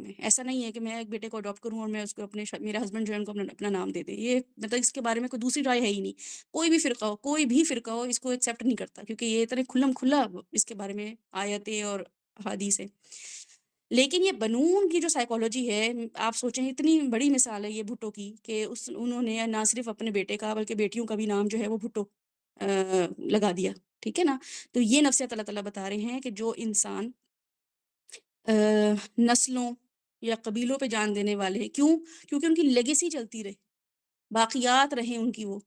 نام ہے. ایسا نہیں ہے کہ میں ایک بیٹے کو اڈاپٹ کروں اور میں اس کو میرا ہسبینڈ جو ہے ان کو اپنا نام دے دے. یہ مطلب اس کے بارے میں کوئی دوسری رائے ہے ہی نہیں. کوئی بھی فرقہ ہو اس کو ایکسیپٹ نہیں کرتا، کیونکہ یہ اتنے کھلا اس کے بارے میں آیتیں اور احادیث ہیں. لیکن یہ بنون کی جو سائیکالوجی ہے، آپ سوچیں اتنی بڑی مثال ہے یہ بھٹو کی، کہ انہوں نے نہ صرف اپنے بیٹے کا بلکہ بیٹیوں کا بھی نام جو ہے وہ بھٹو لگا دیا. ٹھیک ہے نا. تو یہ نفسیات اللہ تعالیٰ بتا رہے ہیں کہ جو انسان نسلوں یا قبیلوں پہ جان دینے والے ہیں، کیونکہ ان کی لیگیسی چلتی رہے، باقیات رہیں ان کی، وہ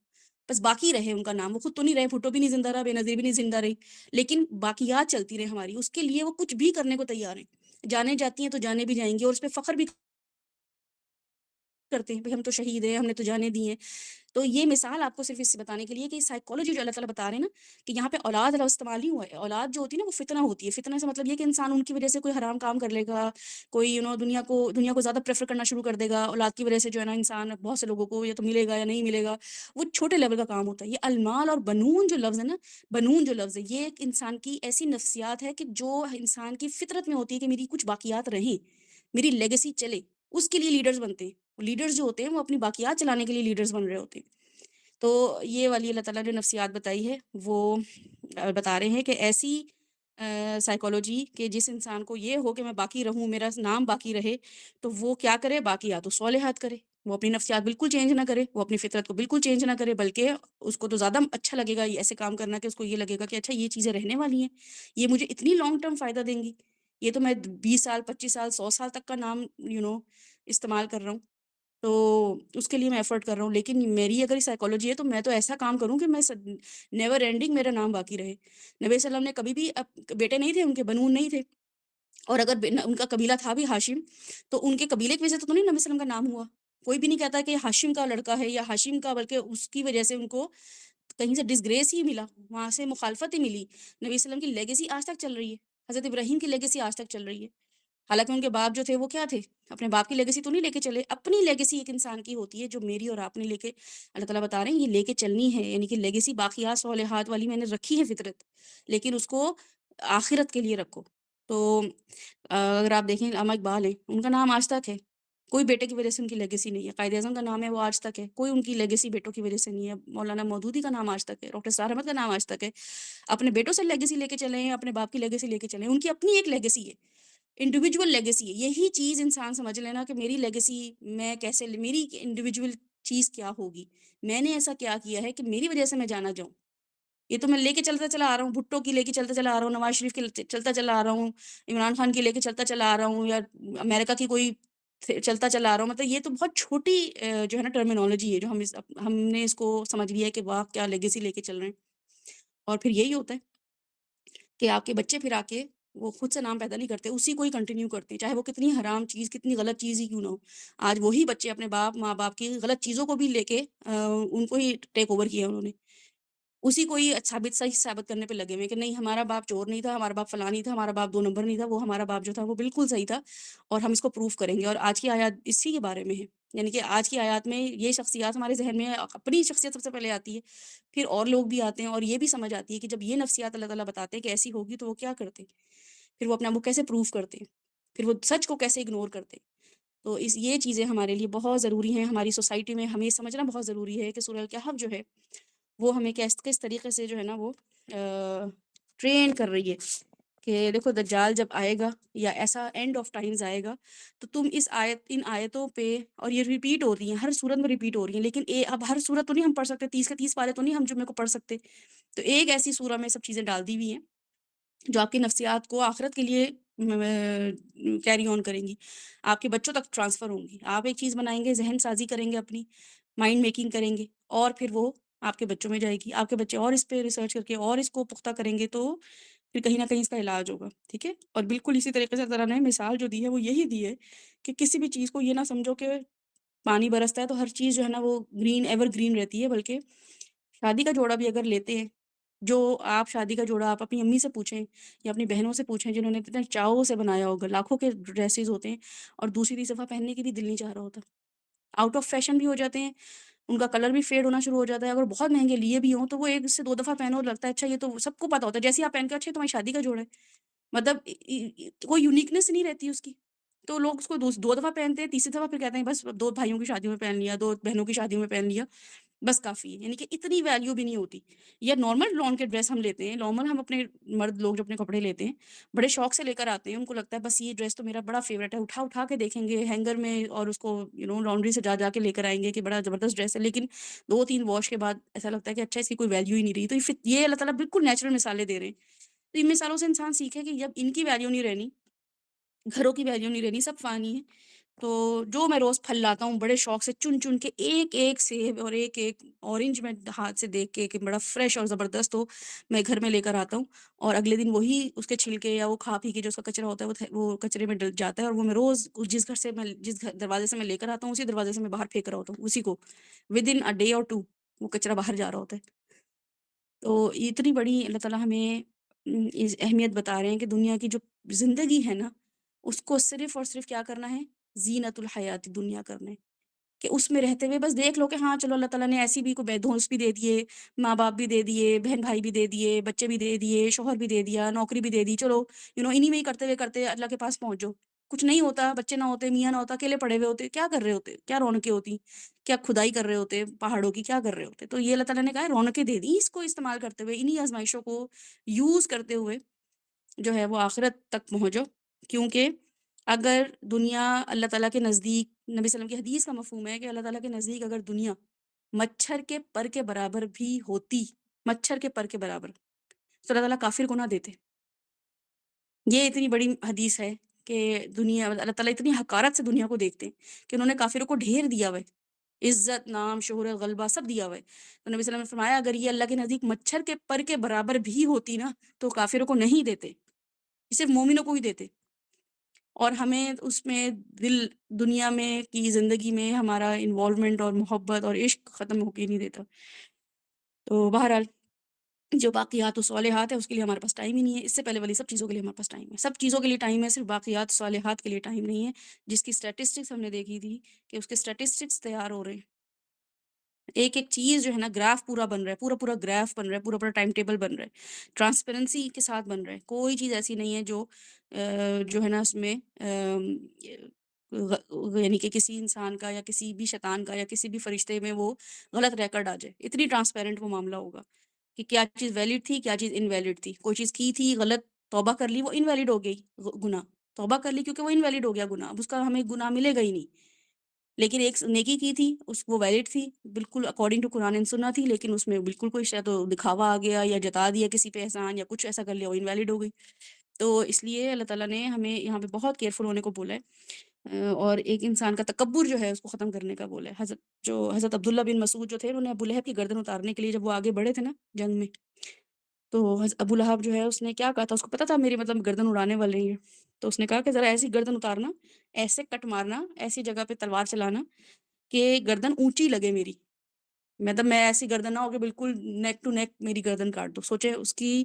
بس باقی رہے ان کا نام. وہ خود تو نہیں رہے، بھٹو بھی نہیں زندہ رہا، بے نظیر بھی نہیں زندہ رہی، لیکن باقیات چلتی رہے ہماری. اس کے لیے وہ کچھ بھی کرنے کو تیار ہیں. جانے جاتی ہیں تو جانے بھی جائیں گے، اور اس پہ فخر بھی کرتے ہیں، بھئی ہم تو شہید ہیں، ہم نے تو جانے دی ہیں. تو یہ مثال آپ کو صرف اس سے بتانے کے لیے کہ سائیکالوجی جو اللہ تعالیٰ بتا رہے ہیں نا، کہ یہاں پہ اولاد لفظ استعمال نہیں ہوا ہے. اولاد جو ہوتی ہے نا وہ فتنہ ہوتی ہے. فتنہ سے مطلب یہ کہ انسان ان کی وجہ سے کوئی حرام کام کر لے گا، کوئی دنیا کو زیادہ پریفر کرنا شروع کر دے گا. اولاد کی وجہ سے جو ہے نا انسان بہت سے لوگوں کو یا تو ملے گا یا نہیں ملے گا. وہ چھوٹے لیول کا کام ہوتا ہے. یہ المال اور بنون جو لفظ ہے نا، بنون جو لفظ ہے، یہ ایک انسان کی ایسی نفسیات ہے کہ جو انسان کی فطرت میں ہوتی ہے کہ میری کچھ باقیات رہیں، میری لیگیسی چلے. اس کے لیے لیڈرز بنتے ہیں. لیڈرز جو ہوتے ہیں وہ اپنی باقیات چلانے کے لیے لیڈرز بن رہے ہوتے ہیں. تو یہ والی اللہ تعالیٰ نے نفسیات بتائی ہے، وہ بتا رہے ہیں کہ ایسی سائیکالوجی کہ جس انسان کو یہ ہو کہ میں باقی رہوں، میرا نام باقی رہے، تو وہ کیا کرے؟ باقیات و صالحات کرے. وہ اپنی نفسیات بالکل چینج نہ کرے، وہ اپنی فطرت کو بالکل چینج نہ کرے، بلکہ اس کو تو زیادہ اچھا لگے گا یہ ایسے کام کرنا کہ اس کو یہ لگے گا کہ اچھا یہ چیزیں رہنے والی ہیں، یہ مجھے اتنی لانگ ٹرم فائدہ دیں گی. یہ تو میں 20 سال 25 سال 100 سال تک کا نام استعمال کر رہا ہوں، تو اس کے لیے میں ایفرٹ کر رہا ہوں. لیکن میری اگر سائیکالوجی ہے تو میں تو ایسا کام کروں کہ میں نیور اینڈنگ میرا نام باقی رہے. نبی صلی اللہ علیہ وسلم نے کبھی بھی بیٹے نہیں تھے، ان کے بنون نہیں تھے، اور اگر ان کا قبیلہ تھا بھی ہاشم، تو ان کے قبیلے کی وجہ سے تو نہیں نبی صلی اللہ علیہ وسلم کا نام ہوا. کوئی بھی نہیں کہتا کہ ہاشم کا لڑکا ہے یا ہاشم کا، بلکہ اس کی وجہ سے ان کو کہیں سے ڈسگریس ہی ملا، وہاں سے مخالفت ہی ملی. نبی صلی اللہ علیہ وسلم کی لیگیسی آج تک چل رہی ہے، حضرت ابراہیم کی لیگیسی آج تک چل رہی ہے. حالانکہ ان کے باپ جو تھے وہ کیا تھے؟ اپنے باپ کی لیگیسی تو نہیں لے کے چلے. اپنی لیگیسی ایک انسان کی ہوتی ہے جو میری اور آپ نے لے کے، اللہ تعالیٰ بتا رہے ہیں یہ لے کے چلنی ہے. یعنی کہ لیگیسی باقیات صالحات والی میں نے رکھی ہے فطرت، لیکن اس کو آخرت کے لیے رکھو. تو اگر آپ دیکھیں علامہ اقبال ہیں، ان کا نام آج تک ہے. کوئی بیٹے کی وجہ سے ان کی لیگیسی نہیں ہے. قائد اعظم کا نام ہے، وہ آج تک ہے. کوئی ان کی لیگیسی بیٹوں کی وجہ سے نہیں ہے. مولانا مودودی کا نام آج تک ہے. ڈاکٹر اسرار احمد کا نام آج تک ہے. اپنے بیٹوں سے لیگیسی لے کے چلیں، اپنے باپ کی لیگیسی لے کے چلیں. ان کی اپنی ایک لیگیسی ہے، انڈیویجول لیگیسی ہے. یہی چیز انسان سمجھ لینا کہ میری لیگیسی میں کیسے، میری انڈیویجول چیز کیا ہوگی، میں نے ایسا کیا کیا ہے کہ میری وجہ سے میں جانا جاؤں. یہ تو میں لے کے چلتا چلا آ رہا ہوں، بھٹو کی لے کے چلتا چلا آ رہا ہوں، نواز شریف کی چلتا چلا آ رہا ہوں، عمران خان کی لے کے چلتا چلا آ رہا ہوں، یا امریکہ کی کوئی چلتا چلا آ رہا ہوں. مطلب یہ تو بہت چھوٹی جو ہے نا ٹرمینالوجی ہے، جو ہم نے اس کو سمجھ لیا ہے کہ واہ کیا لیگیسی لے کے چل رہے ہیں. اور پھر یہی ہوتا ہے کہ آپ کے بچے پھر آ کے وہ خود سے نام پیدا نہیں کرتے، اسی کو ہی کنٹینیو کرتے ہیں، چاہے وہ کتنی حرام چیز، کتنی غلط چیز ہی کیوں نہ ہو. آج وہی بچے اپنے باپ ماں باپ کی غلط چیزوں کو بھی لے کے ان کو ہی ٹیک اوور کیا انہوں نے، اسی کو ہی صحیح ثابت کرنے پہ لگے ہوئے کہ نہیں ہمارا باپ چور نہیں تھا، ہمارا باپ فلاں نہیں تھا، ہمارا باپ 2 نمبر نہیں تھا، وہ ہمارا باپ جو تھا وہ بالکل صحیح تھا، اور ہم اس کو پروف کریں گے. اور آج کی آیات اسی کے بارے میں ہے. یعنی کہ آج کی آیات میں یہ شخصیات ہمارے ذہن میں اپنی شخصیت سب سے پہلے آتی ہے، پھر اور لوگ بھی آتے ہیں، اور یہ بھی سمجھ آتی ہے کہ جب یہ نفسیات اللہ تعالیٰ بتاتے ہیں کہ ایسی ہوگی تو وہ کیا کرتے، پھر وہ اپنا وہ کیسے پروف کرتے، پھر وہ سچ کو کیسے اگنور کرتے. تو یہ چیزیں ہمارے لیے بہت ضروری ہیں. ہماری سوسائٹی میں ہمیں یہ سمجھنا بہت ضروری ہے کہ سورہ الکہف جو ہے وہ ہمیں کس طریقے سے جو ہے نا وہ ٹرین کر رہی ہے کہ دیکھو دجال جب آئے گا یا ایسا اینڈ آف ٹائمز آئے گا تو تم ان آیتوں پہ، اور یہ ریپیٹ ہو رہی ہیں ہر صورت میں ریپیٹ ہو رہی ہیں، لیکن اب ہر صورت تو نہیں ہم پڑھ سکتے، 30 کے 30 پارے تو نہیں ہم جمعے کو پڑھ سکتے. تو ایک ایسی سورہ میں سب چیزیں ڈال دی ہوئی ہیں جو آپ کی نفسیات کو آخرت کے لیے کیری آن کریں گی، آپ کے بچوں تک ٹرانسفر ہوں گی. آپ ایک چیز بنائیں گے، ذہن سازی کریں گے، اپنی مائنڈ میکنگ کریں گے، اور پھر وہ آپ کے بچوں میں جائے گی. آپ کے بچے اور اس پہ ریسرچ کر کے اور اس کو پختہ کریں گے، تو پھر کہیں نہ کہیں اس کا علاج ہوگا. ٹھیک ہے. اور بالکل اسی طریقے سے ذرا نے مثال جو دی ہے وہ یہی دی ہے کہ کسی بھی چیز کو یہ نہ سمجھو کہ پانی برستا ہے تو ہر چیز جو ہے نا وہ گرین ایور گرین رہتی ہے، بلکہ شادی کا جوڑا بھی اگر لیتے ہیں، جو آپ شادی کا جوڑا آپ اپنی امی سے پوچھیں یا اپنی بہنوں سے پوچھیں جنہوں نے اتنے چاؤ سے بنایا ہوگا، لاکھوں کے ڈریسز ہوتے ہیں اور دوسری دفعہ پہننے کی بھی دل نہیں چاہ رہا ہوتا، آؤٹ آف فیشن بھی ہو جاتے ہیں، ان کا کلر بھی فیڈ ہونا شروع ہو جاتا ہے. اگر بہت مہنگے لیے بھی ہوں تو وہ ایک سے 2 دفعہ پہنو، لگتا ہے اچھا یہ تو سب کو پتا ہوتا ہے، جیسے آپ پہن کے اچھا تمہاری شادی کا جوڑا ہے، مطلب کوئی یونیکنیس نہیں رہتی اس کی. تو لوگ اس کو 2 دفعہ پہنتے ہیں، تیسری دفعہ پھر کہتے ہیں بس 2 بھائیوں کی شادیوں میں پہن لیا، 2 بہنوں کی شادیوں میں پہن لیا، بس کافی ہے، یعنی کہ اتنی ویلیو بھی نہیں ہوتی۔ یا نارمل لون کے ڈریس ہم لیتے ہیں، نارمل ہم اپنے مرد لوگ جو اپنے کپڑے لیتے ہیں بڑے شوق سے لے کر آتے ہیں، ان کو لگتا ہے بس یہ ڈریس تو میرا بڑا فیوریٹ ہے، اٹھا اٹھا کے دیکھیں گے ہینگر میں اور اس کو لانڈری سے جا جا کے لے کر آئیں گے کہ بڑا زبردست ڈریس ہے، لیکن 2-3 واش کے بعد ایسا لگتا ہے کہ اچھا اس کی کوئی ویلیو ہی نہیں رہی۔ تو یہ اللہ تعالیٰ بالکل نیچرل مثالیں دے رہے ہیں، تو ان مثالوں سے انسان سیکھے کہ جب ان کی ویلیو نہیں رہنی، گھروں کی ویلیو نہیں رہنی، سب فانی ہے۔ تو جو میں روز پھل لاتا ہوں بڑے شوق سے چن چن کے، ایک ایک سیب اور ایک ایک اورنج میں ہاتھ سے دیکھ کے کہ بڑا فریش اور زبردست ہو، میں گھر میں لے کر آتا ہوں، اور اگلے دن وہی اس کے چھلکے یا وہ کھا پی کے جو اس کا کچرا ہوتا ہے وہ کچرے میں ڈل جاتا ہے، اور وہ میں روز جس گھر سے میں دروازے سے میں لے کر آتا ہوں اسی دروازے سے میں باہر پھینک رہا ہوتا ہوں، اسی کو ود ان اے ڈے اور ٹو وہ کچرا باہر جا رہا ہوتا ہے۔ تو اتنی بڑی اللہ تعالیٰ ہمیں اہمیت بتا رہے ہیں کہ دنیا کی جو زندگی ہے نا، اس کو صرف اور صرف کیا کرنا ہے، زینت الحیات دنیا کرنا ہے، کہ اس میں رہتے ہوئے بس دیکھ لو کہ ہاں چلو اللہ تعالیٰ نے ایسی بھی کوئی دوست بھی دے دیے، ماں باپ بھی دے دیے، بہن بھائی بھی دے دیے، بچے بھی دے دیے، شوہر بھی دے دیا، نوکری بھی دے دی، چلو انہی میں ہی کرتے ہوئے کرتے اللہ کے پاس پہنچ جاؤ۔ کچھ نہیں ہوتا، بچے نہ ہوتے، میاں نہ ہوتا، اکیلے پڑے ہوئے ہوتے، کیا کر رہے ہوتے، کیا رونقیں ہوتی، کیا کھدائی کر رہے ہوتے پہاڑوں کی، کیا کر رہے ہوتے۔ تو یہ اللہ تعالیٰ نے کہا ہے رونقیں دے دی، اس کو استعمال کرتے ہوئے، انہی آزمائشوں کو یوز کرتے ہوئے جو ہے وہ آخرت تک پہنچو، کیونکہ اگر دنیا اللہ تعالیٰ کے نزدیک، نبی صلی اللہ علیہ وسلم کی حدیث کا مفہوم ہے کہ اللہ تعالیٰ کے نزدیک اگر دنیا مچھر کے پر کے برابر بھی ہوتی، مچھر کے پر کے برابر، تو اللہ تعالیٰ کافر کو نہ دیتے۔ یہ اتنی بڑی حدیث ہے کہ دنیا، اللہ تعالیٰ اتنی حقارت سے دنیا کو دیکھتے ہیں کہ انہوں نے کافروں کو ڈھیر دیا ہوا ہے، عزت، نام، شہرت، غلبہ سب دیا ہوا ہے۔ تو نبی صلی اللہ علیہ وسلم نے فرمایا اگر یہ اللہ کے نزدیک مچھر کے پر کے برابر بھی ہوتی نا تو کافروں کو نہیں دیتے، صرف مومنوں کو ہی دیتے۔ اور ہمیں اس میں دل، دنیا میں کی زندگی میں ہمارا انوالومنٹ اور محبت اور عشق ختم ہو کے نہیں دیتا۔ تو بہرحال جو باقیات و صالحات ہے اس کے لیے ہمارے پاس ٹائم ہی نہیں ہے، اس سے پہلے والی سب چیزوں کے لیے ہمارے پاس ٹائم ہے، سب چیزوں کے لیے ٹائم ہے، صرف باقیات صالحات کے لیے ٹائم نہیں ہے، جس کی اسٹیٹسٹکس ہم نے دیکھی تھی کہ اس کے اسٹیٹسٹکس تیار ہو رہے ہیں، ایک ایک چیز جو ہے نا گراف پورا بن رہا ہے، پورا پورا گراف بن رہا ہے، پورا پورا ٹائم ٹیبل بن رہا ہے، ٹرانسپیرنسی کے ساتھ بن رہا ہے، کوئی چیز ایسی نہیں ہے جو ہے نا اس میں یعنی کہ کسی انسان کا یا کسی بھی شیطان کا یا کسی بھی فرشتے میں وہ غلط ریکارڈ آ جائے، اتنی ٹرانسپیرنٹ وہ معاملہ ہوگا کہ کیا چیز ویلڈ تھی، کیا چیز انویلڈ تھی، کوئی چیز کی تھی غلط، توبہ کر لی وہ انویلڈ ہو گئی، گناہ توبہ کر لی کیونکہ وہ انویلڈ ہو گیا گناہ، اب اس کا ہمیں گناہ ملے گا ہی نہیں، لیکن ایک نیکی کی تھی اس وہ ویلڈ تھی بالکل اکارڈنگ ٹو قرآن اینڈ سنہ تھی، لیکن اس میں بالکل کوئی شاید تو دکھاوا آ گیا یا جتا دیا کسی پہ احسان یا کچھ ایسا کر لیا، وہ انویلڈ ہو گئی۔ تو اس لیے اللہ تعالیٰ نے ہمیں یہاں پہ بہت کیئرفل ہونے کو بولا ہے، اور ایک انسان کا تکبر جو ہے اس کو ختم کرنے کا بولا ہے۔ حضرت عبداللہ بن مسعود جو تھے انہوں نے ابو لہب کی گردن اتارنے کے لیے جب وہ آگے بڑھے تھے نا جنگ میں، تو ابو لہب جو ہے اس نے کیا کہا تھا، اس کو پتا تھا میری مطلب گردن اڑانے والے ہیں، تو اس نے کہا کہ ذرا ایسی گردن اتارنا، ایسے کٹ مارنا، ایسی جگہ پہ تلوار چلانا کہ گردن اونچی لگے میری، مطلب میں ایسی گردن نہ ہو کہ بالکل نیک ٹو نیک میری گردن کاٹ دو۔ سوچے اس کی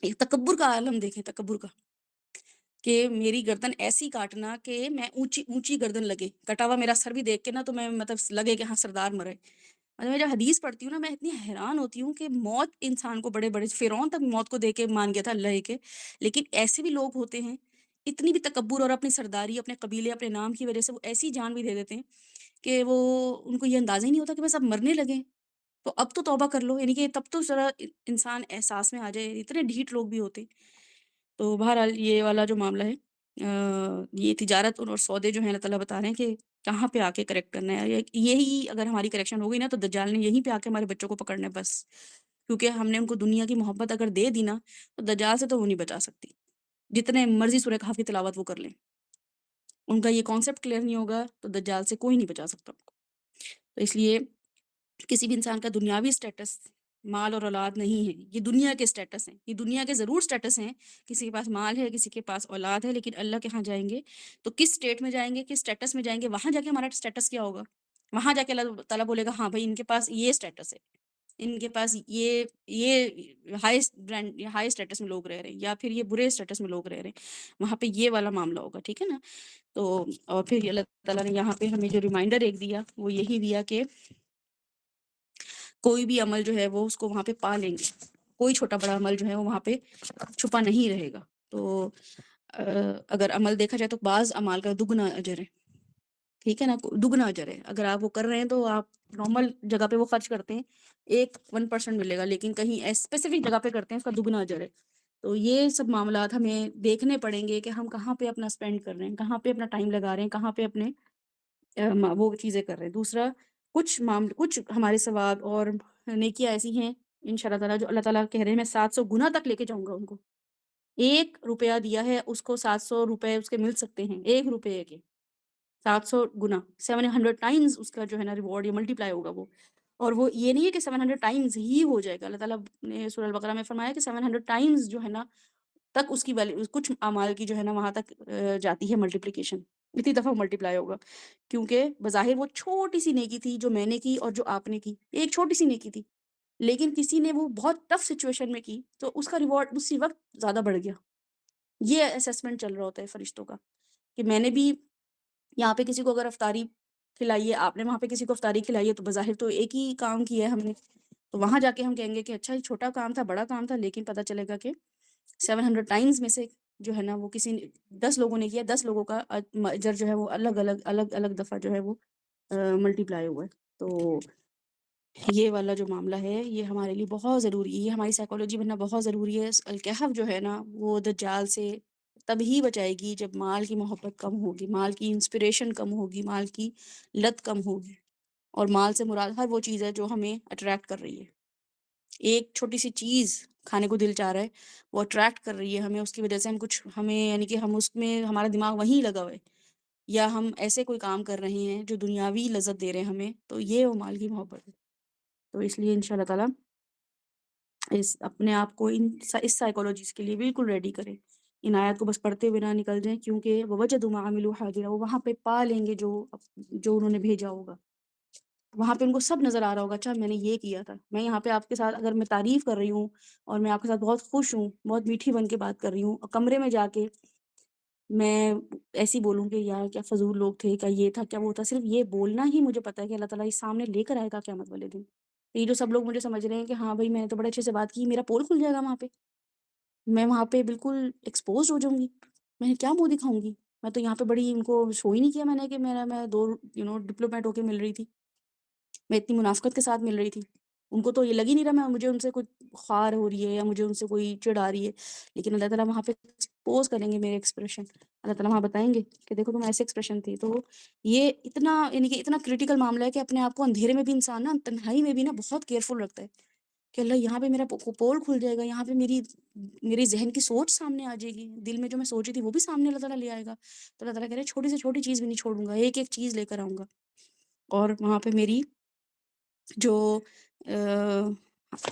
ایک تکبر کا عالم دیکھیں، تکبر کا، کہ میری گردن ایسی کاٹنا کہ میں اونچی اونچی گردن لگے، کٹا ہوا میرا سر بھی دیکھ کے نا تو میں مطلب لگے کہ ہاں سردار مرے۔ میں جب حدیث پڑھتی ہوں نا میں اتنی حیران ہوتی ہوں کہ موت انسان کو، بڑے بڑے فرعون تک موت کو دیکھ کے مان گیا تھا اللہ کے، لیکن ایسے بھی لوگ ہوتے ہیں اتنی بھی تکبر اور اپنی سرداری، اپنے قبیلے، اپنے نام کی وجہ سے وہ ایسی جان بھی دے دیتے ہیں کہ وہ ان کو یہ اندازہ ہی نہیں ہوتا کہ بس اب مرنے لگے، تو اب تو توبہ کر لو، یعنی کہ تب تو ذرا انسان احساس میں آ جائے، اتنے ڈھیٹ لوگ بھی ہوتے ہیں۔ تو بہرحال یہ والا جو معاملہ ہے، یہ تجارت اور سودے جو ہیں اللہ تعالیٰ بتا رہے ہیں کہ کہاں پہ آ کے کریکٹ کرنا ہے، یہی اگر ہماری کریکشن ہو گئی نا تو دجال نے یہیں پہ آ کے ہمارے بچوں کو پکڑنا ہے بس، کیونکہ ہم نے ان کو دنیا کی محبت اگر دے دی نا تو دجال سے تو وہ نہیں بچا سکتی، جتنے مرضی سورہ کہف کی تلاوت وہ کر لیں، ان کا یہ کانسیپٹ کلیئر نہیں ہوگا تو دجال سے کوئی نہیں بچا سکتا۔ تو اس لیے کسی بھی انسان کا دنیاوی سٹیٹس مال اور اولاد نہیں ہے، یہ دنیا کے سٹیٹس ہیں، یہ دنیا کے ضرور سٹیٹس ہیں، کسی کے پاس مال ہے، کسی کے پاس اولاد ہے، لیکن اللہ کے ہاں جائیں گے تو کس سٹیٹ میں جائیں گے، کس سٹیٹس میں جائیں گے، وہاں جا کے ہمارا سٹیٹس کیا ہوگا، وہاں جا کے اللہ تعالیٰ بولے گا ہاں بھائی ان کے پاس یہ سٹیٹس ہے، ان کے پاس یہ ہائی برانڈ، ہائی سٹیٹس میں لوگ رہ رہے ہیں، یا پھر یہ برے سٹیٹس میں لوگ رہ رہے ہیں، وہاں پہ یہ والا معاملہ ہوگا، ٹھیک ہے نا۔ تو اور پھر اللہ تعالیٰ نے یہاں پہ ہمیں جو ریمائنڈر ایک دیا وہ یہی دیا کہ کوئی بھی عمل جو ہے وہ اس کو وہاں پہ پا لیں گے، کوئی چھوٹا بڑا عمل جو ہے وہ وہاں پہ چھپا نہیں رہے گا۔ تو اگر عمل دیکھا جائے تو بعض اعمال کا دگنا اجر ہے، ٹھیک ہے نا، دگنا اجر ہے. اگر آپ وہ کر رہے ہیں تو آپ نارمل جگہ پہ وہ خرچ کرتے ہیں 1% ملے گا، لیکن کہیں اسپیسیفک جگہ پہ کرتے ہیں اس کا دگنا اجر ہے. تو یہ سب معاملات ہمیں دیکھنے پڑیں گے کہ ہم کہاں پہ اپنا اسپینڈ کر رہے ہیں، کہاں پہ اپنا ٹائم لگا رہے ہیں، کہاں پہ اپنے وہ چیزیں کر رہے ہیں. دوسرا، کچھ ہمارے ثواب اور نیکیاں ایسی ہیں ان شاء اللہ تعالیٰ جو اللہ تعالیٰ کہہ رہے ہیں میں 700 گنا تک لے کے جاؤں گا ان کو. 1 روپیہ دیا ہے اس کو 700 روپے اس کے مل سکتے ہیں، 1 روپے کے 700 گنا، 700 ٹائمز اس کا جو ہے نا ریوارڈ یا ملٹی پلائی ہوگا وہ. اور وہ یہ نہیں ہے کہ 700 ٹائمز ہی ہو جائے گا. اللہ تعالیٰ نے سورہ البقرہ میں فرمایا کہ 700 ٹائمز جو ہے نا تک اس کی ویلیو، کچھ اعمال کی جو ہے نا وہاں تک جاتی ہے ملٹیپلیکیشن، اتنی دفعہ ملٹیپلائی ہوگا. کیونکہ بظاہر وہ چھوٹی سی نیکی تھی جو میں نے کی اور جو آپ نے کی، ایک چھوٹی سی نیکی تھی، لیکن کسی نے وہ بہت ٹف سچویشن میں کی تو اس کا ریوارڈ اسی وقت زیادہ بڑھ گیا. یہ اسیسمنٹ چل رہا ہوتا ہے فرشتوں کا کہ میں نے بھی یہاں پہ کسی کو اگر افطاری کھلائی ہے، آپ نے وہاں پہ کسی کو افطاری کھلائی ہے، تو بظاہر تو ایک ہی کام کیا ہے ہم نے. تو وہاں جا کے ہم کہیں گے کہ اچھا یہ چھوٹا کام تھا، بڑا کام تھا، لیکن پتہ چلے گا کہ 700 ٹائمز میں سے جو ہے نا وہ کسی نے 10 لوگوں نے کیا، 10 لوگوں کا اجر جو ہے وہ الگ الگ دفعہ جو ہے وہ ملٹی پلائی ہوا ہے. تو یہ والا جو معاملہ ہے یہ ہمارے لیے بہت ضروری ہے، یہ ہماری سائیکالوجی بننا بہت ضروری ہے. الکہف جو ہے نا وہ دجال سے تب ہی بچائے گی جب مال کی محبت کم ہوگی، مال کی انسپریشن کم ہوگی، مال کی لت کم ہوگی. اور مال سے مراد ہر وہ چیز ہے جو ہمیں اٹریکٹ کر رہی ہے. ایک چھوٹی سی چیز کھانے کو دل چاہ رہا ہے، وہ اٹریکٹ کر رہی ہے ہمیں، اس کی وجہ سے ہم کچھ ہمیں یعنی کہ ہم اس میں ہمارا دماغ وہیں لگا ہوا ہے، یا ہم ایسے کوئی کام کر رہے ہیں جو دنیاوی لذت دے رہے ہیں ہمیں، تو یہ وہ مال کی محبت ہے. تو اس لیے ان شاء اللہ تعالیٰ اپنے آپ کو اس سائیکالوجیز کے لیے بالکل ریڈی کریں. ان آیات کو بس پڑھتے ہوئے نہ نکل جائیں، کیونکہ وَوَجَدُوا مَا عَمِلُوا حَاضِرًا، وہ وہاں پہ پا لیں گے جو انہوں نے بھیجا ہوگا. وہاں پہ ان کو سب نظر آ رہا ہوگا، اچھا میں نے یہ کیا تھا. میں یہاں پہ آپ کے ساتھ اگر میں تعریف کر رہی ہوں اور میں آپ کے ساتھ بہت خوش ہوں، بہت میٹھی بن کے بات کر رہی ہوں، اور کمرے میں جا کے میں ایسی بولوں کہ یار کیا فضول لوگ تھے، کیا یہ تھا، کیا وہ تھا، صرف یہ بولنا ہی مجھے پتا ہے کہ اللہ تعالیٰ اس سامنے لے کر آئے گا قیامت والے دن. یہ جو سب لوگ مجھے سمجھ رہے ہیں کہ ہاں بھائی میں نے تو بڑے اچھے سے بات کی، میرا پول کھل جائے گا وہاں پہ، میں وہاں پہ بالکل ایکسپوز ہو جاؤں گی، میں کیا منہ دکھاؤں گی. میں تو یہاں پہ بڑی ان کو شو ہی نہیں کیا میں نے کہ میں 2 ڈپلومیٹ ہو کے مل رہی تھی، میں اتنی منافقت کے ساتھ مل رہی تھی. ان کو تو یہ لگ ہی نہیں رہا مجھے ان سے کوئی خوار ہو رہی ہے یا مجھے ان سے کوئی چڑ آ رہی ہے. لیکن اللہ تعالیٰ وہاں پہ ایکسپوز کریں گے میرے ایکسپریشن، اللہ تعالیٰ وہاں بتائیں گے کہ دیکھو تم ایسے ایکسپریشن تھی. تو یہ اتنا یعنی کہ اتنا کریٹیکل معاملہ ہے کہ اپنے آپ کو اندھیرے میں بھی انسان نا، تنہائی میں بھی نا بہت کیئرفل رکھتا ہے کہ اللہ یہاں پہ میرا پول کھل جائے گا، یہاں پہ میری ذہن کی سوچ سامنے آ جائے گی، دل میں جو میں سوچی تھی وہ بھی سامنے اللہ تعالیٰ لے آئے گا. تو اللہ تعالیٰ کہہ رہے ہیں چھوٹی سے چھوٹی چیز بھی نہیں چھوڑوں گا، ایک ایک چیز لے کر آؤں گا. اور وہاں پہ میری جو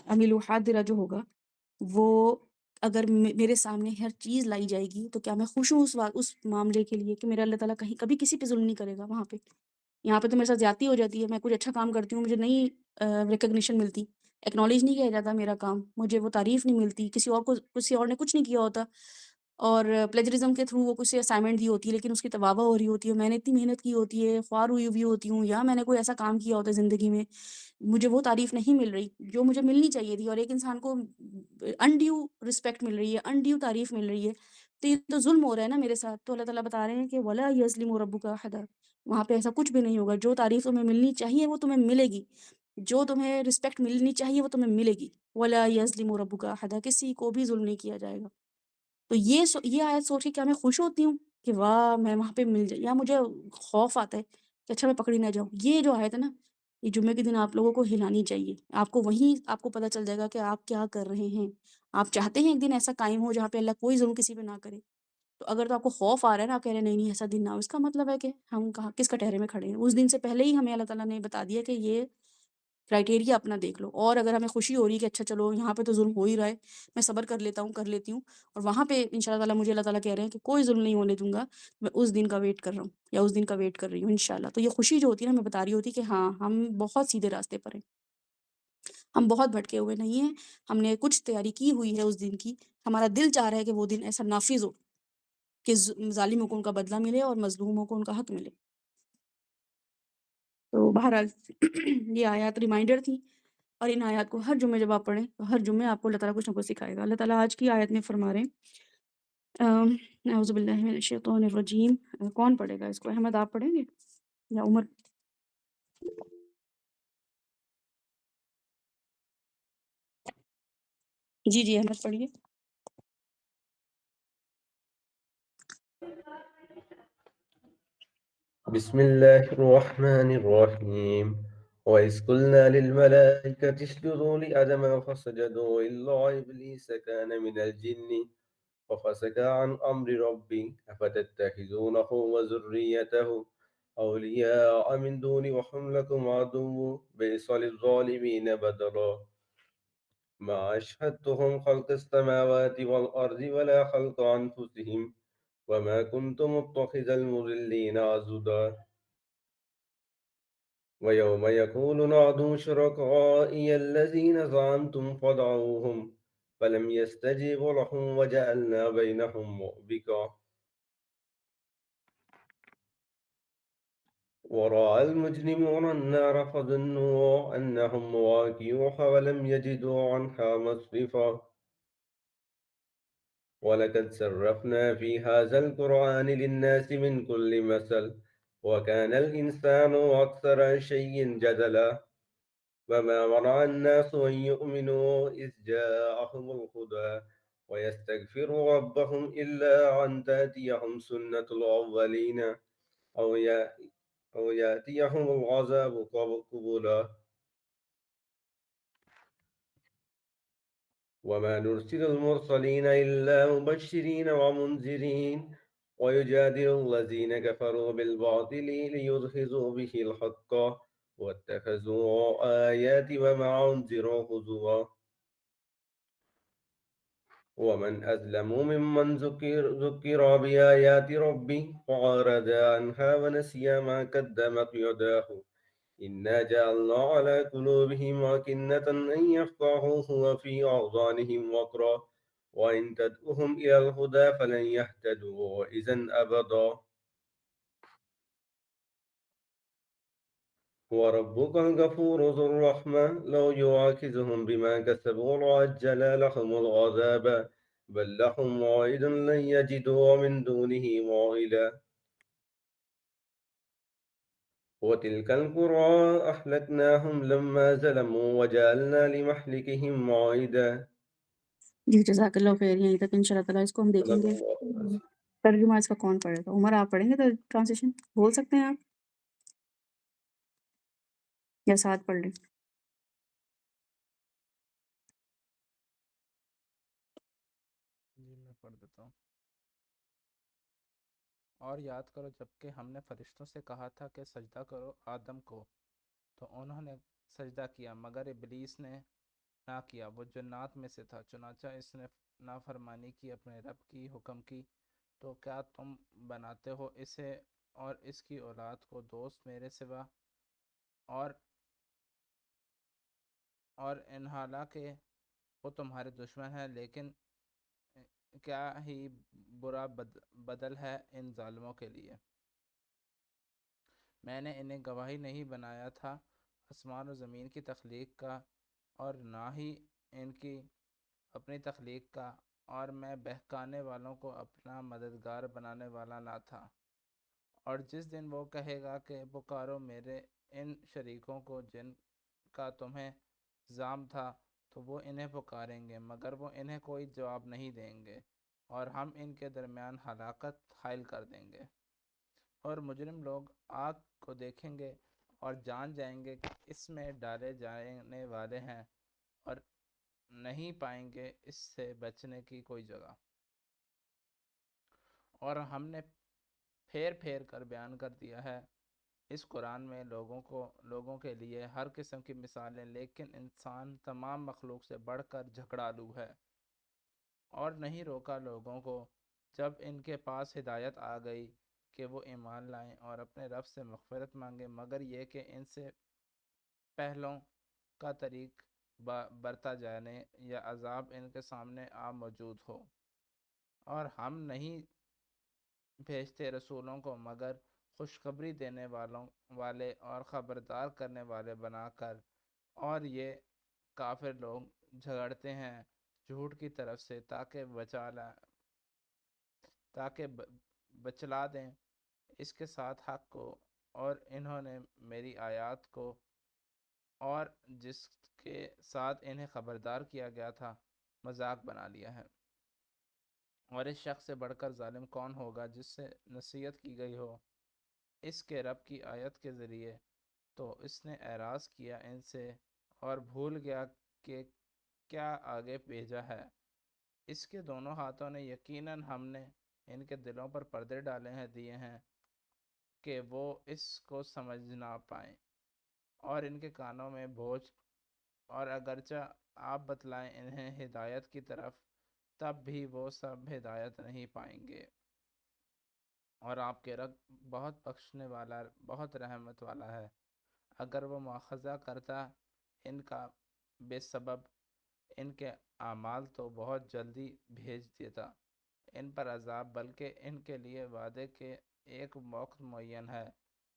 عمیل و حاضرہ جو ہوگا، وہ اگر میرے سامنے ہر چیز لائی جائے گی تو کیا میں خوش ہوں اس معاملے کے لیے کہ میرا اللہ تعالیٰ کہیں کبھی کسی پہ ظلم نہیں کرے گا. وہاں پہ یہاں پہ تو میرے ساتھ زیادتی ہو جاتی ہے، میں کچھ اچھا کام کرتی ہوں مجھے نہیں ریکگنیشن ملتی، ایکنالج نہیں کیا جاتا میرا کام، مجھے وہ تعریف نہیں ملتی، کسی اور نے کچھ نہیں کیا ہوتا اور پلیجرزم کے تھرو وہ کچھ اسائنمنٹ دی ہوتی ہے لیکن اس کی تباہ ہو رہی ہوتی ہے، میں نے اتنی محنت کی ہوتی ہے، خوار ہوئی ہوئی ہوتی ہوں، یا میں نے کوئی ایسا کام کیا ہوتا ہے زندگی میں، مجھے وہ تعریف نہیں مل رہی جو مجھے ملنی چاہیے تھی. اور ایک انسان کو انڈیو رسپیکٹ مل رہی ہے، انڈیو تعریف مل رہی ہے، تو یہ تو ظلم ہو رہا ہے نا میرے ساتھ. تو اللہ تعالیٰ بتا رہے ہیں کہ وَلَا يَظْلِمُ رَبُّكَ أَحَدًا، وہاں پہ ایسا کچھ بھی نہیں ہوگا. جو تعریف تمہیں ملنی چاہیے وہ تمہیں ملے گی، جو تمہیں رسپیکٹ ملنی چاہیے وہ تمہیں ملے گی. وَلَا يَظْلِمُ رَبُّكَ أَحَدًا، کسی کو بھی ظلم نہیں کیا جائے گا. تو یہ آیت سوچ کے کیا میں خوش ہوتی ہوں کہ واہ میں وہاں پہ مل جائے، یا مجھے خوف آتا ہے کہ اچھا میں پکڑی نہ جاؤں. یہ جو آیت ہے نا، یہ جمعے کے دن آپ لوگوں کو ہلانی چاہیے. آپ کو وہیں آپ کو پتہ چل جائے گا کہ آپ کیا کر رہے ہیں. آپ چاہتے ہیں ایک دن ایسا قائم ہو جہاں پہ اللہ کوئی ظلم کسی پہ نہ کرے. تو اگر تو آپ کو خوف آ رہا ہے نا، آپ کہہ رہے ہیں نہیں نہیں ایسا دن نہ ہو، اس کا مطلب ہے کہ ہم کہاں کس کٹہرے میں کھڑے ہیں. اس دن سے پہلے ہی ہمیں اللہ تعالیٰ نے بتا دیا کہ یہ کرائٹیریا اپنا دیکھ لو. اور اگر ہمیں خوشی ہو رہی ہے کہ اچھا چلو یہاں پہ تو ظلم ہو ہی رہا ہے، میں صبر کر لیتی ہوں، اور وہاں پہ ان شاء اللہ تعالیٰ مجھے اللہ تعالیٰ کہہ رہے ہیں کہ کوئی ظلم نہیں ہونے دوں گا، میں اس دن کا ویٹ کر رہا ہوں یا اس دن کا ویٹ کر رہی ہوں ان شاء اللہ. تو یہ خوشی جو ہوتی ہے نا، میں بتا رہی ہوتی کہ ہاں ہم بہت سیدھے راستے پر ہیں، ہم بہت بھٹکے ہوئے نہیں ہیں، ہم نے کچھ تیاری کی ہوئی ہے اس دن کی. ہمارا دل چاہ رہا ہے کہ وہ دن ایسا نافذ ہو کہ ظالموں کو ان کا بدلہ ملے اور مظلوموں کو ان کا حق ملے. تو بہرحال یہ آیات ریمائنڈر تھی، اور ان آیات کو ہر جمعے جب آپ پڑھیں تو ہر جمعے آپ کو اللہ تعالیٰ کچھ نہ کچھ سکھائے گا. اللہ تعالیٰ آج کی آیت میں فرما رہے ہیں اعوذ باللہ من الشیطان الرجیم۔ کون پڑھے گا اس کو؟ احمد آپ پڑھیں گے یا عمر؟ جی جی احمد پڑھیے۔ بسم الله الرحمن الرحيم وإذ قلنا للملائكة اسجدوا لآدم فسجدوا إلا إبليس كان من الجن ففسق عن أمر ربي أفتتخذونه وذريته أولياء من دون وهم لكم عدو بئس للظالمين بدلا ما أشهدتهم خلق السماوات والأرض ولا خلق أنفسهم وما كنت متخذ المضلين عضدا ويوم يقول نادوا شركائي الذين زعمتم فدعوهم فلم يستجيبوا لهم وجعلنا بينهم موبقا ورأى المجرمون النار فظنوا أنهم مواقعوها ولم يجدوا عنها مصرفا ولقد صرفنا في هذا القرآن للناس من كل مثل وكان الإنسان أكثر شيء جدلا وما منع الناس أن يؤمنوا إذ جاءهم الهدى ويستغفروا ربهم إلا أن تأتيهم سنة الأولين أو يأتيهم العذاب قبلا وما نرسل المرسلين إلا مبشرين ومنذرين ويجادل الذين كفروا بالباطل ليدحضوا به الحق واتخذوا آيات وما أنذروا هزوا ومن أظلم ممن ذكر بآيات ربه وأعرض عنها ونسي ما قدمت يداه إنا جعلنا على قلوبهم أكنة أن يفقهوه وفي آذانهم وقرا وإن تدعوهم إلى الهدى فلن يهتدوا إذا أبدا وربك الغفور ذو الرحمة لو يؤاخذهم بما كسبوا لعجل لهم العذاب بل لهم موعد لن يجدوا من دونه موئلا وتلك القرى أهلكناهم لما ظلموا وجعلنا لمهلكهم موعدا جی جزاک اللہ خیر، یہیں تک ان شاء اللہ تعالیٰ اس کو ہم دیکھیں صدق گے۔ اللہ العظیم۔ ترجمہ اس کا کون پڑھے گا؟ عمر آپ پڑھیں گے ٹرانسلیشن؟ بول سکتے ہیں آپ یا ساتھ پڑھ لیں؟ جی میں پڑھ دیتا ہوں۔ اور یاد کرو جبکہ ہم نے فرشتوں سے کہا تھا کہ سجدہ کرو آدم کو، تو انہوں نے سجدہ کیا مگر ابلیس نے نہ کیا، وہ جنات میں سے تھا، چنانچہ اس نے نافرمانی کی اپنے رب کی حکم کی۔ تو کیا تم بناتے ہو اسے اور اس کی اولاد کو دوست میرے سوا، اور ان حالانکہ وہ تمہارے دشمن ہیں، لیکن کیا ہی برا بدل ہے ان ظالموں کے لیے۔ میں نے انہیں گواہی نہیں بنایا تھا آسمان و زمین کی تخلیق کا، اور نہ ہی ان کی اپنی تخلیق کا، اور میں بہکانے والوں کو اپنا مددگار بنانے والا نہ تھا۔ اور جس دن وہ کہے گا کہ پکارو میرے ان شریکوں کو جن کا تمہیں زام تھا، تو وہ انہیں پکاریں گے مگر وہ انہیں کوئی جواب نہیں دیں گے، اور ہم ان کے درمیان ہلاکت حائل کر دیں گے۔ اور مجرم لوگ آگ کو دیکھیں گے اور جان جائیں گے کہ اس میں ڈالے جانے والے ہیں، اور نہیں پائیں گے اس سے بچنے کی کوئی جگہ۔ اور ہم نے پھیر پھیر کر بیان کر دیا ہے اس قرآن میں لوگوں کے لیے ہر قسم کی مثالیں، لیکن انسان تمام مخلوق سے بڑھ کر جھگڑالو ہے۔ اور نہیں روکا لوگوں کو جب ان کے پاس ہدایت آ گئی کہ وہ ایمان لائیں اور اپنے رب سے مغفرت مانگیں، مگر یہ کہ ان سے پہلوں کا طریق برتا جانے یا عذاب ان کے سامنے آ موجود ہو۔ اور ہم نہیں بھیجتے رسولوں کو مگر خوشخبری دینے والے اور خبردار کرنے والے بنا کر، اور یہ کافر لوگ جھگڑتے ہیں جھوٹ کی طرف سے تاکہ تاکہ بچلا دیں اس کے ساتھ حق کو، اور انہوں نے میری آیات کو اور جس کے ساتھ انہیں خبردار کیا گیا تھا مذاق بنا لیا ہے۔ اور اس شخص سے بڑھ کر ظالم کون ہوگا جس سے نصیحت کی گئی ہو اس کے رب کی آیت کے ذریعے، تو اس نے اعراض کیا ان سے اور بھول گیا کہ کیا آگے بھیجا ہے۔ اس کے دونوں ہاتھوں نے یقیناً ہم نے ان کے دلوں پر پردے ڈالے دیے ہیں کہ وہ اس کو سمجھ نہ پائیں، اور ان کے کانوں میں بوجھ، اور اگرچہ آپ بتلائیں انہیں ہدایت کی طرف، تب بھی وہ سب ہدایت نہیں پائیں گے۔ اور آپ کے رب بہت بخشنے والا، بہت رحمت والا ہے۔ اگر وہ مواخذہ کرتا ان کا بے سبب ان کے اعمال تو بہت جلدی بھیج دیتا ان پر عذاب، بلکہ ان کے لیے وعدے کے ایک وقت معین ہے،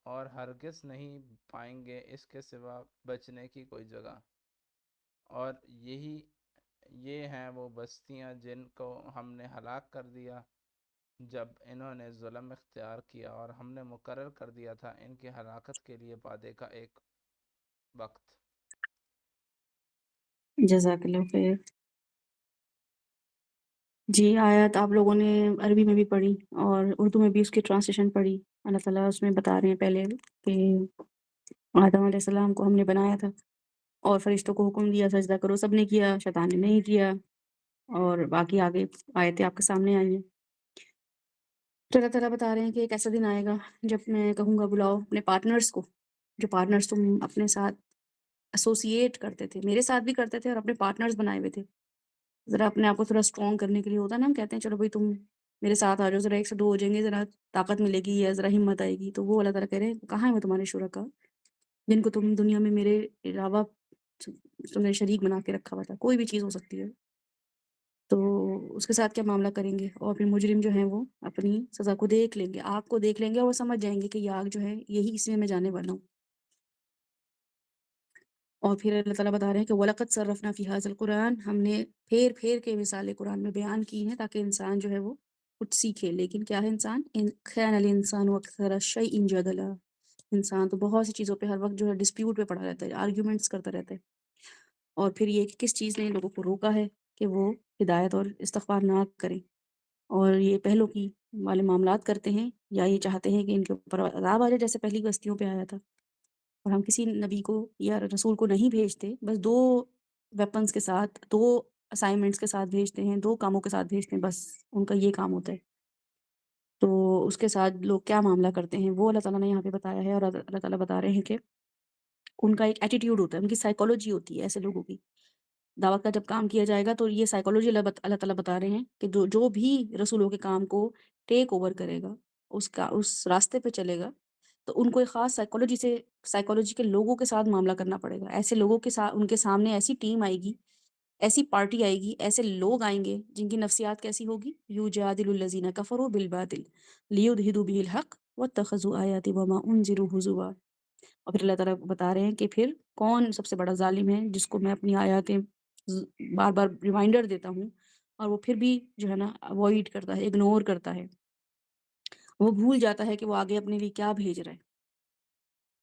اور ہرگز نہیں پائیں گے اس کے سوا بچنے کی کوئی جگہ۔ اور یہ ہیں وہ بستیاں جن کو ہم نے ہلاک کر دیا جب انہوں نے ظلم اختیار کیا، اور ہم نے مقرر کر دیا تھا ان کی ہلاکت کے لیے وعدے کا ایک وقت۔ جزاک اللہ خیر۔ جی، آیات آپ لوگوں نے عربی میں بھی پڑھی اور اردو میں بھی اس کی ٹرانسلیشن پڑھی۔ اللہ تعالیٰ اس میں بتا رہے ہیں پہلے کہ آدم علیہ السلام کو ہم نے بنایا تھا اور فرشتوں کو حکم دیا سجدہ کرو، سب نے کیا، شیطان نے نہیں کیا، اور باقی آگے آیتیں آپ کے سامنے آئی ہیں۔ تو اللہ تعالیٰ بتا رہے ہیں کہ ایک ایسا دن آئے گا جب میں کہوں گا بلاؤ اپنے پارٹنرز کو، جو پارٹنرز تم اپنے ساتھ ایسوسیٹ کرتے تھے، میرے ساتھ بھی کرتے تھے اور اپنے پارٹنرز بنائے ہوئے تھے۔ ذرا اپنے آپ کو تھوڑا اسٹرانگ کرنے کے لیے ہوتا ہے نا، ہم کہتے ہیں چلو بھائی تم میرے ساتھ آ جاؤ، ذرا ایک سے دو ہو جائیں گے، ذرا طاقت ملے گی یا ذرا ہمت آئے گی۔ تو وہ اللہ تعالیٰ کہہ رہے ہیں کہاں ہیں وہ تمہارے شرکا جن کو تم دنیا میں میرے علاوہ تم نے شریک بنا کے رکھا ہوا تھا، کوئی بھی چیز ہو سکتی ہے۔ تو اس کے ساتھ کیا معاملہ کریں گے، اور پھر مجرم جو ہیں وہ اپنی سزا کو دیکھ لیں گے، آپ کو دیکھ لیں گے اور وہ سمجھ جائیں گے کہ یہ آگ جو ہے یہی اس میں جانے والا ہوں۔ اور پھر اللہ تعالیٰ بتا رہے ہیں کہ وَلَقَدْ صَرَّفْنَا فِي هَذَا الْقُرْآنِ، ہم نے پھیر پھیر کے مثالیں قرآن میں بیان کی ہیں تاکہ انسان جو ہے وہ کچھ سیکھے۔ لیکن کیا ہے انسان، ان كَانَ الْإِنسَانُ أَكْثَرَ شَيْءٍ جَدَلًا، انسان تو بہت سی چیزوں پہ ہر وقت جو ہے ڈسپیوٹ پہ پڑا رہتا ہے، آرگیومنٹس کرتا رہتا ہے۔ اور پھر یہ کہ کس چیز نے لوگوں کو روکا ہے کہ وہ ہدایت اور استغفار نہ کریں، اور یہ پہلوں کی والے معاملات کرتے ہیں، یا یہ چاہتے ہیں کہ ان کے اوپر عذاب آ جائے جیسے پہلی بستیوں پہ آیا تھا۔ اور ہم کسی نبی کو یا رسول کو نہیں بھیجتے، بس دو ویپنز کے ساتھ، دو اسائنمنٹس کے ساتھ بھیجتے ہیں، دو کاموں کے ساتھ بھیجتے ہیں، بس ان کا یہ کام ہوتا ہے۔ تو اس کے ساتھ لوگ کیا معاملہ کرتے ہیں وہ اللہ تعالیٰ نے یہاں پہ بتایا ہے، اور اللہ تعالیٰ بتا رہے ہیں کہ ان کا ایک ایٹیٹیوڈ ہوتا ہے، ان کی سائیکالوجی ہوتی ہے ایسے لوگوں کی۔ دعوت کا جب کام کیا جائے گا تو یہ سائیکالوجی اللہ تعالیٰ بتا رہے ہیں کہ جو بھی رسولوں کے کام کو ٹیک اوور کرے گا، اس راستے پہ چلے گا، تو ان کو ایک خاص سائیکالوجی کے لوگوں کے ساتھ معاملہ کرنا پڑے گا۔ ایسے لوگوں کے ساتھ ان کے سامنے ایسی ٹیم آئے گی، ایسی پارٹی آئے گی، ایسے لوگ آئیں گے جن کی نفسیات کیسی ہوگی، یجادل الذین کفروا بالباطل لیدحضوا به الحق واتخذوا آیاتی وما انذروا ہزوا۔ اور پھر اللہ تعالیٰ بتا رہے ہیں کہ پھر کون سب سے بڑا ظالم ہے جس کو میں اپنی آیاتیں بار بار ریمائنڈر دیتا ہوں اور وہ پھر بھی جو ہے نا اوائڈ کرتا ہے، اگنور کرتا ہے، وہ بھول جاتا ہے کہ وہ آگے اپنے لیے کیا بھیج رہا ہے۔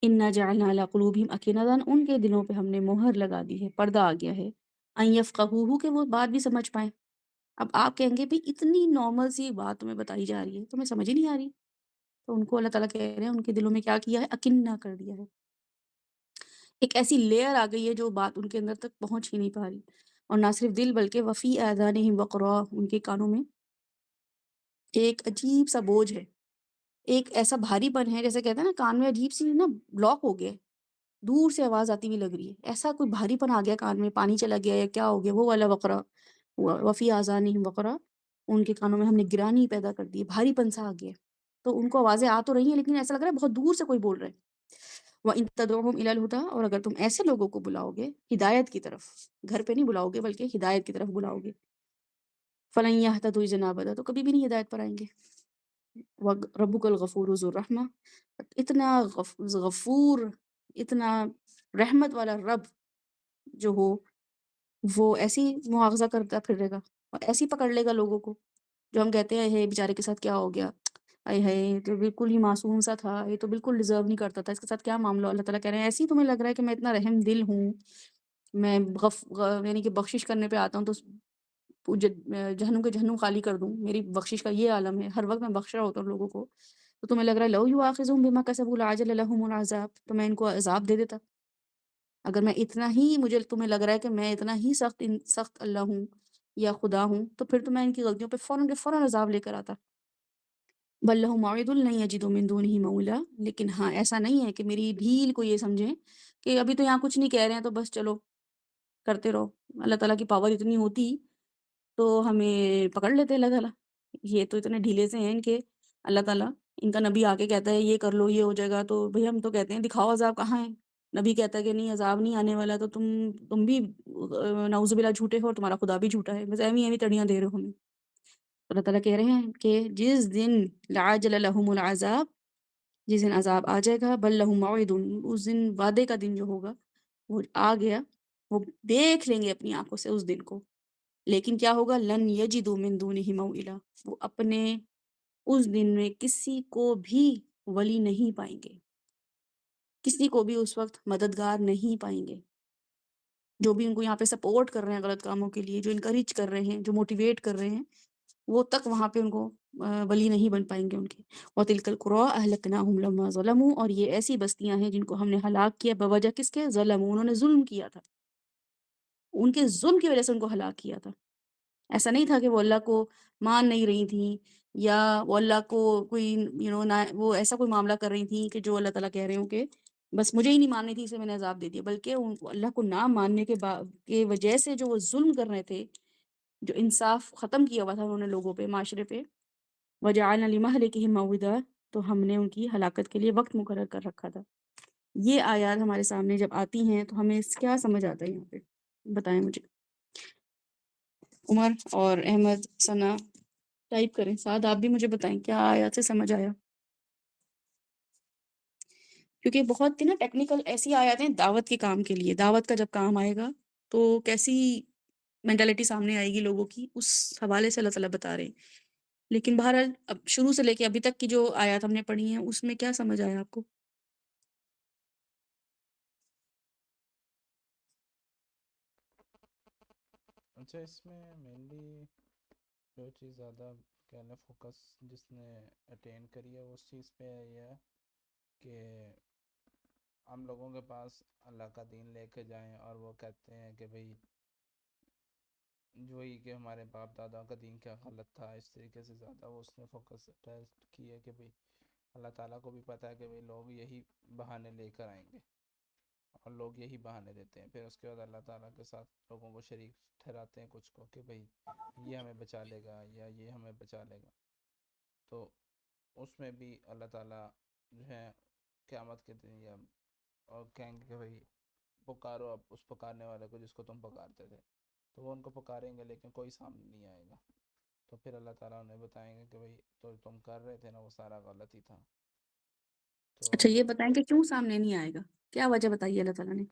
اِنَّا جَعَلْنَا عَلَىٰ قُلُوبِهِمْ أَكِنَّةً، ان کے دلوں پہ ہم نے مہر لگا دی ہے، پردہ آ گیا ہے، أَن يَفْقَهُوهُ، کہ وہ بات بھی سمجھ پائیں۔ اب آپ کہیں گے بھی اتنی نارمل سی بات تمہیں بتائی جا رہی ہے، تمہیں سمجھ ہی نہیں آ رہی؟ تو ان کو اللہ تعالیٰ کہہ رہے ہیں ان کے دلوں میں کیا کیا ہے، اکنہ کر دیا ہے، ایک ایسی لیئر آ گئی ہے جو بات ان کے اندر تک پہنچ ہی نہیں پا رہی۔ اور نہ صرف دل بلکہ وفی آذانہم وقرا، ان کے کانوں میں ایک عجیب سا بوجھ ہے، ایک ایسا بھاری پن ہے، جیسے کہتے ہیں نا کان میں عجیب سی نا بلاک ہو گیا ہے، دور سے آواز آتی ہوئی لگ رہی ہے، ایسا کوئی بھاری پن آ گیا کان میں، پانی چلا گیا یا کیا ہو گیا، وہ والا وقرا ہوا۔ وفی آذانہم وقرا، ان کے کانوں میں ہم نے گرانی پیدا کر دی ہے، بھاری پن سا آ گیا ہے، تو ان کو آوازیں آ تو رہی ہیں لیکن ایسا لگ رہا ہے بہت دور سے کوئی بول رہا ہے۔ وَإِن تَدْعُوهُمْ إِلَى الْهُدَىٰ، اور اگر تم ایسے لوگوں کو بلاؤ گے ہدایت کی طرف، گھر پہ نہیں بلاؤ گے بلکہ ہدایت کی طرف بلاؤ گے، فَلَن يَهْتَدُوا إِذًا أَبَدًا، تو کبھی بھی نہیں ہدایت پر آئیں گے۔ رَبُّكَ الْغَفُورُ ذُو الرَّحْمَةِ، اتنا غفور، اتنا رحمت والا رب جو ہو، وہ ایسی مواخذہ کرتا پھرے گا اور ایسی پکڑ لے گا لوگوں کو جو ہم کہتے ہیں ہے بیچارے کے ساتھ کیا ہو گیا، آئے ہائے یہ تو بالکل ہی معصوم سا تھا، یہ تو بالکل ڈیزرو نہیں کرتا تھا، اس کے ساتھ کیا معاملہ ہو؟ اللہ تعالیٰ کہہ رہے ہیں ایسے ہی تمہیں لگ رہا ہے کہ میں اتنا رحم دل ہوں، میں یعنی کہ بخشش کرنے پہ آتا ہوں تو جہنم کے جہنم خالی کر دوں، میری بخشش کا یہ عالم ہے، ہر وقت میں بخش رہا ہوتا ہوں لوگوں کو، تو تمہیں لگ رہا ہے لو یؤاخذہم بما کسبوا لعجل لهم العذاب، تو میں ان کو عذاب دے دیتا۔ اگر میں اتنا ہی مجھے تمہیں لگ رہا ہے کہ میں اتنا ہی سخت اللہ ہوں یا خدا ہوں، تو پھر تو میں ان کی غلطیوں پہ فوراً کے فوراً عذاب لے کر آتا۔ بل لهم موعد لن يجدوا من دونه مولا، لیکن ہاں ایسا نہیں ہے کہ میری ڈھیل کو یہ سمجھیں کہ ابھی تو یہاں کچھ نہیں کہہ رہے ہیں تو بس چلو کرتے رہو، اللہ تعالیٰ کی پاور اتنی ہوتی تو ہمیں پکڑ لیتے اللہ تعالیٰ، یہ تو اتنے ڈھیلے سے ہیں ان کے، اللہ تعالیٰ ان کا نبی آ کے کہتا ہے یہ کر لو یہ ہو جائے گا، تو بھئی ہم تو کہتے ہیں دکھاؤ عذاب کہاں ہے، نبی کہتا ہے کہ نہیں عذاب نہیں آنے والا، تو تم بھی نعوذ باللہ جھوٹے ہو اور تمہارا خدا بھی جھوٹا ہے، بس ایویں ایویں تڑیاں دے رہے ہو ہمیں۔ اللہ تعالیٰ کہہ رہے ہیں کہ جس دن لعجل لهم العذاب، جس دن عذاب آ جائے گا، بل لهم موعد، اس دن وعدے کا دن جو ہوگا وہ آ گیا، وہ دیکھ لیں گے اپنی آنکھوں سے اس دن کو، لیکن کیا ہوگا لن یجدوا من دونہ موئلا، وہ اپنے اس دن میں کسی کو بھی ولی نہیں پائیں گے، کسی کو بھی اس وقت مددگار نہیں پائیں گے، جو بھی ان کو یہاں پہ سپورٹ کر رہے ہیں غلط کاموں کے لیے، جو انکریج کر رہے ہیں، جو موٹیویٹ کر رہے ہیں، وہ تک وہاں پہ ان کو ولی نہیں بن پائیں گے ان کے۔ وَتِلْكَ الْقُرَىٰ أَهْلَكْنَاهُمْ لَمَّا ظَلَمُوا، اور یہ ایسی بستیاں ہیں جن کو ہم نے ہلاک کیا بوجہ کس کے؟ ظلموا، انہوں نے ظلم کیا تھا، ان کے ظلم کی وجہ سے ان کو ہلاک کیا تھا۔ ایسا نہیں تھا کہ وہ اللہ کو مان نہیں رہی تھیں یا وہ اللہ کو کوئی وہ ایسا کوئی معاملہ کر رہی تھیں کہ جو اللہ تعالیٰ کہہ رہے ہوں کہ بس مجھے ہی نہیں ماننی تھی، اسے میں نے عذاب دے دیا، بلکہ اللہ کو نہ ماننے کے وجہ سے جو وہ ظلم کر رہے تھے، جو انصاف ختم کیا ہوا تھا انہوں نے لوگوں پہ، معاشرے پہ، وجعلنا لمہلکہم موعدا، تو ہم نے ان کی ہلاکت کے لیے وقت مقرر کر رکھا تھا۔ یہ آیات ہمارے سامنے جب آتی ہیں تو ہمیں کیا سمجھ آتا ہے یہاں پہ؟ بتائیں مجھے، عمر اور احمد ثنا ٹائپ کریں، ساتھ آپ بھی مجھے بتائیں کیا آیات سے سمجھ آیا، کیونکہ بہت نا ٹیکنیکل ایسی آیات ہیں دعوت کے کام کے لیے، دعوت کا جب کام آئے گا تو کیسی مینٹالٹی سامنے آئے گی لوگوں کی، اس حوالے سے اللہ تعالیٰ بتا رہے ہیں۔ لیکن بہرحال اب شروع سے لے کے ابھی تک کی جو آیات ہم نے پڑھی ہیں اس میں کیا سمجھ آیا آپ کو؟ اچھا، اس میں مینلی جو چیز زیادہ کہنا فوکس جس نے اٹین کری ہے اس چیز پہ یہ ہے کہ ہم لوگوں کے پاس اللہ کا دین لے کے جائیں اور وہ کہتے ہیں کہ بھئی جو ہی کہ ہمارے باپ دادا کا دین کیا غلط تھا، اس طریقے سے زیادہ وہ اس نے فوکس ٹیسٹ کی ہے کہ بھئی اللہ تعالیٰ کو بھی پتہ ہے کہ بھئی لوگ یہی بہانے لے کر آئیں گے اور لوگ یہی بہانے دیتے ہیں، پھر اس کے بعد اللہ تعالیٰ کے ساتھ لوگوں کو شریک ٹھہراتے ہیں کچھ کو کہ بھئی یہ ہمیں بچا لے گا یا یہ ہمیں بچا لے گا، تو اس میں بھی اللہ تعالیٰ جو ہے قیامت کے دن یا اور کہیں گے کہ بھئی پکارو اب اس پکارنے والے کو جس کو تم پکارتے تھے، تو وہ ان کو پکاریں گے لیکن کوئی سامنے نہیں آئے گا، تو پھر اللہ تعالیٰ انہیں بتائیں گے کہ بھئی تو تم کر رہے تھے نا وہ سارا غلط ہی تھا، تو اچھا یہ بتائیں کہ کیوں سامنے نہیں آئے گا، کیا وجہ بتائیے اللہ تعالیٰ نے؟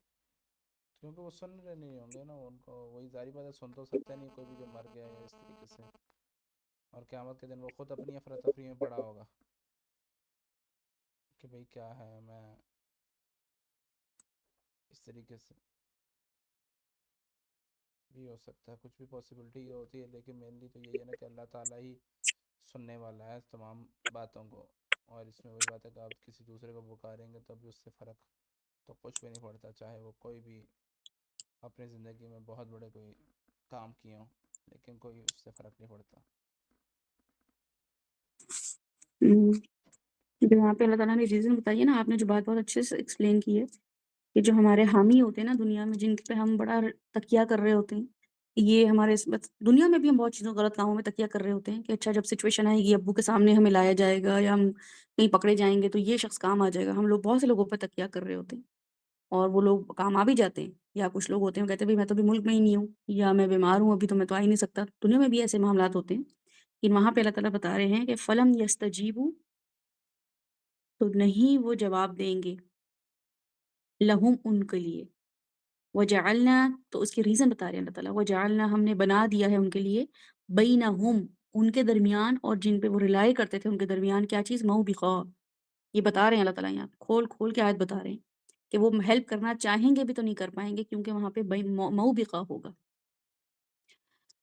کیونکہ وہ سن رہے نہیں ہوں گے نا، ان کو وہی ظاہری بات ہے، سن تو سکتے نہیں کوئی بھی جو مر گیا ہے اس طریقے سے، اور قیامت کے دن وہ خود اپنی افراتفری میں پڑا ہوگا کہ بھئی کیا ہے، میں اس طریقے سے بھی ہو سکتا ہے، کچھ بھی پاسبلٹی ہوتی ہے، لیکن مینلی تو یہی ہے نا کہ اللہ تعالیٰ ہی سننے والا ہے تمام باتوں کو، اور اس میں وہی بات ہے کہ آپ کسی دوسرے کو پکاریں گے تب بھی اس سے فرق تو کچھ بھی نہیں پڑتا، چاہے وہ کوئی بھی اپنی زندگی میں بہت بڑے کوئی کام کیے ہوں، لیکن کوئی اس سے فرق نہیں پڑتا۔ جو یہاں پہ اللہ تعالیٰ نے ریزن بتائی ہے نا، آپ نے جو بات بہت اچھے سے ایکسپلین کی ہے کہ جو ہمارے حامی ہوتے ہیں نا دنیا میں، جن پہ ہم بڑا تکیہ کر رہے ہوتے ہیں، یہ ہمارے دنیا میں بھی ہم بہت چیزوں غلط کاموں میں تکیہ کر رہے ہوتے ہیں کہ اچھا جب سچویشن آئے گی ابو کے سامنے ہمیں لایا جائے گا یا ہم کہیں پکڑے جائیں گے تو یہ شخص کام آ جائے گا، ہم لوگ بہت سے لوگوں پہ تکیہ کر رہے ہوتے ہیں اور وہ لوگ کام آ بھی جاتے ہیں، یا کچھ لوگ ہوتے ہیں کہتے ہیں بھائی میں تو ابھی ملک میں ہی نہیں ہوں یا میں بیمار ہوں ابھی تو میں تو آ ہی نہیں سکتا، دنیا میں بھی ایسے معاملات ہوتے ہیں، لیکن وہاں پہ اللہ تعالیٰ بتا رہے ہیں کہ فلم یستجیبوا، تو نہیں وہ جواب دیں گے، لہم ان کے لیے، وجعلنا، تو اس کی ریزن بتا رہے ہیں اللہ تعالیٰ، وجعلنا ہم نے بنا دیا ہے ان کے لیے، بینہم ان کے درمیان اور جن پہ وہ ریلائی کرتے تھے ان کے درمیان کیا چیز موبقہ، یہ بتا رہے ہیں اللہ تعالیٰ یہاں کھول کھول کے آیت بتا رہے ہیں کہ وہ ہیلپ کرنا چاہیں گے بھی تو نہیں کر پائیں گے کیونکہ وہاں پہ موبقہ ہوگا۔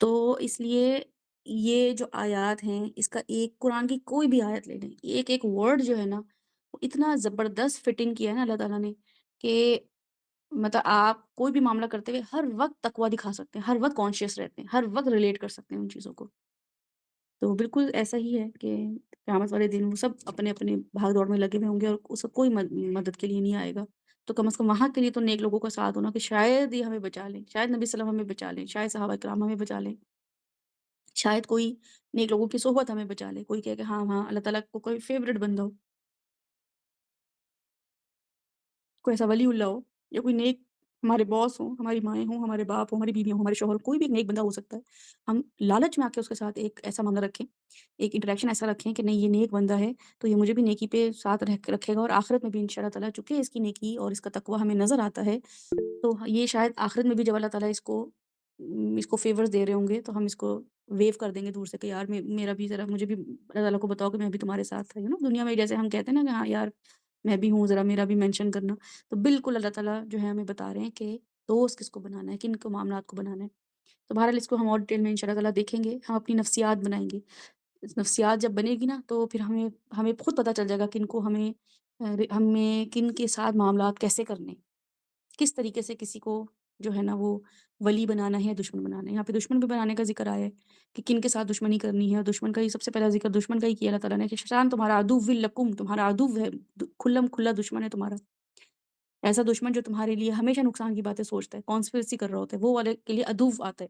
تو اس لیے یہ جو آیات ہیں اس کا ایک قرآن کی کوئی بھی آیت لے لیں، ایک ایک ورڈ جو ہے نا وہ اتنا زبردست فٹنگ کیا ہے نا اللہ تعالیٰ نے کہ مطلب آپ کوئی بھی معاملہ کرتے ہوئے ہر وقت تقویٰ دکھا سکتے ہیں، ہر وقت کانشیس رہتے ہیں، ہر وقت ریلیٹ کر سکتے ہیں ان چیزوں کو۔ تو بالکل ایسا ہی ہے کہ قیامت والے دن وہ سب اپنے اپنے بھاگ دوڑ میں لگے ہوئے ہوں گے اور اس کا کوئی مدد کے لیے نہیں آئے گا۔ تو کم از کم وہاں کے لیے تو نیک لوگوں کا ساتھ ہونا کہ شاید یہ ہمیں بچا لیں، شاید نبی صلی اللہ علیہ وسلم ہمیں بچا لیں، شاید صحابہ کرام ہمیں بچا لیں، شاید کوئی نیک لوگوں کی صحبت ہمیں بچا لے، کوئی کہے کہ ہاں ہاں اللہ تعالیٰ کو کوئی فیوریٹ بندہ ہو، کوئی ایسا ولی اللہ ہو یا کوئی نیک ہمارے باس ہوں، ہماری مائیں ہوں، ہمارے باپ ہوں، ہماری بیویاں ہوں، ہمارے شوہر ہوں، کوئی بھی ایک نیک بندہ ہو سکتا ہے۔ ہم لالچ میں آ کے اس کے ساتھ ایک ایسا معاملہ رکھیں، ایک انٹریکشن ایسا رکھیں کہ نہیں یہ نیک بندہ ہے تو یہ مجھے بھی نیکی پہ ساتھ رکھے گا اور آخرت میں بھی انشاءاللہ تعالیٰ چونکہ اس کی نیکی اور اس کا تقویٰ ہمیں نظر آتا ہے تو یہ شاید آخرت میں بھی جب اللہ تعالیٰ اس کو فیورز دے رہے ہوں گے تو ہم اس کو ویو کر دیں گے دور سے کہ یار میرا بھی ذرا مجھے بھی اللہ تعالیٰ کو بتاؤ کہ میں بھی تمہارے ساتھ ہے نا دنیا میں جیسے ہم کہتے ہیں نا کہ ہاں یار میں بھی ہوں ذرا میرا بھی مینشن کرنا، تو بالکل اللہ تعالیٰ جو ہے ہمیں بتا رہے ہیں کہ دوست کس کو بنانا ہے، کن کو معاملات کو بنانا ہے۔ تو بہرحال اس کو ہم اور ڈیٹیل میں انشاءاللہ تعالیٰ دیکھیں گے، ہم اپنی نفسیات بنائیں گے، نفسیات جب بنے گی نا تو پھر ہمیں خود پتہ چل جائے گا کن کو ہمیں کن کے ساتھ معاملات کیسے کرنے، کس طریقے سے کسی کو جو ہے نا وہ ولی بنانا ہے یا دشمن بنانا ہے۔ یہاں پہ دشمن بھی بنانے کا ذکر آیا ہے کہ کن کے ساتھ دشمنی کرنی ہے، اور دشمن کا ہی سب سے پہلا ذکر دشمن کا ہی کیا اللہ تعالیٰ نے کہ شیطان تمہارا عدو لکم، تمہارا عدو ہے، کھلم کھلا دشمن ہے تمہارا، ایسا دشمن جو تمہارے لیے ہمیشہ نقصان کی باتیں سوچتا ہے، کانسپریسی کر رہا ہوتا ہے، وہ والے کے لیے عدو آتا ہے۔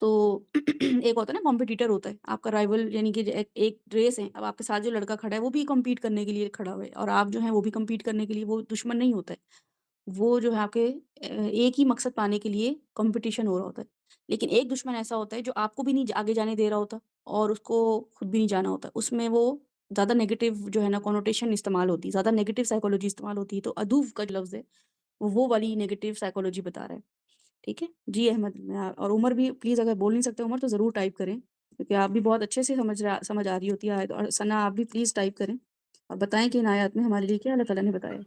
تو ایک ہوتا ہے نا کمپٹیٹر ہوتا ہے آپ کا رائیول، یعنی کہ ایک ریس ہے، اب آپ کے ساتھ جو لڑکا کھڑا ہے وہ بھی کمپیٹ کرنے کے لیے کھڑا ہوا ہے اور آپ جو ہیں وہ بھی کمپیٹ کرنے کے لیے، وہ دشمن نہیں ہوتا ہے، وہ جو ہے آپ کے ایک ہی مقصد پانے کے لیے کمپٹیشن ہو رہا ہوتا ہے۔ لیکن ایک دشمن ایسا ہوتا ہے جو آپ کو بھی نہیں آگے جانے دے رہا ہوتا اور اس کو خود بھی نہیں جانا ہوتا، اس میں وہ زیادہ نیگیٹو جو ہے نا کنوٹیشن استعمال ہوتی ہے، زیادہ نیگیٹو سائیکولوجی استعمال ہوتی ہے، تو عدو کا جو لفظ ہے وہ والی نیگیٹو سائیکولوجی بتا رہا ہے۔ ٹھیک ہے جی احمد، اور عمر بھی پلیز اگر بول نہیں سکتے عمر تو ضرور ٹائپ کریں کیونکہ آپ بھی بہت اچھے سے سمجھ آ رہی ہوتی ہے آیت، اور ثنا آپ بھی پلیز ٹائپ کریں اور بتائیں کہ ان آیات میں ہمارے لیے کیا اللہ تعالیٰ نے بتایا۔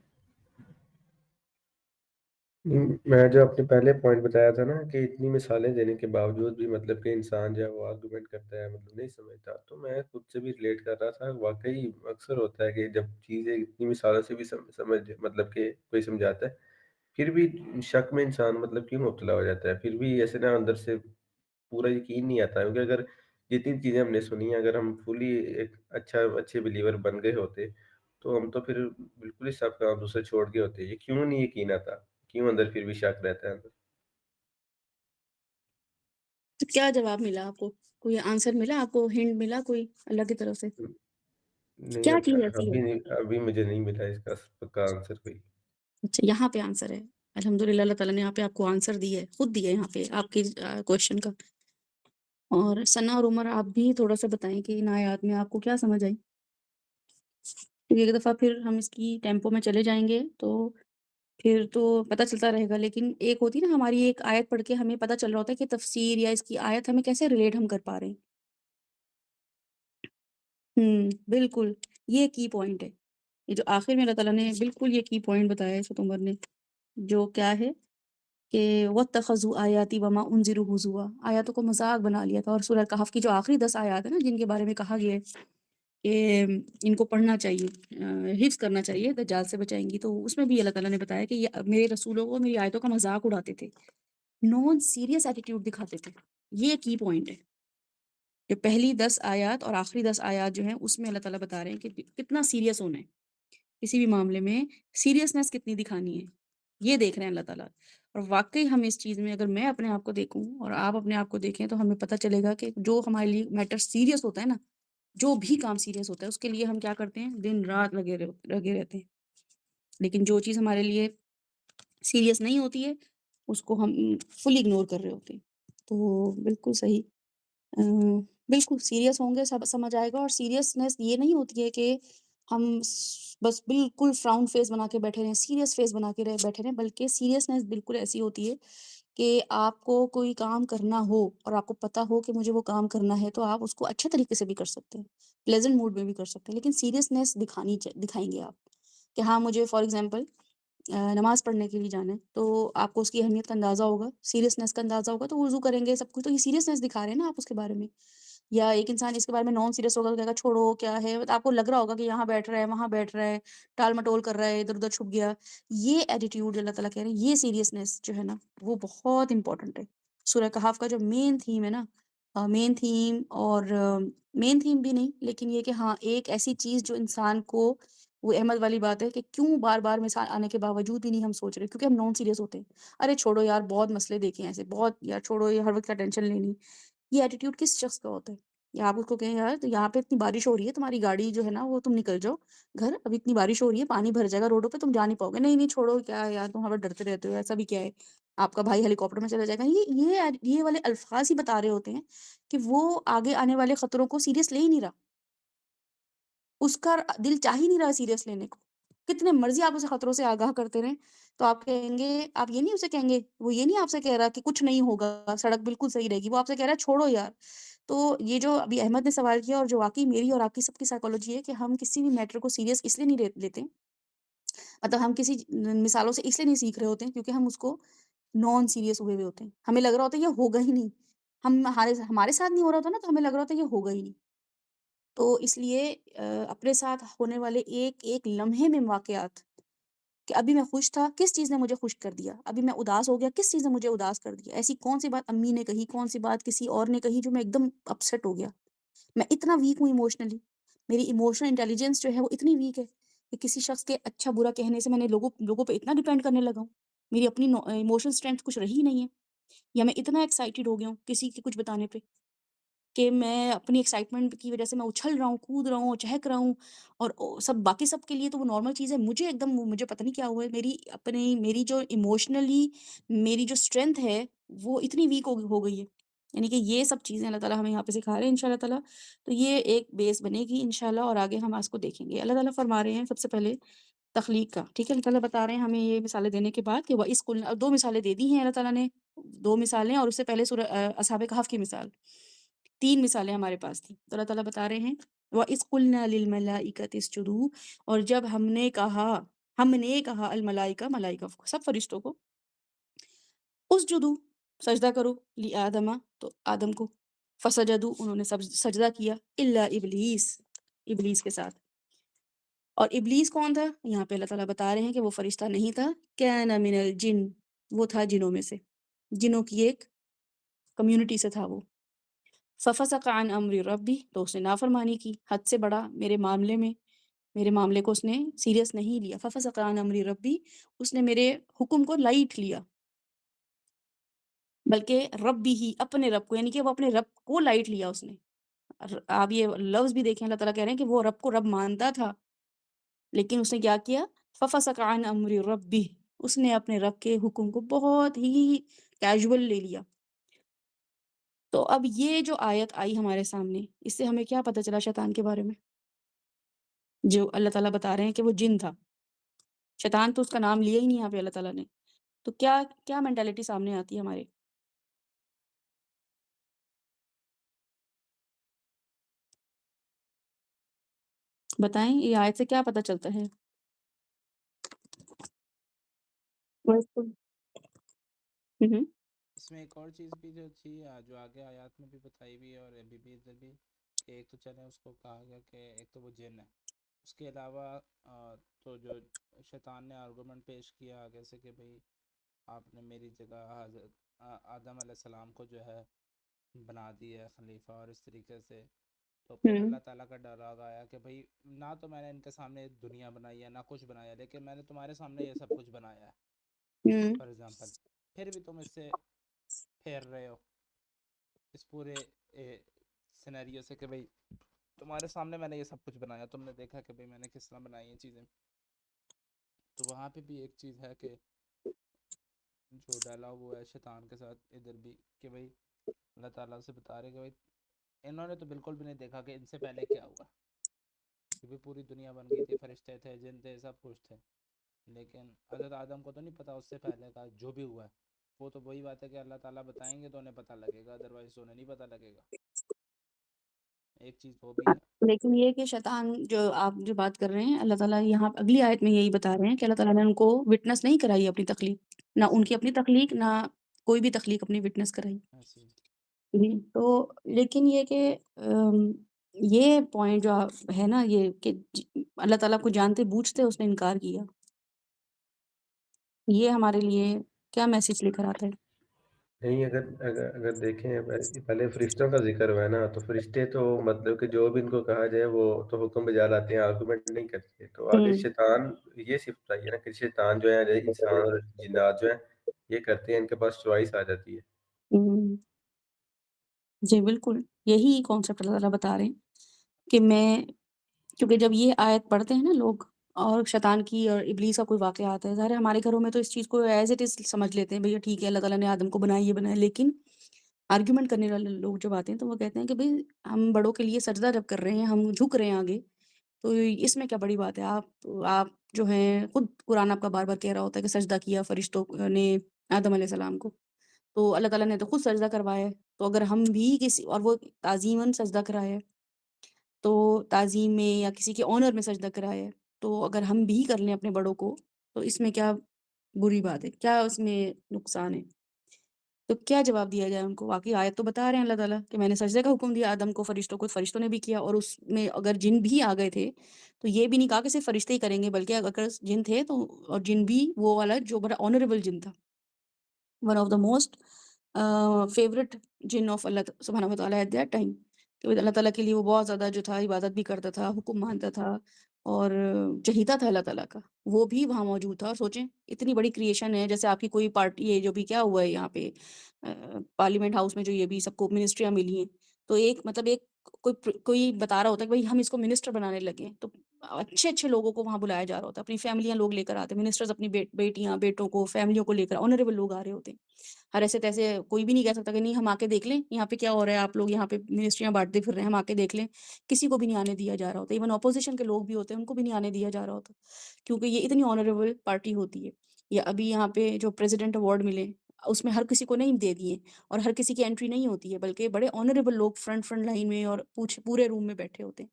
میں جو اپنے پہلے پوائنٹ بتایا تھا نا کہ اتنی مثالیں دینے کے باوجود بھی مطلب کہ انسان جو ہے وہ آرگومنٹ کرتا ہے، مطلب نہیں سمجھتا، تو میں خود سے بھی ریلیٹ کر رہا تھا۔ واقعی اکثر ہوتا ہے کہ جب چیزیں اتنی مثالوں سے بھی سمجھ مطلب کہ کوئی سمجھاتا ہے پھر بھی شک میں انسان مطلب کیوں مبتلا ہو جاتا ہے، پھر بھی ایسے نا اندر سے پورا یقین نہیں آتا ہے، کیونکہ اگر جتنی چیزیں ہم نے سنی ہیں اگر ہم فلی ایک اچھے بلیور بن گئے ہوتے تو ہم تو پھر بالکل ہی سب کام دوسرے چھوڑ کے ہوتے۔ یہ کیوں نہیں یقین آتا، کیوں اندر پھر بھی شک رہتا ہے اندر؟ تو کیا جواب ملا آپ کو، کوئی آنسر ملا آپ کو، ہنٹ ملا کوئی اللہ کی طرف سے، نہیں، کیا چیز ایسی ہے؟ ابھی مجھے نہیں ملا اس کا پکا آنسر کوئی۔ اچھا یہاں پہ آنسر ہے، الحمدللہ اللہ تعالیٰ نے یہاں پہ آپ کو آنسر دی ہے، خود دی ہے یہاں پہ آپ کی کوشچن کا۔ اور ثنا اور عمر آپ بھی تھوڑا سا بتائیں کہ ان آیات میں آپ کو کیا سمجھ آئی، کیونکہ ایک دفعہ پھر ہم اس کی ٹیمپو میں چلے جائیں گے تو پھر تو پتہ چلتا رہے گا، لیکن ایک ہوتی نا ہماری ایک آیت پڑھ کے ہمیں پتہ چل رہا ہوتا ہے کہ تفسیر یا اس کی آیت ہمیں کیسے ریلیٹ ہم کر پا رہے ہیں۔ بالکل یہ کی پوائنٹ ہے، یہ جو آخر میں اللہ تعالیٰ نے بالکل یہ کی پوائنٹ بتایا ہے سورۃ عمر نے، جو کیا ہے کہ وَاتَّخَذُوا آیَاتِي وَمَا أُنذِرُوا هُزُوًا، آیاتوں کو مذاق بنا لیا تھا۔ اور سورہ کہف کی جو آخری 10 آیات ہیں نا جن کے بارے میں کہا گیا ہے کہ ان کو پڑھنا چاہیے، حفظ کرنا چاہیے، دجال سے بچائیں گی، تو اس میں بھی اللہ تعالیٰ نے بتایا کہ یہ میرے رسولوں کو میری آیتوں کا مذاق اڑاتے تھے، نان سیریس ایٹیٹیوڈ دکھاتے تھے۔ یہ کی پوائنٹ ہے کہ پہلی 10 آیات اور آخری 10 آیات جو ہیں اس میں اللہ تعالیٰ بتا رہے ہیں کہ کتنا سیریس ہونا ہے، کسی بھی معاملے میں سیریسنس کتنی دکھانی ہے، یہ دیکھ رہے ہیں اللہ تعالیٰ۔ اور واقعی ہم اس چیز میں اگر میں اپنے آپ کو دیکھوں اور آپ اپنے آپ کو دیکھیں تو ہمیں پتہ چلے گا کہ جو ہمارے لیے میٹر سیریس ہوتا ہے نا، جو بھی کام سیریس ہوتا ہے اس کے لیے ہم کیا کرتے ہیں، دن رات لگے رہتے ہیں، لیکن جو چیز ہمارے لیے سیریس نہیں ہوتی ہے اس کو ہم فلی اگنور کر رہے ہوتے ہیں۔ تو بالکل صحیح، بالکل سیریس ہوں گے سب سمجھ آئے گا، اور سیریسنس یہ نہیں ہوتی ہے کہ ہم بس بالکل فراؤن فیس بنا کے بیٹھے رہیں، سیریس فیس بنا کے بیٹھے رہیں، بلکہ سیریسنس بالکل ایسی ہوتی ہے کہ آپ کو کوئی کام کرنا ہو اور آپ کو پتہ ہو کہ مجھے وہ کام کرنا ہے، تو آپ اس کو اچھے طریقے سے بھی کر سکتے ہیں، پلیزنٹ موڈ میں بھی کر سکتے ہیں، لیکن سیریسنیس دکھائیں گے آپ کہ ہاں مجھے فار ایگزامپل نماز پڑھنے کے لیے جانا ہے، تو آپ کو اس کی اہمیت کا اندازہ ہوگا، سیریسنیس کا اندازہ ہوگا، تو وضو کریں گے سب کچھ، تو یہ سیریسنیس دکھا رہے ہیں نا آپ اس کے بارے میں. یا ایک انسان اس کے بارے میں نان سیریس ہوگا، کہے گا چھوڑو کیا ہے، آپ کو لگ رہا ہوگا کہ یہاں بیٹھ رہا ہے وہاں بیٹھ رہا ہے، ٹال مٹول کر رہا ہے، ادھر ادھر چھپ گیا. یہ ایٹیٹیوڈ اللہ تعالیٰ کہہ رہے ہیں، یہ سیریسنیس جو ہے نا وہ بہت امپورٹنٹ ہے. سورہ کہف کا جو مین تھیم ہے نا، مین تھیم اور مین تھیم بھی نہیں، لیکن یہ کہ ہاں ایک ایسی چیز جو انسان کو، وہ احمد والی بات ہے کہ کیوں بار بار مثال آنے کے باوجود بھی نہیں ہم سوچ رہے، کیونکہ ہم نان سیریس ہوتے ہیں. ارے چھوڑو یار، بہت مسئلے دیکھے ہیں ایسے، بہت یار چھوڑو، یہ ہر وقت کا ٹینشن لینی. یہ ایٹیٹیوڈ کس شخص کا ہوتا ہے؟ یا آپ اس کو کہیں یار تو یہاں پہ اتنی بارش ہو رہی ہے، تمہاری گاڑی جو ہے نا وہ تم نکل جاؤ گھر، اب اتنی بارش ہو رہی ہے، پانی بھر جائے گا روڈوں پہ، تم جا نہیں پاؤ گے. نہیں نہیں چھوڑو، کیا ہے یار تم ہمیں ڈرتے رہتے ہو، ایسا بھی کیا ہے، آپ کا بھائی ہیلی کاپٹر میں چلا جائے گا. یہ والے الفاظ ہی بتا رہے ہوتے ہیں کہ وہ آگے آنے والے خطروں کو سیریس لے ہی نہیں رہا، اس کا دل چاہ ہی نہیں رہا سیریس لینے کو. کتنے مرضی آپ اسے خطروں سے آگاہ کرتے رہیں، تو آپ کہیں گے، آپ یہ نہیں اسے کہیں گے، وہ یہ نہیں آپ سے کہہ رہا کہ کچھ نہیں ہوگا، سڑک بالکل صحیح رہے گی، وہ آپ سے کہہ رہا ہے چھوڑو یار. تو یہ جو ابھی احمد نے سوال کیا، اور جو واقعی میری اور آپ کی سب کی سائیکالوجی ہے کہ ہم کسی بھی میٹر کو سیریس اس لیے نہیں لیتے، مطلب ہم کسی مثالوں سے اس لیے نہیں سیکھ رہے ہوتے ہیں کیونکہ ہم اس کو نان سیریس ہوئے ہوئے ہوتے ہیں. ہمیں لگ رہا ہوتا ہے یہ ہوگا ہی نہیں، ہمارے ساتھ نہیں ہو رہا ہوتا نا، تو ہمیں لگ رہا ہوتا ہے یہ ہوگا ہی نہیں. تو اس لیے اپنے ساتھ ہونے والے ایک ایک لمحے میں واقعات، کہ ابھی میں خوش تھا، کس چیز نے مجھے خوش کر دیا، ابھی میں اداس ہو گیا، کس چیز نے مجھے اداس کر دیا، ایسی کون سی بات امی نے کہی، کون سی بات کسی اور نے کہی جو میں ایک دم اپسیٹ ہو گیا. میں اتنا ویک ہوں ایموشنلی، میری ایموشنل انٹیلیجنس جو ہے وہ اتنی ویک ہے کہ کسی شخص کے اچھا برا کہنے سے میں نے لوگوں پہ اتنا ڈیپینڈ کرنے لگا ہوں، میری اپنی ایموشنل اسٹرینتھ کچھ رہی نہیں ہے. یا میں اتنا ایکسائٹیڈ ہو گیا ہوں کسی کے کچھ بتانے پہ کہ میں اپنی ایکسائٹمنٹ کی وجہ سے میں اچھل رہا ہوں، کود رہا ہوں، چہک رہا ہوں، اور سب باقی سب کے لیے تو وہ نارمل چیز ہے، مجھے ایک دم مجھے پتہ نہیں کیا ہوا ہے، میری جو ایموشنلی میری جو اسٹرینتھ ہے وہ اتنی ویک ہو گئی ہے. یعنی کہ یہ سب چیزیں اللہ تعالیٰ ہمیں یہاں پہ سکھا رہے ہیں انشاء اللہ تعالیٰ. تو یہ ایک بیس بنے گی انشاءاللہ، اور آگے ہم اس کو دیکھیں گے. اللہ تعالیٰ فرما رہے ہیں سب سے پہلے تخلیق کا، ٹھیک ہے. اللہ تعالیٰ بتا رہے ہیں ہمیں یہ مثالیں دینے کے بعد کہ وہ اس کل، دو مثالیں دے دی ہیں اللہ تعالیٰ نے، دو مثالیں، اور اس سے پہلے سورہ اصحاب کہف کی مثال، تین مثالیں ہمارے پاس تھیں. تو اللہ تعالیٰ بتا رہے ہیں وَإِذْ قُلْنَا لِلْمَلَائِكَةِ اسْجُدُوا، اور جب ہم نے کہا الملائکہ، ملائکہ کو، سب فرشتوں کو، اسجدوا، سجدہ کرو، لآدم، تو آدم کو، فسجدوا، انہوں نے سجدہ کیا، الا ابلیس، ابلیس کے ساتھ. اور ابلیس کون تھا؟ یہاں پہ اللہ تعالیٰ بتا رہے ہیں کہ وہ فرشتہ نہیں تھا، کان من الجن، وہ تھا جنوں میں سے، جنوں کی ایک کمیونٹی سے تھا وہ. ففسق عن امر ربی، تو اس نے نافرمانی کی، حد سے بڑا میرے معاملے کو اس نے سیریس نہیں لیا. ففسق عن امر ربی، اس نے میرے حکم کو لائٹ لیا، بلکہ ربی ہی، اپنے رب کو، یعنی کہ وہ اپنے رب کو لائٹ لیا اس نے. آپ یہ لفظ بھی دیکھیں، اللہ تعالیٰ کہہ رہے ہیں کہ وہ رب کو رب مانتا تھا، لیکن اس نے کیا کیا؟ ففسق عن امر ربی، اس نے اپنے رب کے حکم کو بہت ہی کیجول لے لیا. تو اب یہ جو آیت آئی ہمارے سامنے، اس سے ہمیں کیا پتہ چلا شیطان کے بارے میں؟ جو اللہ تعالیٰ بتا رہے ہیں کہ وہ جن تھا، شیطان تو اس کا نام لیا ہی نہیں یہاں پہ اللہ تعالیٰ نے. تو کیا کیا مینٹالٹی سامنے آتی ہے ہمارے؟ بتائیں، یہ آیت سے کیا پتہ چلتا ہے؟ بالکل. ہوں. اس میں ایک اور چیز بھی جو تھی، جو آگے آیات میں بھی بتائی ہوئی ہے اور ابھی بھی ادھر بھی، کہ ایک تو چلے اس کو کہا گیا کہ ایک تو وہ جن ہے، اس کے علاوہ تو جو شیطان نے آرگومنٹ پیش کیا آگے سے کہ بھئی آپ نے میری جگہ حضرت آدم علیہ السلام کو جو ہے بنا دی ہے خلیفہ، اور اس طریقے سے. تو پھر ہوں. اللہ تعالیٰ کا ڈر آ گیا کہ بھئی نہ تو میں نے ان کے سامنے دنیا بنائی ہے، نہ کچھ بنایا، لیکن میں نے تمہارے سامنے یہ سب کچھ بنایا ہے، ہوں. For example. پھر بھی تم اس سے پھیر رہے ہو اس پورے سینیریو سے کہ بھئی تمہارے سامنے میں نے یہ سب کچھ بنایا، تم نے دیکھا کہ بھئی میں نے کس طرح بنائی یہ چیزیں. تو وہاں پہ بھی ایک چیز ہے کہ جو ڈائلاگ ہوا ہے شیطان کے ساتھ ادھر بھی، کہ بھئی اللہ تعالیٰ سے بتا رہے کہ بھئی انہوں نے تو بالکل بھی نہیں دیکھا کہ ان سے پہلے کیا ہوا، کہ بھی پوری دنیا بن گئی تھی، فرشتے تھے، جن تھے، سب کچھ تھے، لیکن حضرت آدم کو تو نہیں پتا اس سے پہلے کا جو بھی ہوا ہے. وہ تو وہی بات ہے کہ اللہ تعالیٰ بتائیں گے تو انہیں پتہ لگے گا، ادروائز تو انہیں نہیں پتہ لگے گا. ایک چیز وہ بھی ہے. لیکن یہ کہ شیطان جو آپ جو بات کر رہے ہیں، اللہ تعالیٰ یہاں اگلی آیت میں یہی بتا رہے ہیں کہ اللہ تعالیٰ نے ان کو وٹنس نہیں کرائی اپنی تخلیق، نہ ان کی اپنی تخلیق، نہ کوئی بھی تخلیق اپنی وٹنس کرائی. ایسی جی، تو لیکن یہ کہ یہ پوائنٹ جو ہے نا، یہ کہ اللہ تعالیٰ کو جانتے بوجھتے اس نے انکار کیا، یہ ہمارے لیے کیا میسج لے کر آتا ہے؟ نہیں، اگر دیکھیں پہلے فرشتوں کا ذکر ہوا ہے نا، تو فرشتے تو مطلب کہ جو بھی ان کو کہا جائے وہ تو حکم بجا لاتے ہیں، آرگومنٹ نہیں کرتے. تو آگے شیطان یہ صفت آئی ہے نا کہ شیطان جو ہے انسان اور جنات جو ہیں یہ کرتے ہیں، ان کے پاس چوائس آ جاتی ہے. ہوں، جی بالکل، یہی کانسیپٹ اللہ تعالیٰ بتا رہے ہیں کہ میں، کیونکہ جب یہ آیت پڑھتے ہیں نا لوگ اور شیطان کی اور ابلیس کا کوئی واقعہ آتا ہے، ظاہر ہے ہمارے گھروں میں تو اس چیز کو ایز اٹ از سمجھ لیتے ہیں، بھیا ٹھیک ہے اللہ تعالیٰ نے آدم کو بنایا، یہ بنایا. لیکن آرگیومنٹ کرنے والے لوگ جب آتے ہیں تو وہ کہتے ہیں کہ بھئی ہم بڑوں کے لیے سجدہ جب کر رہے ہیں، ہم جھک رہے ہیں آگے، تو اس میں کیا بڑی بات ہے؟ آپ جو ہیں خود قرآن آپ کا بار بار کہہ رہا ہوتا ہے کہ سجدہ کیا فرشتوں نے آدم علیہ السلام کو، تو اللہ تعالیٰ نے تو خود سجدہ کروایا ہے. تو اگر ہم بھی کسی اور وہ تعظیماً سجدہ کرایا ہے، تو تعظیم میں یا کسی کے آنر میں سجدہ کرایا ہے، تو اگر ہم بھی کر لیں اپنے بڑوں کو تو اس میں کیا بری بات ہے؟ کیا اس میں نقصان ہے؟ تو کیا جواب دیا جائے ان کو؟ واقعی آیت تو بتا رہے ہیں اللہ تعالیٰ کہ میں نے سجدے کا حکم دیا آدم کو، فرشتوں کو، فرشتوں نے بھی کیا، اور اس میں اگر جن بھی آ گئے تھے تو یہ بھی نہیں کہا کہ صرف فرشتے ہی کریں گے، بلکہ اگر جن تھے تو، اور جن بھی وہ والا جو بڑا آنریبل جن تھا، one of the most favourite جن آف اللہ سبحانہ و تعالیٰ ایٹ دیٹ ٹائم، کہ اللہ تعالیٰ کے لیے وہ بہت زیادہ جو تھا عبادت بھی کرتا تھا، حکم مانتا تھا اور چہیتا تھا اللہ تعالیٰ کا، وہ بھی وہاں موجود تھا. اور سوچیں اتنی بڑی کریشن ہے، جیسے آپ کی کوئی پارٹی، یہ جو بھی کیا ہوا ہے یہاں پہ پارلیمنٹ ہاؤس میں جو یہ بھی سب کو منسٹریاں ملی ہیں، تو ایک مطلب ایک کوئی بتا رہا ہوتا ہے کہ بھائی ہم اس کو منسٹر بنانے لگے، تو اچھے اچھے لوگوں کو وہاں بلایا جا رہا ہوتا ہے، اپنی فیملیاں لوگ لے کر آتے ہیں منسٹرز، اپنی بیٹیاں بیٹوں کو، فیملیوں کو لے کر آنریبل لوگ آ رہے ہوتے ہیں. ہر ایسے تیسے کوئی بھی نہیں کہہ سکتا کہ نہیں ہم آ کے دیکھ لیں یہاں پہ کیا ہو رہا ہے، آپ لوگ یہاں پہ منسٹریاں بانٹتے پھر رہے ہیں، ہم آ کے دیکھ لیں. کسی کو بھی نہیں آنے دیا جا رہا ہوتا، ایون اپوزیشن کے لوگ بھی ہوتے ہیں ان کو بھی نہیں آنے دیا جا رہا ہوتا، کیونکہ یہ اتنی آنریبل پارٹی ہوتی ہے. یا ابھی یہاں پہ جو پریزیڈنٹ ایوارڈ ملے اس میں ہر کسی کو نہیں دے دیے، اور ہر کسی کی انٹری نہیں ہوتی ہے، بلکہ بڑے آنریبل لوگ فرنٹ لائن میں اور پورے روم میں بیٹھے ہوتے ہیں.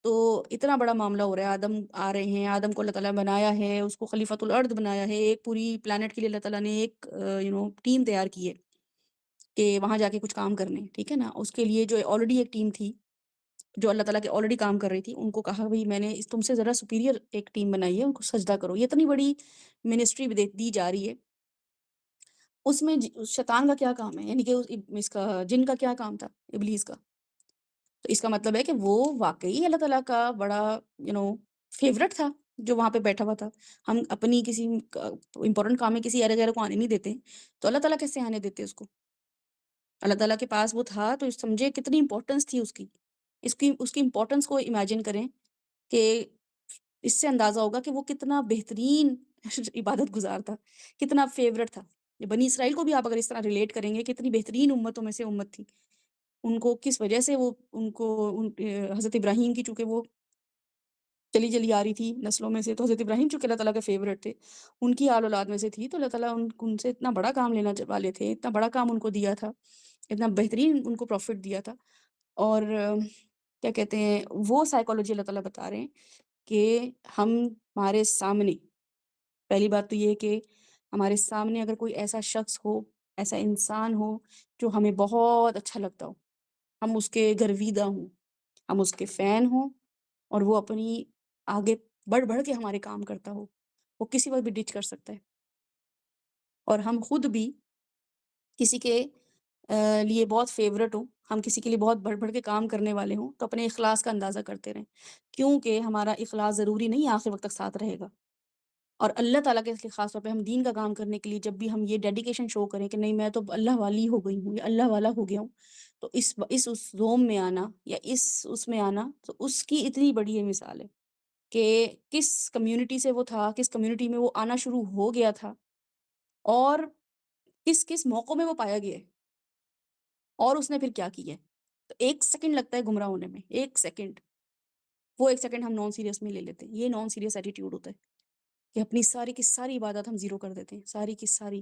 تو اتنا بڑا معاملہ ہو رہا ہے، آدم آ رہے ہیں، آدم کو اللہ تعالیٰ نے بنایا ہے، اس کو خلیفۃ الارض بنایا ہے، ایک پوری پلانٹ کے لیے اللہ تعالیٰ نے ایک ٹیم تیار کی ہے کہ وہاں جا کے کچھ کام کرنے، ٹھیک ہے نا. اس کے لیے جو آلریڈی ایک ٹیم تھی جو اللہ تعالیٰ کے آلریڈی کام کر رہی تھی، ان کو کہا بھائی میں نے تم سے ذرا سپیریئر ایک ٹیم بنائی ہے، ان کو سجدہ کرو. یہ اتنی بڑی منسٹری دی جا رہی ہے، اس میں شیطان کا کیا کام ہے؟ یعنی کہ اس کا جن کا کیا کام تھا، ابلیس کا. تو اس کا مطلب ہے کہ وہ واقعی اللہ تعالیٰ کا بڑا فیوریٹ تھا جو وہاں پہ بیٹھا ہوا تھا. ہم اپنی کسی امپورٹنٹ کام میں کسی ارے گرے کو آنے نہیں دیتے، تو اللہ تعالیٰ کیسے آنے دیتے اس کو؟ اللہ تعالیٰ کے پاس وہ تھا تو سمجھے کتنی امپورٹنس تھی اس کی امپورٹنس کو امیجن کریں کہ اس سے اندازہ ہوگا کہ وہ کتنا بہترین عبادت گزار تھا، کتنا فیوریٹ تھا. بنی اسرائیل کو بھی آپ اگر اس طرح ریلیٹ کریں گے، کتنی بہترین امتوں میں سے امت تھی. ان کو کس وجہ سے وہ حضرت ابراہیم کی، چونکہ وہ چلی آ رہی تھی نسلوں میں سے، تو حضرت ابراہیم چونکہ اللہ تعالیٰ کے فیوریٹ تھے، ان کی آل اولاد میں سے تھی، تو اللہ تعالیٰ ان سے اتنا بڑا کام لینا والے تھے، اتنا بڑا کام ان کو دیا تھا، اتنا بہترین ان کو پروفٹ دیا تھا. اور کیا کہتے ہیں، وہ سائیکالوجی اللہ تعالیٰ بتا رہے ہیں کہ ہمارے سامنے، پہلی بات تو یہ کہ ہمارے سامنے اگر کوئی ایسا شخص ہو، ایسا انسان ہو جو ہمیں بہت اچھا لگتا ہو، ہم اس کے گرویدہ ہوں، ہم اس کے فین ہوں، اور وہ اپنی آگے بڑھ کے ہمارے کام کرتا ہو، وہ کسی وقت بھی ڈچ کر سکتا ہے. اور ہم خود بھی کسی کے لیے بہت فیوریٹ ہوں، ہم کسی کے لیے بہت بڑھ کے کام کرنے والے ہوں، تو اپنے اخلاص کا اندازہ کرتے رہیں، کیونکہ ہمارا اخلاص ضروری نہیں آخر وقت تک ساتھ رہے گا. اور اللہ تعالیٰ کے لیے خاص طور پہ ہم دین کا کام کرنے کے لیے جب بھی ہم یہ ڈیڈیکیشن شو کریں کہ نہیں میں تو اللہ والی ہو گئی ہوں یا اللہ والا ہو گیا ہوں، تو اس زوم میں آنا یا اس میں آنا، تو اس کی اتنی بڑی یہ مثال ہے کہ کس کمیونٹی سے وہ تھا، کس کمیونٹی میں وہ آنا شروع ہو گیا تھا، اور کس موقع میں وہ پایا گیا ہے، اور اس نے پھر کیا کیا ہے. تو 1 سیکنڈ لگتا ہے گمراہ ہونے میں، 1 سیکنڈ، وہ 1 سیکنڈ ہم نان سیریس میں لے لیتے ہیں. یہ نان سیریس ایٹیٹیوڈ ہوتا ہے کہ اپنی ساری کی ساری عبادت ہم زیرو کر دیتے ہیں، ساری کی ساری.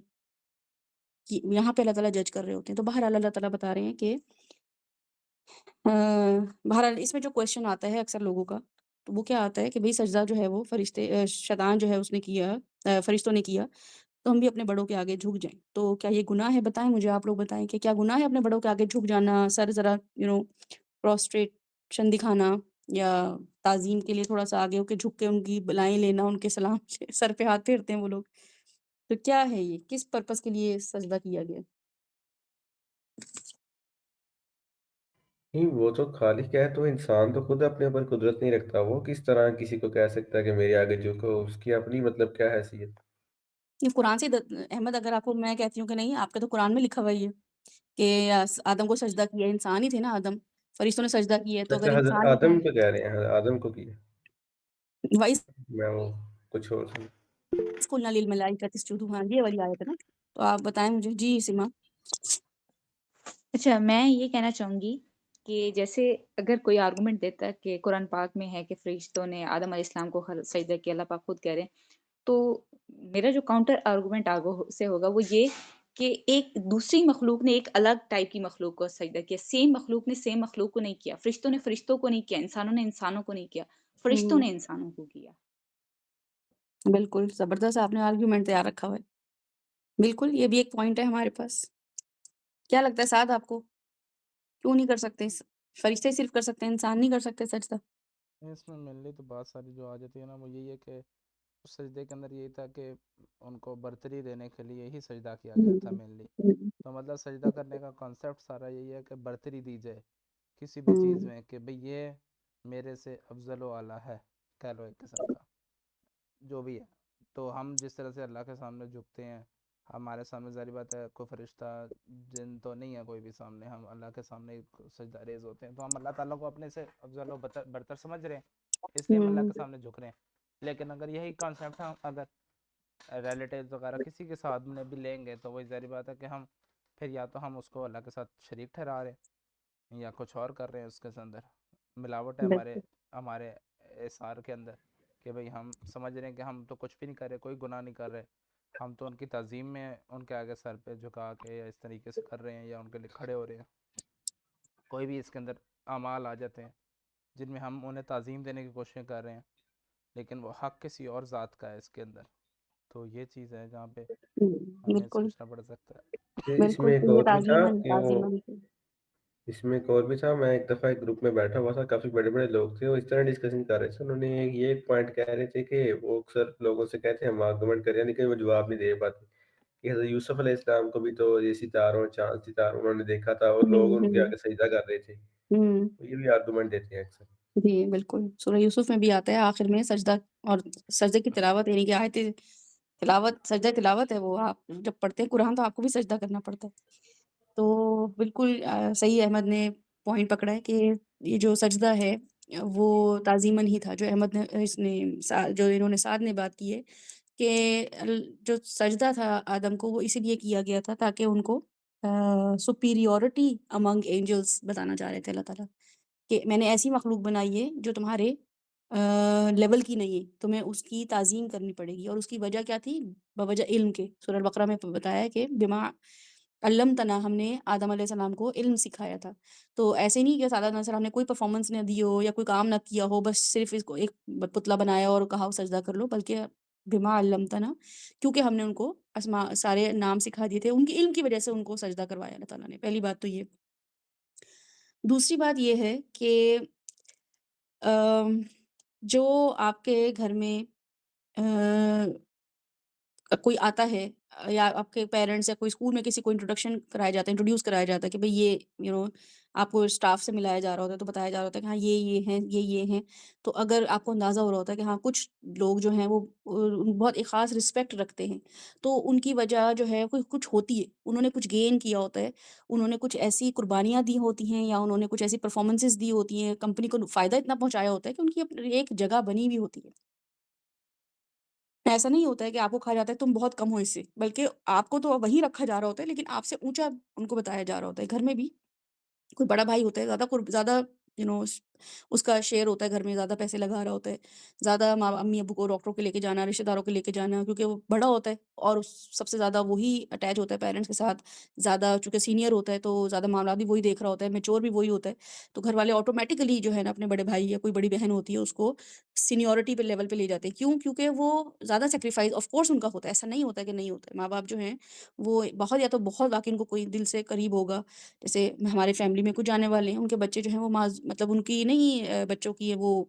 کہ یہاں پہ اللہ تعالیٰ جج کر رہے ہوتے ہیں۔ تو بہرحال اللہ تعالیٰ بتا رہے ہیں کہ بہرحال اس میں جو کویشچن آتا ہے اکثر لوگوں کا، تو وہ کیا آتا ہے کہ بھئی سجدہ جو ہے وہ شیطان جو ہے اس نے کیا، فرشتوں نے کیا، تو ہم بھی اپنے بڑوں کے آگے جھک جائیں۔ تو کیا یہ گناہ ہے؟ بتائیں مجھے، آپ لوگ بتائیں کہ کیا گناہ ہے اپنے بڑوں کے آگے جھک جانا، سر ذرا پروسٹریشن دکھانا، یا تعظیم کے لیے تھوڑا سا آگے ہو کے جھک کے ان کی بلائیں لینا، ان کے سلام سر پہ ہاتھ پھیرتے ہیں وہ لوگ۔ تو کیا ہے یہ؟ کس پرپس کے لیے سجدہ کیا گیا؟ نہیں، وہ تو خالق ہے، تو انسان تو خود اپنے اوپر قدرت نہیں رکھتا، وہ کس طرح کسی کو کہہ سکتا ہے کہ میرے آگے جھکو؟ اس کی اپنی مطلب کیا حیثیت؟ یہ قرآن سے احمد، اگر آپ کو میں کہتی ہوں کہ نہیں، آپ کے تو قرآن میں لکھا ہوا ہی ہے کہ آدم کو سجدہ کیا، انسان ہی تھے نا آدم، فرشتوں نے سجدہ کیا ہے، تو اگر اچھا، حضرت انسان ہی آدم تھا، کو کہہ رہے ہیں، حضرت آدم کو کیا؟ وَإِذْ میں وہ کچھ اور سن قُلْنَا لِلْمَلَائِكَةِ اسْجُدُوا، ہاں یہ والی آیت ہے نا۔ تو آپ بتائیں مجھے جی سیما۔ اچھا، میں یہ کہنا چاہوں گی کہ جیسے اگر کوئی آرگومنٹ دیتا ہے کہ قرآن پاک میں ہے کہ فرشتوں نے آدم علیہ السلام کو سجدہ کیا، اللہ پاک خود کہہ رہے ہیں، تو میرا جو کاؤنٹر آرگومنٹ آگے سے ہوگا وہ یہ کہ ایک دوسری مخلوق نے ایک الگ ٹائپ کی مخلوق کو سجدہ کیا، سیم مخلوق نے سیم مخلوق کو نہیں کیا، فرشتوں نے فرشتوں کو نہیں کیا، انسانوں نے انسانوں کو نہیں کیا، فرشتوں نے انسانوں کو کیا۔ بالکل زبردست، آپ نے آرگیومنٹ تیار رکھا ہوا ہے۔ بالکل، یہ بھی ایک پوائنٹ ہے ہمارے پاس۔ کیا لگتا ہے سعد آپ کو، کیوں نہیں کر سکتے؟ فرشتے صرف کر سکتے ہیں، انسان نہیں کر سکتے سجدہ؟ اس میں مینلی تو بات ساری جو آ جاتی ہے نا، وہ یہی ہے کہ اس سجدے کے اندر یہی تھا کہ ان کو برتری دینے کے لیے ہی سجدہ کیا گیا تھا مینلی۔ تو مطلب سجدہ کرنے کا کانسیپٹ سارا یہی ہے کہ برتری دی جائے کسی بھی چیز میں، کہ بھئی یہ میرے سے افضل و اعلیٰ ہے، کہہ لو ایک قسم کا جو بھی ہے۔ تو ہم جس طرح سے اللہ کے سامنے جھکتے ہیں، ہمارے سامنے ظاہر بات ہے کوئی فرشتہ جن تو نہیں ہے کوئی بھی سامنے، ہم اللہ کے سامنے سجدہ ریز ہوتے ہیں، تو ہم اللہ تعالیٰ کو اپنے سے افضل و برتر سمجھ رہے ہیں، اس لیے ہم اللہ کے سامنے جھک رہے ہیں۔ لیکن اگر یہی کانسیپٹ ہم اگر ریلیٹیوز وغیرہ کسی کے ساتھ میں بھی لیں گے، تو وہی ظاہر بات ہے کہ ہم پھر یا تو ہم اس کو اللہ کے ساتھ شریک ٹھہرا رہے ہیں، یا کچھ اور کر رہے ہیں، اس کے اندر ملاوٹ ہے ہمارے بالکل ہمارے اثار کے اندر، کہ بھئی ہم سمجھ رہے ہیں کہ ہم تو کچھ بھی نہیں کر رہے، کوئی گناہ نہیں کر رہے، ہم تو ان کی تعظیم میں ان کے آگے سر پہ جھکا کے یا اس طریقے سے کر رہے ہیں، یا ان کے لیے کھڑے ہو رہے ہیں۔ کوئی بھی اس کے اندر اعمال آ جاتے ہیں جن میں ہم انہیں تعظیم دینے کی کوششیں کر رہے ہیں، لیکن وہ حق کسی اور ذات کا ہے اس کے اندر۔ تو یہ چیز ہے جہاں پہ ہمیں بالکل سوچنا پڑ سکتا ہے۔ اس بالکل، میں ایک یہ اور بھی تھا تعظیماً کہ وہ تعظیماً اس میں ایک اور بھی تھا، میں ایک دفعہ ایک گروپ میں بیٹھا ہوا تھا، کافی بڑے بڑے لوگ تھے، وہ اس طرح ڈسکشن کر رہے تھے، انہوں نے یہ ایک پوائنٹ کہہ رہے تھے کہ وہ اکثر لوگوں سے کہتے ہیں ہم آرگومنٹ کر رہے ہیں لیکن وہ جواب نہیں دے پاتے، کہ حضرت یوسف علیہ السلام کو بھی تو یہ ستاروں چاند ستاروں انہوں نے دیکھا تھا اور لوگ ان کے آگے سجدہ کر رہے تھے، تو یہ بھی آرگومنٹ دیتے ہیں اکثر۔ جی بالکل، سورہ یوسف میں بھی آتا ہے آخر میں سجدہ، اور سجدے کی تلاوت، یعنی کہ آیت تلاوت، سجدہ تلاوت ہے وہ، آپ جب پڑھتے ہیں قرآن تو آپ کو بھی سجدہ کرنا پڑتا ہے۔ تو بالکل صحیح احمد نے پوائنٹ پکڑا ہے کہ یہ جو سجدہ ہے وہ تعظیماً ہی تھا، جو احمد نے جو انہوں نے سعد نے بات کی ہے کہ جو سجدہ تھا آدم کو وہ اسی لیے کیا گیا تھا تاکہ ان کو سپیریورٹی امنگ اینجلس بتانا چاہ رہے تھے اللہ تعالیٰ، کہ میں نے ایسی مخلوق بنائی ہے جو تمہارے لیول کی نہیں ہے، تمہیں اس کی تعظیم کرنی پڑے گی، اور اس کی وجہ کیا تھی؟ بوجہ علم کے۔ سورہ البقرہ میں بتایا ہے کہ بما علمتنا، ہم نے آدم علیہ السلام کو علم سکھایا تھا۔ تو ایسے نہیں کہ سادہ نظر ہم نے کوئی پرفارمنس نہ دی ہو یا کوئی کام نہ کیا ہو، بس صرف اس کو ایک پتلا بنایا اور کہا سجدہ کر لو، بلکہ بما علمتنا، کیونکہ ہم نے ان کو اسماء سارے نام سکھا دیے تھے، ان کی علم کی وجہ سے ان کو سجدہ کروایا اللہ تعالیٰ نے۔ پہلی بات تو یہ۔ دوسری بات یہ ہے کہ جو آپ کے گھر میں کوئی آتا ہے، یا آپ کے پیرنٹس یا کوئی اسکول میں کسی کو انٹروڈکشن کرایا جاتا ہے، انٹروڈیوس کرایا جاتا ہے کہ بھئی یہ آپ کو اسٹاف سے ملایا جا رہا ہوتا ہے، تو بتایا جا رہا ہوتا ہے کہ ہاں یہ ہیں، یہ ہیں، تو اگر آپ کو اندازہ ہو رہا ہوتا ہے کہ ہاں کچھ لوگ جو ہیں وہ بہت ایک خاص رسپیکٹ رکھتے ہیں، تو ان کی وجہ جو ہے کچھ ہوتی ہے، انہوں نے کچھ گین کیا ہوتا ہے، انہوں نے کچھ ایسی قربانیاں دی ہوتی ہیں، یا انہوں نے کچھ ایسی پرفارمنسز دی ہوتی ہیں، کمپنی کو فائدہ اتنا پہنچایا ہوتا ہے کہ ان کی ایک جگہ بنی ہوئی ہوتی ہے۔ ایسا نہیں ہوتا ہے کہ آپ کو کہا جاتا ہے تم بہت کم ہو اس سے، بلکہ آپ کو تو وہی رکھا جا رہا ہوتا ہے، لیکن آپ سے اونچا ان کو بتایا جا رہا ہوتا ہے۔ گھر میں بھی کوئی بڑا بھائی ہوتا ہے، زیادہ اس کا شیئر ہوتا ہے گھر میں، زیادہ پیسے لگا رہا ہوتا ہے، زیادہ ماں امی ابو کو ڈاکٹروں کے لے کے جانا، رشتہ داروں کے لے کے جانا، کیونکہ وہ بڑا ہوتا ہے اور سب سے زیادہ وہی اٹیچ ہوتا ہے پیرنٹس کے ساتھ، زیادہ چونکہ سینئر ہوتا ہے تو زیادہ معاملات بھی وہی دیکھ رہا ہوتا ہے، میچور بھی وہی ہوتا ہے، تو گھر والے آٹومیٹکلی جو ہے نا اپنے بڑے بھائی یا کوئی بڑی بہن ہوتی ہے اس کو سینیورٹی پہ لیول پہ لے جاتے ہیں. کیوں؟ کیونکہ وہ زیادہ سیکریفائز آف کورس ان کا ہوتا ہے، ایسا نہیں ہوتا ہے کہ نہیں ہوتا ہے. ماں باپ جو ہیں وہ بہت یا تو بہت واقعی ان کو کوئی دل سے قریب ہوگا، جیسے ہمارے فیملی میں کچھ جانے والے ہیں ان کے بچے جو ہیں وہ مطلب ان کی نہیں بچوں کی وہ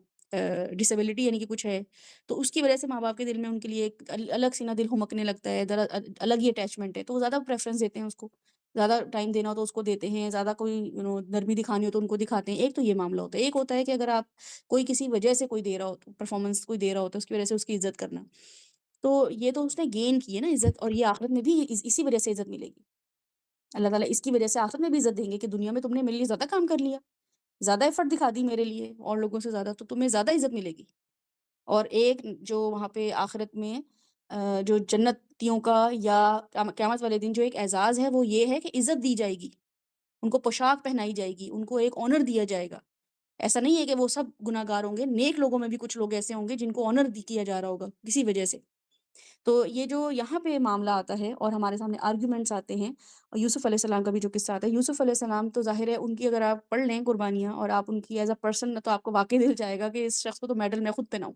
ڈسیبلٹی یعنی کہ کچھ ہے، تو اس کی وجہ سے ماں باپ کے دل میں ان کے لیے ایک الگ سی نا دل ہمکنے لگتا ہے، الگ ہی اٹیچمنٹ ہے، تو وہ زیادہ پریفرنس دیتے ہیں اس کو، زیادہ ٹائم دینا ہو تو اس کو دیتے ہیں، زیادہ کوئی نرمی دکھانی ہو تو ان کو دکھاتے ہیں. ایک تو یہ معاملہ ہوتا ہے. ایک ہوتا ہے کہ اگر آپ کوئی کسی وجہ سے کوئی دے رہا ہو پرفارمنس کوئی دے رہا ہوتا ہے اس کی وجہ سے اس کی عزت کرنا، تو یہ تو اس نے گین کی ہے نا عزت، اور یہ آخرت میں بھی اسی وجہ سے عزت ملے گی. اللہ تعالیٰ اس کی وجہ سے آخرت میں بھی عزت دیں گے کہ دنیا میں تم نے میرے لیے زیادہ کام کر لیا، زیادہ ایفرٹ دکھا دی میرے لیے اور لوگوں سے زیادہ، تو تمہیں زیادہ عزت ملے گی. اور ایک جو وہاں پہ آخرت میں جو جنتیوں کا یا قیامت والے دن جو ایک اعزاز ہے وہ یہ ہے کہ عزت دی جائے گی، ان کو پوشاک پہنائی جائے گی، ان کو ایک آنر دیا جائے گا. ایسا نہیں ہے کہ وہ سب گناہ گار ہوں گے، نیک لوگوں میں بھی کچھ لوگ ایسے ہوں گے جن کو آنر کیا جا رہا ہوگا کسی وجہ سے. تو یہ جو یہاں پہ معاملہ آتا ہے اور ہمارے سامنے آرگیومنٹس آتے ہیں، اور یوسف علیہ السلام کا بھی جو قصہ آتا ہے، یوسف علیہ السلام تو ظاہر ہے ان کی اگر آپ پڑھ لیں قربانیاں اور آپ ان کی ایز اے پرسن، تو آپ کو واقعی دل جائے گا کہ اس شخص کو تو میڈل میں خود پہناؤں.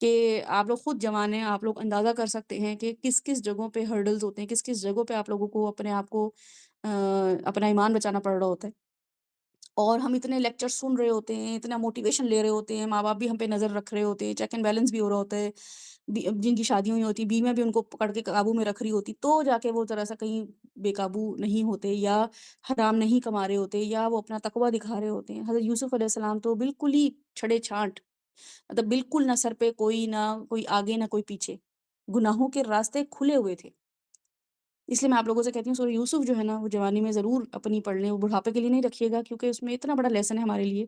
کہ آپ لوگ خود جوان ہیں، آپ لوگ اندازہ کر سکتے ہیں کہ کس کس جگہوں پہ ہرڈلز ہوتے ہیں، کس کس جگہوں پہ آپ لوگوں کو اپنے آپ کو اپنا ایمان بچانا پڑ رہا ہوتا ہے. اور ہم اتنے لیکچر سن رہے ہوتے ہیں، اتنا موٹیویشن لے رہے ہوتے ہیں، ماں باپ بھی ہم پہ نظر رکھ رہے ہوتے ہیں، چیک اینڈ بیلنس بھی ہو رہا ہوتا ہے، جن کی شادیوں ہوئی ہوتی، بیویاں بھی ان کو پکڑ کے قابو میں رکھ رہی ہوتی، تو جا کے وہ ذرا سا کہیں بے قابو نہیں ہوتے یا حرام نہیں کما رہے ہوتے یا وہ اپنا تقویٰ دکھا رہے ہوتے ہیں. حضرت یوسف علیہ السلام تو بالکل ہی چھڑے چھانٹ، مطلب بالکل نہ سر پہ کوئی، نہ کوئی آگے نہ کوئی پیچھے، گناہوں کے راستے کھلے ہوئے تھے. اس لیے میں آپ لوگوں سے کہتی ہوں سورہ یوسف جو ہے نا وہ جوانی میں ضرور اپنی پڑھ لیں، وہ بڑھاپے کے لیے نہیں رکھیے گا، کیونکہ اس میں اتنا بڑا لیسن ہے ہمارے لیے.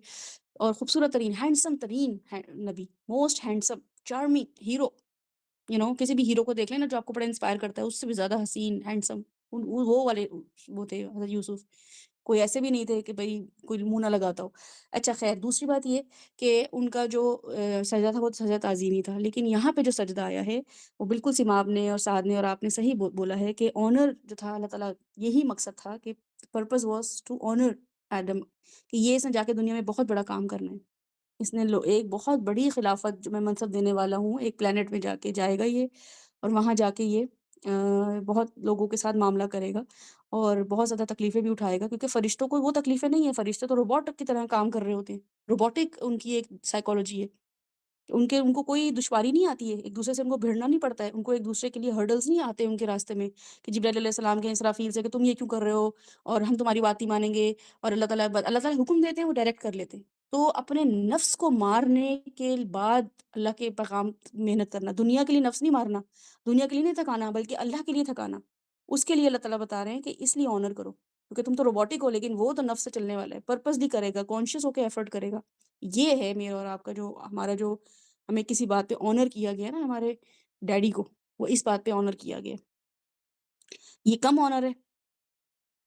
اور خوبصورت ترین، ہینڈسم ترین نبی، موسٹ ہینڈسم چارمنگ ہیرو، کسی بھی ہیرو کو دیکھ لیں نا جو آپ کو بڑا انسپائر کرتا ہے، اس سے بھی زیادہ حسین ہینڈسم وہ والے وہ تھے حضرت یوسف. کوئی ایسے بھی نہیں تھے کہ بھئی کوئی منہ نہ لگاتا ہو. اچھا خیر، دوسری بات یہ کہ ان کا جو سجدہ تھا وہ سجدہ تعظیمی تھا، لیکن یہاں پہ جو سجدہ آیا ہے وہ بالکل سماب نے اور سعد نے اور آپ نے صحیح بولا ہے کہ آنر جو تھا، اللہ تعالیٰ یہی مقصد تھا کہ purpose was to honour Adam, کہ یہ اس نے جا کے دنیا میں بہت بڑا کام کرنا ہے. اس نے ایک بہت بڑی خلافت جو میں منصب دینے والا ہوں، ایک پلانٹ میں جا کے جائے گا یہ، اور وہاں جا کے یہ بہت لوگوں کے ساتھ معاملہ کرے گا اور بہت زیادہ تکلیفیں بھی اٹھائے گا، کیونکہ فرشتوں کو وہ تکلیفیں نہیں ہیں، فرشتے تو روبوٹ کی طرح کام کر رہے ہوتے ہیں، روبوٹک ان کی ایک سائیکالوجی ہے. ان کو کوئی دشواری نہیں آتی ہے، ایک دوسرے سے ان کو بھیڑنا نہیں پڑتا ہے، ان کو ایک دوسرے کے لیے ہرڈلز نہیں آتے ان کے راستے میں کہ جبرائیل علیہ السلام کے اسرافیل سے کہ تم یہ کیوں کر رہے ہو اور ہم تمہاری بات نہیں مانیں گے، اور اللہ تعالیٰ حکم دیتے ہیں وہ ڈائریکٹ کر لیتے ہیں. تو اپنے نفس کو مارنے کے بعد اللہ کے پیغام محنت کرنا، دنیا کے لیے نفس نہیں مارنا، دنیا کے لیے نہیں تھکانا بلکہ اللہ کے لیے تھکانا، اس کے لیے اللہ تعالیٰ بتا رہے ہیں کہ اس لیے آنر کرو، کیونکہ تم تو روبوٹک ہو لیکن وہ تو نفس سے چلنے والا ہے، پرپسلی کرے گا، کانشیس ہو کے ایفرٹ کرے گا. یہ ہے میرا اور آپ کا جو ہمارا جو ہمیں کسی بات پہ آنر کیا گیا نا، ہمارے ڈیڈی کو وہ اس بات پہ آنر کیا گیا. یہ کم آنر ہے؟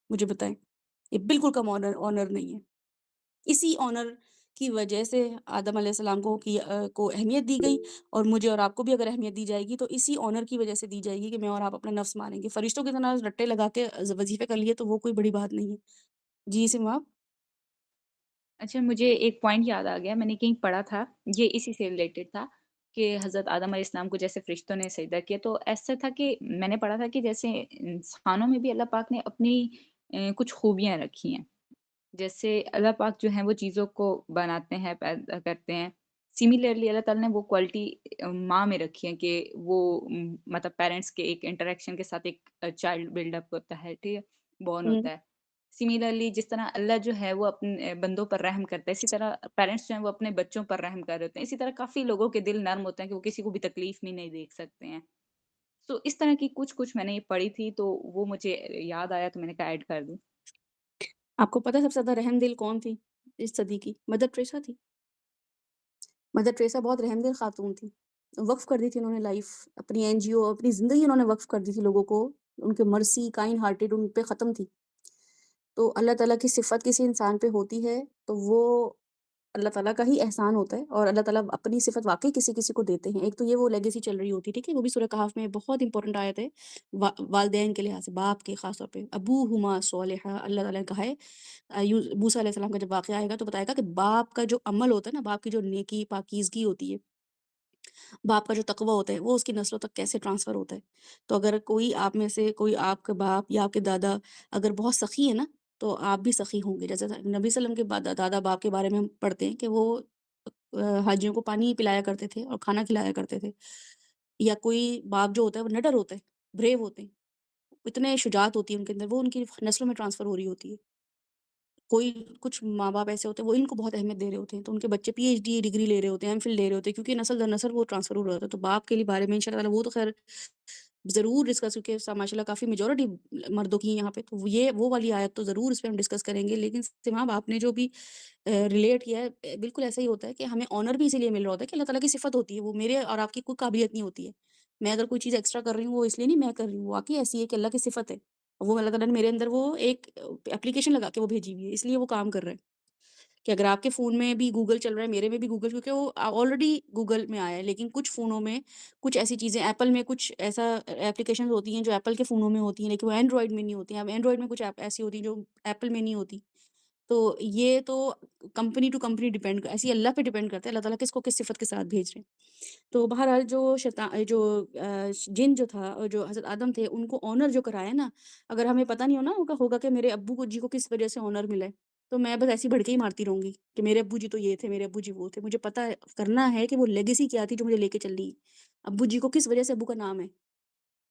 مجھے بتائیں. یہ بالکل کم آنر نہیں ہے. اسی آنر کی وجہ سے آدم علیہ السلام کو اہمیت دی گئی، اور مجھے اور آپ کو بھی اگر اہمیت دی جائے گی تو اسی آنر کی وجہ سے دی جائے گی کہ میں اور آپ اپنا نفس مانیں گے. فرشتوں کی طرح رٹے لگا کے وظیفے کر لیے تو وہ کوئی بڑی بات نہیں ہے. جی سما. اچھا، مجھے ایک پوائنٹ یاد آ گیا، میں نے کہیں پڑھا تھا، یہ اسی سے ریلیٹڈ تھا کہ حضرت آدم علیہ السلام کو جیسے فرشتوں نے سجدہ کیا، تو ایسا تھا کہ میں نے پڑھا تھا کہ جیسے انسانوں میں بھی اللہ پاک نے اپنی کچھ خوبیاں رکھی ہیں. جیسے اللہ پاک جو ہیں وہ چیزوں کو بناتے ہیں، پیدا کرتے ہیں. سملرلی اللہ تعالیٰ نے وہ کوالٹی ماں میں رکھی ہے کہ وہ مطلب پیرنٹس کے ایک انٹریکشن کے ساتھ ایک چائلڈ بلڈ اپ ہوتا ہے، ٹھیک ہے، بورن ہوتا ہے. سملرلی جس طرح اللہ جو ہے وہ اپنے بندوں پر رحم کرتا ہے، اسی طرح پیرنٹس جو ہیں وہ اپنے بچوں پر رحم کر رہے ہوتے ہیں. اسی طرح کافی لوگوں کے دل نرم ہوتے ہیں کہ وہ کسی کو بھی تکلیف میں نہیں دیکھ سکتے ہیں. تو اس طرح کی کچھ میں نے یہ پڑھی تھی تو وہ مجھے یاد آیا تو میں نے کہا ایڈ کر دوں. آپ کو پتہ سب سے زیادہ رحم دل کون تھی اس صدی کی؟ مدر ٹریسا تھی. مدر ٹریسا بہت رحم دل خاتون تھی. وقف کر دی تھی انہوں نے لائف، اپنی این جی او، اپنی زندگی انہوں نے وقف کر دی تھی لوگوں کو. ان کے مرسی کائنڈ ہارٹیڈ ان پہ ختم تھی. تو اللہ تعالیٰ کی صفت کسی انسان پہ ہوتی ہے تو وہ اللہ تعالیٰ کا ہی احسان ہوتا ہے، اور اللہ تعالیٰ اپنی صفت واقعی کسی کسی کو دیتے ہیں۔ ایک تو یہ وہ لیگیسی چل رہی ہوتی ہے، ٹھیک ہے، وہ بھی سورہ کہف میں بہت امپورٹنٹ آیت ہے، والدین کے لحاظ سے، باپ کے خاص طور پہ، ابوہما صالحہ، اللہ تعالیٰ نے کہا ہے موسیٰ علیہ السلام کا جب واقعہ آئے گا تو بتائے گا کہ باپ کا جو عمل ہوتا ہے نا، باپ کی جو نیکی پاکیزگی ہوتی ہے، باپ کا جو تقوی ہوتا ہے، وہ اس کی نسلوں تک کیسے ٹرانسفر ہوتا ہے۔ تو اگر کوئی آپ میں سے، کوئی آپ کا باپ یا آپ کے دادا اگر بہت سخی ہے نا، تو آپ بھی سخی ہوں گے۔ جیسے نبی صلی اللہ علیہ وسلم کے دادا باپ کے بارے میں ہم پڑھتے ہیں کہ وہ حاجیوں کو پانی پلایا کرتے تھے اور کھانا کھلایا کرتے تھے۔ یا کوئی باپ جو ہوتا ہے وہ نڈر ہوتا ہے، بریو ہوتے ہیں، اتنے شجاعت ہوتی ہے ان کے اندر، وہ ان کی نسلوں میں ٹرانسفر ہو رہی ہوتی ہے۔ کوئی کچھ ماں باپ ایسے ہوتے ہیں وہ علم کو بہت اہمیت دے رہے ہوتے ہیں، تو ان کے بچے پی ایچ ڈی ڈگری لے رہے ہوتے ہیں، ایم فل لے رہے ہوتے ہیں، کیونکہ نسل در نسل وہ ٹرانسفر ہو رہا ہوتا ہے۔ تو باپ کے لیے بارے میں انشاءاللہ وہ تو خیر ضرور ڈسکس، کیونکہ ماشاء اللہ کافی میجورٹی مردوں کی ہیں یہاں پہ، تو یہ وہ والی آیت تو ضرور اس پہ ہم ڈسکس کریں گے۔ لیکن ماں باپ نے جو بھی ریلیٹ کیا ہے، بالکل ایسا ہی ہوتا ہے کہ ہمیں آنر بھی اسی لیے مل رہا ہوتا ہے کہ اللہ تعالیٰ کی صفت ہوتی ہے، وہ میرے اور آپ کی کوئی قابلیت نہیں ہوتی ہے۔ میں اگر کوئی چیز ایکسٹرا کر رہی ہوں، وہ اس لیے نہیں میں کر رہی ہوں، واقعی ایسی ہے کہ اللہ کی صفت ہے، اور وہ اللہ تعالیٰ نے میرے اندر وہ ایک اپلیکیشن لگا کے وہ بھیجی ہوئی ہے، اس لیے وہ کام کر رہا ہے۔ کہ اگر آپ کے فون میں بھی گوگل چل رہا ہے، میرے میں بھی گوگل، کیونکہ وہ آلریڈی گوگل میں آیا ہے، لیکن کچھ فونوں میں کچھ ایسی چیزیں، ایپل میں کچھ ایسا اپلیکیشنز ہوتی ہیں جو ایپل کے فونوں میں ہوتی ہیں، لیکن وہ اینڈرائڈ میں نہیں ہوتی ہیں۔ اب اینڈرائڈ میں کچھ ایپ ایسی ہوتی ہیں جو ایپل میں نہیں ہوتی۔ تو یہ تو کمپنی ٹو کمپنی ڈیپینڈ، ایسی اللہ پہ ڈیپینڈ کرتا ہے اللہ تعالیٰ کس کو کس صفت کے ساتھ بھیج رہے ہیں۔ تو بہرحال جو جن جو تھا، اور جو حضرت آدم تھے، ان کو آنر جو کرایا نا، اگر ہمیں پتہ نہیں ہوگا کہ میرے ابو کو جی کو کس وجہ سے آنر ملا ہے، تو میں بس ایسی بھڑکے ہی مارتی رہوں گی کہ میرے ابو جی تو یہ تھے، میرے ابو جی وہ تھے۔ مجھے پتہ کرنا ہے کہ وہ لیگیسی کیا تھی جو مجھے لے کے چل رہی ہے۔ ابو جی کو کس وجہ سے ابو کا نام ہے،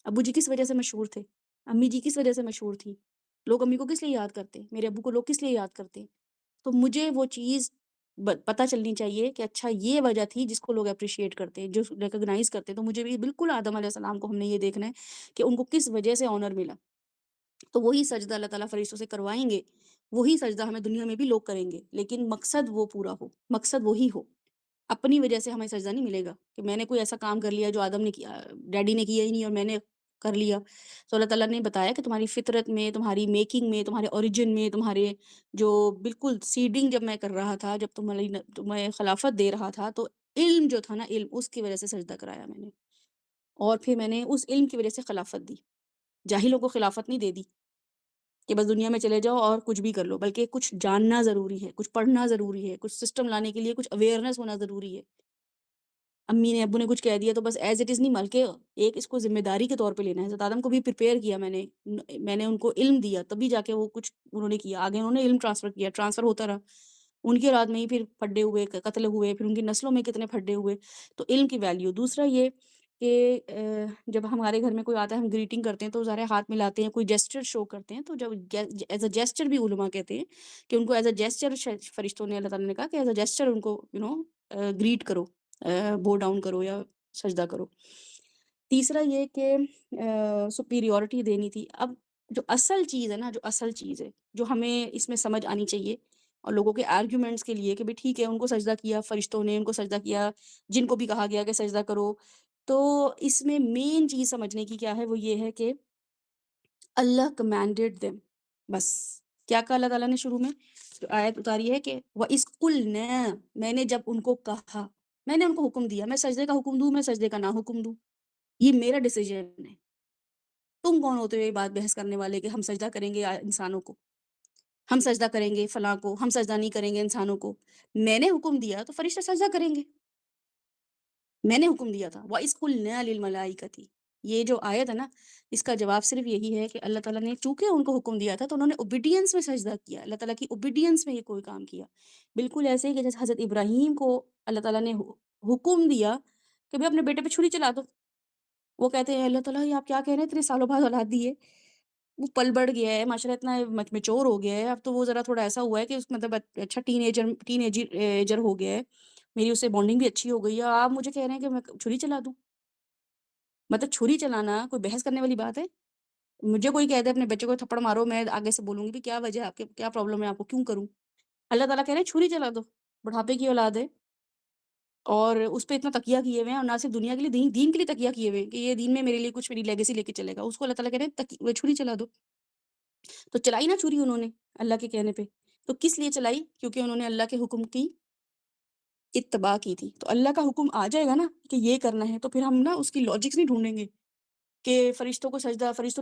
ابو جی کس وجہ سے مشہور تھے، امی جی کس وجہ سے مشہور تھی، لوگ امی کو کس لیے یاد کرتے ہیں، میرے ابو کو لوگ کس لیے یاد کرتے ہیں۔ تو مجھے وہ چیز پتہ چلنی چاہیے کہ اچھا یہ وجہ تھی جس کو لوگ اپریشیٹ کرتے ہیں، جو ریکگنائز کرتے ہیں۔ تو مجھے بھی بالکل آدم علیہ السلام کو ہم نے یہ دیکھنا ہے کہ ان کو کس وجہ سے آنر ملا، تو وہی سجدہ اللہ تعالیٰ فرشتوں سے کروائیں گے، وہی سجدہ ہمیں دنیا میں بھی لوگ کریں گے، لیکن مقصد وہ پورا ہو، مقصد وہی ہو۔ اپنی وجہ سے ہمیں سجدہ نہیں ملے گا کہ میں نے کوئی ایسا کام کر لیا جو آدم نے کیا، ڈیڈی نے کیا ہی نہیں اور میں نے کر لیا۔ تو اللہ تعالیٰ نے بتایا کہ تمہاری فطرت میں، تمہاری میکنگ میں، تمہارے اوریجن میں، تمہارے جو بالکل سیڈنگ جب میں کر رہا تھا، جب تمہیں خلافت دے رہا تھا، تو علم جو تھا نا، علم، اس کی وجہ سے سجدہ کرایا میں نے، اور پھر میں نے اس علم کی وجہ سے خلافت دی۔ جاہلوں کو خلافت نہیں دے دی کہ بس دنیا میں چلے جاؤ اور کچھ بھی کر لو، بلکہ کچھ جاننا ضروری ہے، کچھ پڑھنا ضروری ہے، کچھ سسٹم لانے کے لیے کچھ اویئرنیس ہونا ضروری ہے۔ امی نے ابو نے کچھ کہہ دیا تو بس ایز اٹ از نہیں، بلکہ ایک اس کو ذمہ داری کے طور پہ لینا ہے۔ حضرت آدم کو بھی پریپیئر کیا میں نے ان کو علم دیا، تبھی جا کے وہ کچھ انہوں نے کیا، آگے انہوں نے علم ٹرانسفر کیا، ٹرانسفر ہوتا رہا، ان کی اولاد میں ہی پھر پھڈے ہوئے، قتل ہوئے، پھر ان کی نسلوں میں کتنے پھڈے ہوئے۔ تو علم کی ویلیو۔ دوسرا یہ کہ جب ہمارے گھر میں کوئی آتا ہے، ہم گریٹنگ کرتے ہیں تو ظاہر ہاتھ ملاتے ہیں، کوئی جیسچر شو کرتے ہیں، تو جب ایز اے جیسچر بھی علماء کہتے ہیں کہ ان کو ایز اے جیسچر، فرشتوں نے، اللہ تعالیٰ نے کہا کہ ایز اے جیسچر ان کو گریٹ کرو، بو ڈاؤن کرو یا سجدہ کرو۔ تیسرا یہ کہ سپیریورٹی دینی تھی۔ اب جو اصل چیز ہے نا، جو اصل چیز ہے جو ہمیں اس میں سمجھ آنی چاہیے، اور لوگوں کے آرگیومنٹس کے لیے کہ بھی ٹھیک ہے، ان کو سجدہ کیا فرشتوں نے، ان کو سجدہ کیا، جن کو بھی کہا گیا کہ سجدہ کرو، تو اس میں مین چیز سمجھنے کی کیا ہے، وہ یہ ہے کہ اللہ کمانڈیڈ دیم، بس کیا کہا اللہ تعالیٰ نے شروع میں، جو آیت اتاری ہے کہ وَإِذْ قُلْنَا، میں نے جب ان کو کہا، میں نے ان کو حکم دیا، میں سجدے کا حکم دوں، میں سجدے کا نہ حکم دوں، یہ میرا ڈیسیجن ہے۔ تم کون ہوتے ہو یہ بات بحث کرنے والے کہ ہم سجدہ کریں گے انسانوں کو، ہم سجدہ کریں گے فلاں کو، ہم سجدہ نہیں کریں گے انسانوں کو۔ میں نے حکم دیا تو فرشتہ سجدہ کریں گے، میں نے حکم دیا تھا۔ وَإِذْ قُلْنَا لِلْمَلَائِكَةِ، یہ جو آیت ہے نا، اس کا جواب صرف یہی ہے کہ اللہ تعالیٰ نے چونکہ ان کو حکم دیا تھا تو انہوں نے اوبیڈینس میں سجدہ کیا، اللہ تعالیٰ کی اوبیڈینس میں یہ کوئی کام کیا۔ بالکل ایسے ہی کہ جیسے حضرت ابراہیم کو اللہ تعالیٰ نے حکم دیا کہ بھئی اپنے بیٹے پہ چھری چلا دو، وہ کہتے ہیں اللہ تعالیٰ یہ آپ کیا کہہ رہے ہیں، اتنے سالوں بعد اولاد دی ہے، وہ پل بڑھ گیا ہے ماشاءاللہ، اتنا میچور ہو گیا ہے، اب تو وہ ذرا تھوڑا ایسا ہوا ہے کہ اس مطلب اچھا ٹین ایجر ہو گیا ہے، میری اس سے بانڈنگ بھی اچھی ہو گئی ہے، آپ مجھے کہہ رہے ہیں کہ میں چھری چلا دوں؟ مطلب چھری چلانا کوئی بحث کرنے والی بات ہے؟ مجھے کوئی کہہ دے اپنے بچے کو تھپڑ مارو، میں آگے سے بولوں گی بھی کیا وجہ ہے آپ کے، کیا پرابلم ہے آپ کو، کیوں کروں؟ اللہ تعالیٰ کہہ رہے ہیں چھری چلا دو، بڑھاپے کی اولاد ہے اور اس پہ اتنا تکیہ کیے ہوئے ہیں، اور نہ صرف دنیا کے لیے، دین کے لیے تکیہ کیے ہوئے ہیں کہ یہ دین میں میرے لیے کچھ میری لیگیسی لے کے چلے گا، اس کو اللہ تعالیٰ کہہ رہے ہیں چھری چلا دو۔ تو چلائی نا چھری انہوں نے اللہ کے کہنے پہ، تو کس لیے چلائی؟ کیونکہ انہوں نے اللہ کے حکم کی اتباع کی تھی۔ تو اللہ کا حکم آ جائے گا نا کہ یہ کرنا ہے، تو پھر ہم نا اس کی لاجکس نہیں ڈھونڈیں گے کہ فرشتوں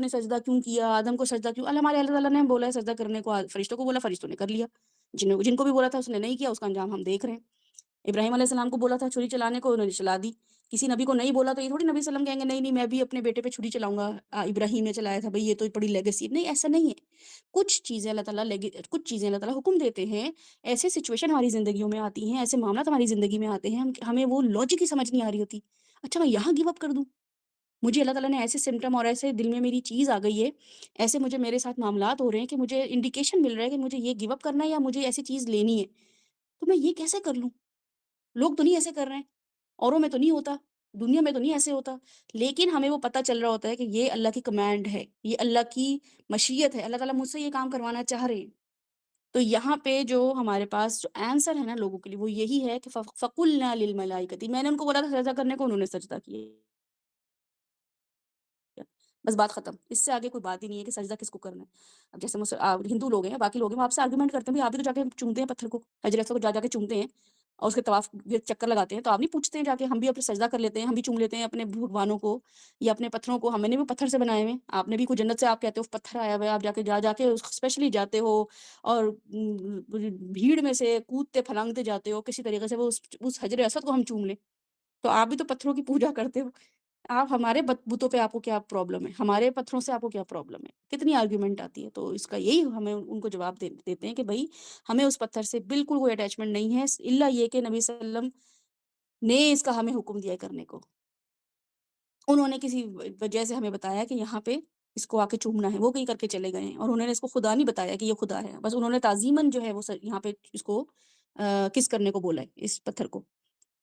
نے سجدہ کیوں کیا، آدم کو سجدہ کیوں، اللہ تعالیٰ نے بولا ہے سجدہ کرنے کو، فرشتوں کو بولا، فرشتوں نے کر لیا، جن کو بھی بولا تھا اس نے نہیں کیا، اس کا انجام ہم دیکھ رہے ہیں۔ ابراہیم علیہ السلام کو بولا تھا چھری چلانے کو، انہوں نے چلا دی۔ کسی نبی کو نہیں بولا تو یہ تھوڑی نبی صلی اللہ علیہ وسلم کہیں گے نہیں نہیں میں بھی اپنے بیٹے پہ چھری چلاؤں گا، ابراہیم نے چلایا تھا بھئی یہ تو بڑی لیگیسی، نہیں ایسا نہیں ہے۔ کچھ چیزیں اللہ تعالیٰ حکم دیتے ہیں، ایسے سچویشن ہماری زندگیوں میں آتی ہیں، ایسے معاملات ہماری زندگی میں آتے ہیں، ہمیں وہ لاجک ہی سمجھ نہیں آ رہی ہوتی، اچھا میں یہاں گیو اپ کر دوں، مجھے اللہ تعالیٰ نے ایسے سمٹم اور ایسے دل میں میری چیز آ گئی ہے، ایسے مجھے میرے ساتھ معاملات ہو رہے ہیں کہ مجھے انڈیکیشن مل رہا ہے کہ مجھے یہ گیو اپ کرنا ہے یا مجھے ایسی چیز لینی ہے، تو میں یہ کیسے کر لوں؟ لوگ تو نہیں ایسے کر رہے ہیں، اوروں میں تو نہیں ہوتا، دنیا میں تو نہیں ایسے ہوتا، لیکن ہمیں وہ پتہ چل رہا ہوتا ہے کہ یہ اللہ کی کمانڈ ہے، یہ اللہ کی مشیت ہے، اللہ تعالیٰ مجھ سے یہ کام کروانا چاہ رہے ہیں۔ تو یہاں پہ جو ہمارے پاس جو آنسر ہے نا لوگوں کے لیے وہ یہی ہے کہ فَقُلْنَا لِلْمَلَائِكَةِ، میں نے ان کو بولا تھا سجدہ کرنے کو، انہوں نے سجدہ کیا، بس بات ختم، اس سے آگے کوئی بات ہی نہیں ہے کہ سجدہ کس کو کرنا ہے۔ اب جیسے ہندو لوگ ہیں، باقی لوگ ہیں، وہ آپ سے آرگومنٹ کرتے ہیں، بھائی آپ بھی تو جا کے چومتے ہیں پتھر کو، حجر اسود کو جا کے چومتے ہیں اور اس کے طواف چکر لگاتے ہیں، تو آپ نہیں پوچھتے ہیں جا کے، ہم بھی اپنے سجدہ کر لیتے ہیں، ہم بھی چوم لیتے ہیں اپنے بھگوانوں کو یا اپنے پتھروں کو، ہم نے بھی پتھر سے بنائے ہوئے ہیں، آپ نے بھی کوئی جنت سے آپ کہتے ہو پتھر آیا ہوا ہے، آپ جا کے اسپیشلی جاتے ہو اور بھیڑ میں سے کودتے پھلانگتے جاتے ہو کسی طریقے سے وہ اس حجر اسود کو ہم چوم لیں، تو آپ بھی تو پتھروں کی پوجا کرتے ہو۔ آپ ہمارے بتوں پہ آپ کو کیا پرابلم ہے، ہمارے پتھروں سے آپ کو کیا پرابلم ہے، کتنی آرگیومنٹ آتی ہے۔ تو اس کا یہی ہمیں ان کو جواب دیتے ہیں کہ بھائی ہمیں اس پتھر سے بالکل کوئی اٹیچمنٹ نہیں ہے، الا یہ کہ نبی صلی اللہ علیہ وسلم نے اس کا ہمیں حکم دیا کرنے کو، انہوں نے کسی وجہ سے ہمیں بتایا کہ یہاں پہ اس کو آ کے چومنا ہے، وہ کہیں کر کے چلے گئے ہیں، اور انہوں نے اس کو خدا نہیں بتایا کہ یہ خدا ہے، بس انہوں نے تعظیماً جو ہے وہ یہاں پہ اس کو کس کرنے کو بولا ہے اس پتھر کو،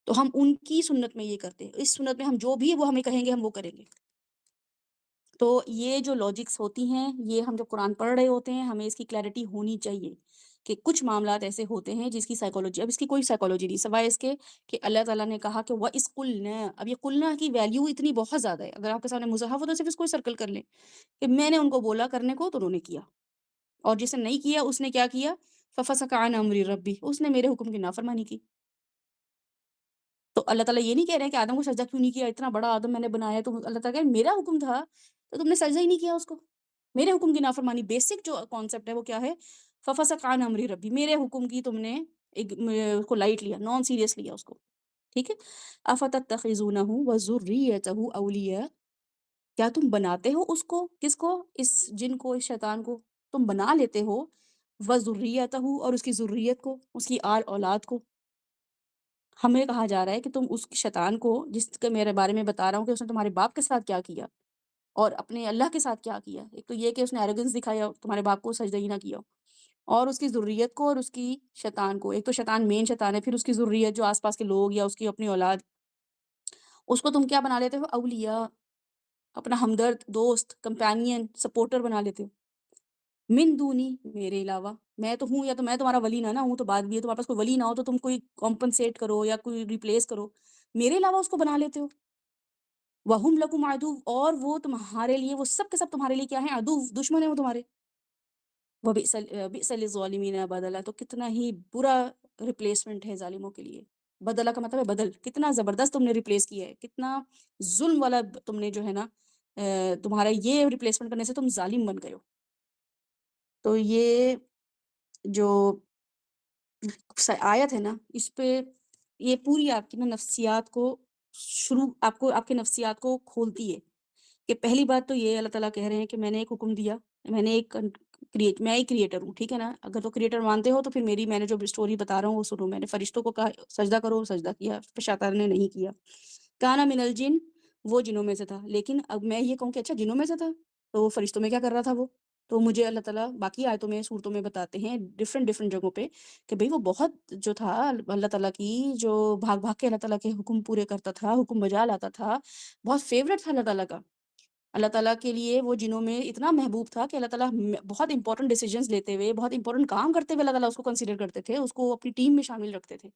تو ہم ان کی سنت میں یہ کرتے ہیں، اس سنت میں ہم جو بھی وہ ہمیں کہیں گے ہم وہ کریں گے۔ تو یہ جو لاجکس ہوتی ہیں، یہ ہم جب قرآن پڑھ رہے ہوتے ہیں ہمیں اس کی کلیئرٹی ہونی چاہیے کہ کچھ معاملات ایسے ہوتے ہیں جس کی سائیکالوجی، اب اس کی کوئی سائیکالوجی نہیں سوائے اس کے کہ اللہ تعالیٰ نے کہا کہ وَإِذْ قُلْنَا، اب یہ قلنا کی ویلیو اتنی بہت زیادہ ہے، اگر آپ کے سامنے مصحف ہو تو صرف اس کو سرکل کر لیں کہ میں نے ان کو بولا کرنے کو تو انہوں نے کیا، اور جس نے نہیں کیا اس نے کیا کیا، فَفَسَقَ عَنْ أَمْرِ رَبِّهِ، اس نے میرے حکم کی نافرمانی کی۔ تو اللہ تعالیٰ یہ نہیں کہہ رہے ہیں کہ آدم کو سجدہ کیوں نہیں کیا، اتنا بڑا آدم میں نے بنایا، تو اللہ تعالیٰ کہہ رہے ہیں میرا حکم تھا تو تم نے سجدہ ہی نہیں کیا اس کو، میرے حکم کی نافرمانی۔ بیسک جو کانسیپٹ ہے وہ کیا ہے، فَفَسَقَ عَنْ أَمْرِ رَبِّ، میرے حکم کی تم نے اس کو لائٹ لیا، نان سیریس لیا اس کو، ٹھیک ہے۔ أَفَتَتَّخِذُونَهُ وَذُرِّيَّتَهُ أَوْلِيَاءَ، کیا تم بناتے ہو اس کو، کس کو، اس جن کو، اس شیطان کو تم بنا لیتے ہو، وَذُرِّيَّتَهُ، اور اس کی ذریت کو، اس کی آل اولاد کو۔ ہمیں کہا جا رہا ہے کہ تم اس شیطان کو، جس کے میرے بارے میں بتا رہا ہوں کہ اس نے تمہارے باپ کے ساتھ کیا کیا اور اپنے اللہ کے ساتھ کیا کیا، ایک تو یہ کہ اس نے ایروگنس دکھایا، تمہارے باپ کو سجدہ ہی نہ کیا، اور اس کی ذریت کو اور اس کی شیطان کو، ایک تو شیطان مین شیطان ہے، پھر اس کی ذریت جو آس پاس کے لوگ یا اس کی اپنی اولاد، اس کو تم کیا بنا لیتے ہو، اولیاء، اپنا ہمدرد، دوست، کمپینین، سپورٹر بنا لیتے ہو، من دونی، میرے علاوہ، میں تو ہوں، یا تو میں تمہارا ولی نہ ہوں تو بات بھی ہے، تمہارے پاس کوئی ولی نہ ہو تو تم کوئی کمپنسیٹ کرو یا کوئی ریپلیس کرو، میرے علاوہ اس کو بنا لیتے ہو، وَهُمْ لَكُمْ عَدُوٌّ، اور وہ تمہارے لیے، وہ سب کے سب تمہارے لیے کیا ہیں، عدو، دشمن ہیں وہ تمہارے، وَبِئْسَ لِلظَّالِمِينَ بَدَلًا، تو کتنا ہی برا ریپلیسمنٹ ہے ظالموں کے لیے، بدلہ کا مطلب ہے بدل، کتنا زبردست تم نے ریپلیس کیا ہے، کتنا ظلم والا تم نے جو ہے نا، تمہارا یہ ریپلیسمنٹ کرنے سے تم ظالم بن گئے ہو۔ تو یہ جو آیت ہے نا، اس پہ یہ پوری آپ کی نا نفسیات کو آپ کے نفسیات کو کھولتی ہے کہ پہلی بات تو یہ اللہ تعالیٰ کہہ رہے ہیں کہ میں نے ایک حکم دیا، میں نے میں ایک کریٹر ہوں، ٹھیک ہے نا، اگر تو کریٹر مانتے ہو تو پھر میں نے جو اسٹوری بتا رہا ہوں وہ سنو، میں نے فرشتوں کو کہا سجدہ کرو، سجدہ کیا، شیطان نے نہیں کیا، کانا من الجن، وہ جنوں میں سے تھا، لیکن اب میں یہ کہوں کہ اچھا جنوں میں سے تھا تو وہ فرشتوں میں کیا کر رہا تھا وہ، تو مجھے اللہ تعالیٰ باقی آیتوں میں صورتوں میں بتاتے ہیں ڈفرینٹ جگہوں پہ کہ بھئی وہ بہت جو تھا اللہ تعالیٰ کی، جو بھاگ بھاگ کے اللہ تعالیٰ کے حکم پورے کرتا تھا، حکم بجا لاتا تھا، بہت فیوریٹ تھا اللہ تعالیٰ کا، اللہ تعالیٰ کے لیے وہ جنوں میں اتنا محبوب تھا کہ اللہ تعالیٰ بہت امپورٹنٹ ڈیسیجنز لیتے ہوئے، بہت امپورٹنٹ کام کرتے ہوئے اللہ تعالیٰ اس کو کنسیڈر کرتے تھے، اس کو اپنی ٹیم میں شامل رکھتے تھے۔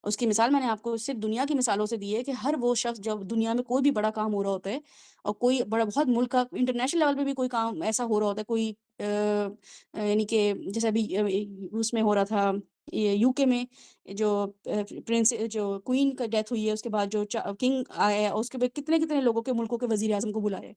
اس کی مثال میں نے آپ کو صرف دنیا کی مثالوں سے دی ہے کہ ہر وہ شخص جب دنیا میں کوئی بھی بڑا کام ہو رہا ہوتا ہے اور کوئی بڑا بہت ملک کا انٹرنیشنل لیول پہ بھی کوئی کام ایسا ہو رہا ہوتا ہے، کوئی یعنی کہ جیسے ابھی اس میں ہو رہا تھا یہ UK میں جو پرنس جو کوئین کا ڈیتھ ہوئی ہے، اس کے بعد جو کنگ آیا ہے، اس کے بعد کتنے لوگوں کے ملکوں کے وزیر اعظم کو بلایا ہے،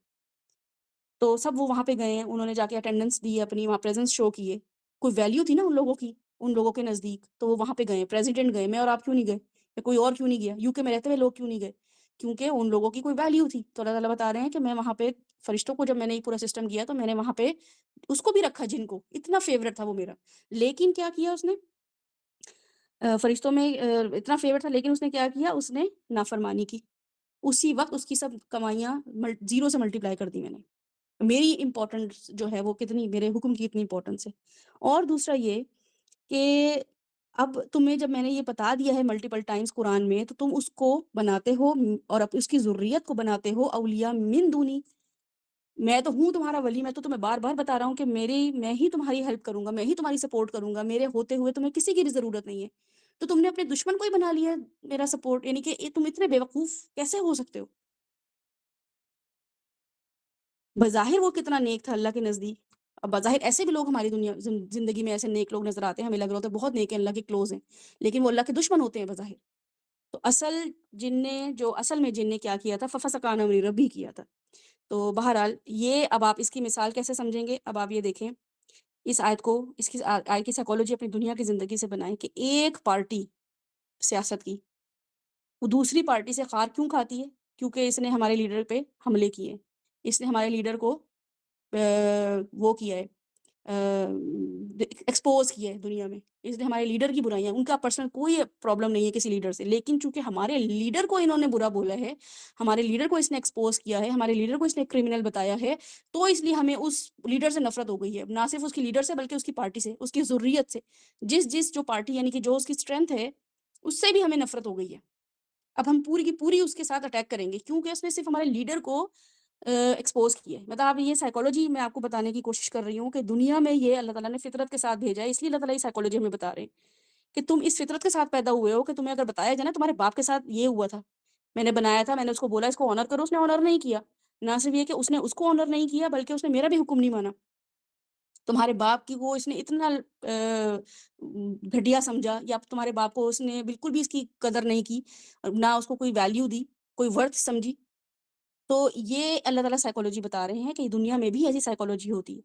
تو سب وہ وہاں پہ گئے ہیں، انہوں نے جا کے اٹینڈنس دی، اپنی وہاں پریزنس شو کیے، کوئی ویلیو تھی نا ان لوگوں کی، ان لوگوں کے نزدیک، تو وہ وہاں پہ گئے، پریزیڈنٹ گئے، میں اور آپ کیوں نہیں گئے، یا کوئی اور کیوں نہیں گیا، UK میں رہتے ہوئے لوگ کیوں نہیں گئے؟ کیونکہ ان لوگوں کی کوئی ویلیو تھی. تو اللہ تعالیٰ بتا رہے ہیں کہ میں وہاں پہ فرشتوں کو، جب میں نے یہ پورا سسٹم کیا تو میں نے وہاں پہ اس کو بھی رکھا، جن کو اتنا فیوریٹ تھا وہ میرا، لیکن کیا کیا اس نے، فرشتوں میں اتنا فیور تھا، لیکن اس نے کیا کیا، اس نے نافرمانی کی. اسی وقت اس کی سب کمائیاں زیرو سے ملٹیپلائی کر دی میں نے. میری امپورٹنس جو ہے وہ کتنی، میرے حکم کی اتنی امپورٹنس ہے. اور دوسرا یہ کہ اب تمہیں جب میں نے یہ بتا دیا ہے ملٹیپل ٹائمز قرآن میں، تو تم اس کو بناتے ہو اور اس کی ذریت کو بناتے ہو اولیاء من دونی. میں تو ہوں تمہارا ولی، میں تو تمہیں بار بار بتا رہا ہوں کہ میں ہی تمہاری ہیلپ کروں گا، میں ہی تمہاری سپورٹ کروں گا، میرے ہوتے ہوئے تمہیں کسی کی بھی ضرورت نہیں ہے. تو تم نے اپنے دشمن کو ہی بنا لیا ہے میرا سپورٹ، یعنی کہ تم اتنے بیوقوف کیسے ہو سکتے ہو؟ بظاہر وہ کتنا نیک تھا اللہ کے نزدیک. اب بظاہر ایسے بھی لوگ ہماری دنیا زندگی میں ایسے نیک لوگ نظر آتے ہیں، ہمیں لگ رہا ہوتا ہے بہت نیک ہیں، اللہ کے کلوز ہیں، لیکن وہ اللہ کے دشمن ہوتے ہیں بظاہر. تو اصل میں جن نے کیا کیا تھا، ففسق عن امر ربی کیا تھا. تو بہرحال یہ، اب آپ اس کی مثال کیسے سمجھیں گے؟ اب آپ یہ دیکھیں اس آیت کو، اس کی آیت کی سائیکالوجی اپنی دنیا کی زندگی سے بنائیں کہ ایک پارٹی سیاست کی وہ دوسری پارٹی سے خار کیوں کھاتی ہے؟ کیونکہ اس نے ہمارے لیڈر پہ حملے کیے، اس نے ہمارے لیڈر کو وہ کیا ہے، ایکسپوز کیا ہے دنیا میں، اس نے ہمارے لیڈر کی برائیاں، ان کا پرسنل کوئی پرابلم نہیں ہے کسی لیڈر سے، لیکن چونکہ ہمارے لیڈر کو انہوں نے برا بولا ہے، ہمارے لیڈر کو اس نے ایکسپوز کیا ہے، ہمارے لیڈر کو اس نے کرمنل بتایا ہے، تو اس لیے ہمیں اس لیڈر سے نفرت ہو گئی ہے. نہ صرف اس کی لیڈر سے بلکہ اس کی پارٹی سے، اس کی ذریت سے، جس جو پارٹی یعنی کہ جو اس کی اسٹرینتھ ہے اس سے بھی ہمیں نفرت ہو گئی ہے. اب ہم پوری کی پوری اس کے ساتھ اٹیک کریں گے کیونکہ اس نے صرف ہمارے لیڈر کو ایکسپوز کیا ہے. مطلب آپ یہ سائیکالوجی میں آپ کو بتانے کی کوشش کر رہی ہوں کہ دنیا میں یہ اللہ تعالیٰ نے فطرت کے ساتھ بھیجا ہے، اس لیے اللہ تعالیٰ یہ سائیکالوجی ہمیں بتا رہے ہیں کہ تم اس فطرت کے ساتھ پیدا ہوئے ہو کہ تمہیں اگر بتایا جائے نا تمہارے باپ کے ساتھ یہ ہوا تھا، میں نے بنایا تھا، میں نے اس کو بولا اس کو آنر کرو، اس نے آنر نہیں کیا. نہ صرف یہ کہ اس نے اس کو آنر نہیں کیا بلکہ اس نے میرا بھی حکم نہیں مانا. تمہارے باپ کی وہ اس نے اتنا گھٹیا سمجھا، یا تمہارے باپ کو اس نے بالکل بھی اس کی قدر نہیں کی، نہ اس کو کوئی ویلیو دی، کوئی ورتھ سمجھی. تو یہ اللہ تعالیٰ سائیکالوجی بتا رہے ہیں کہ دنیا میں بھی ایسی سائیکالوجی ہوتی ہے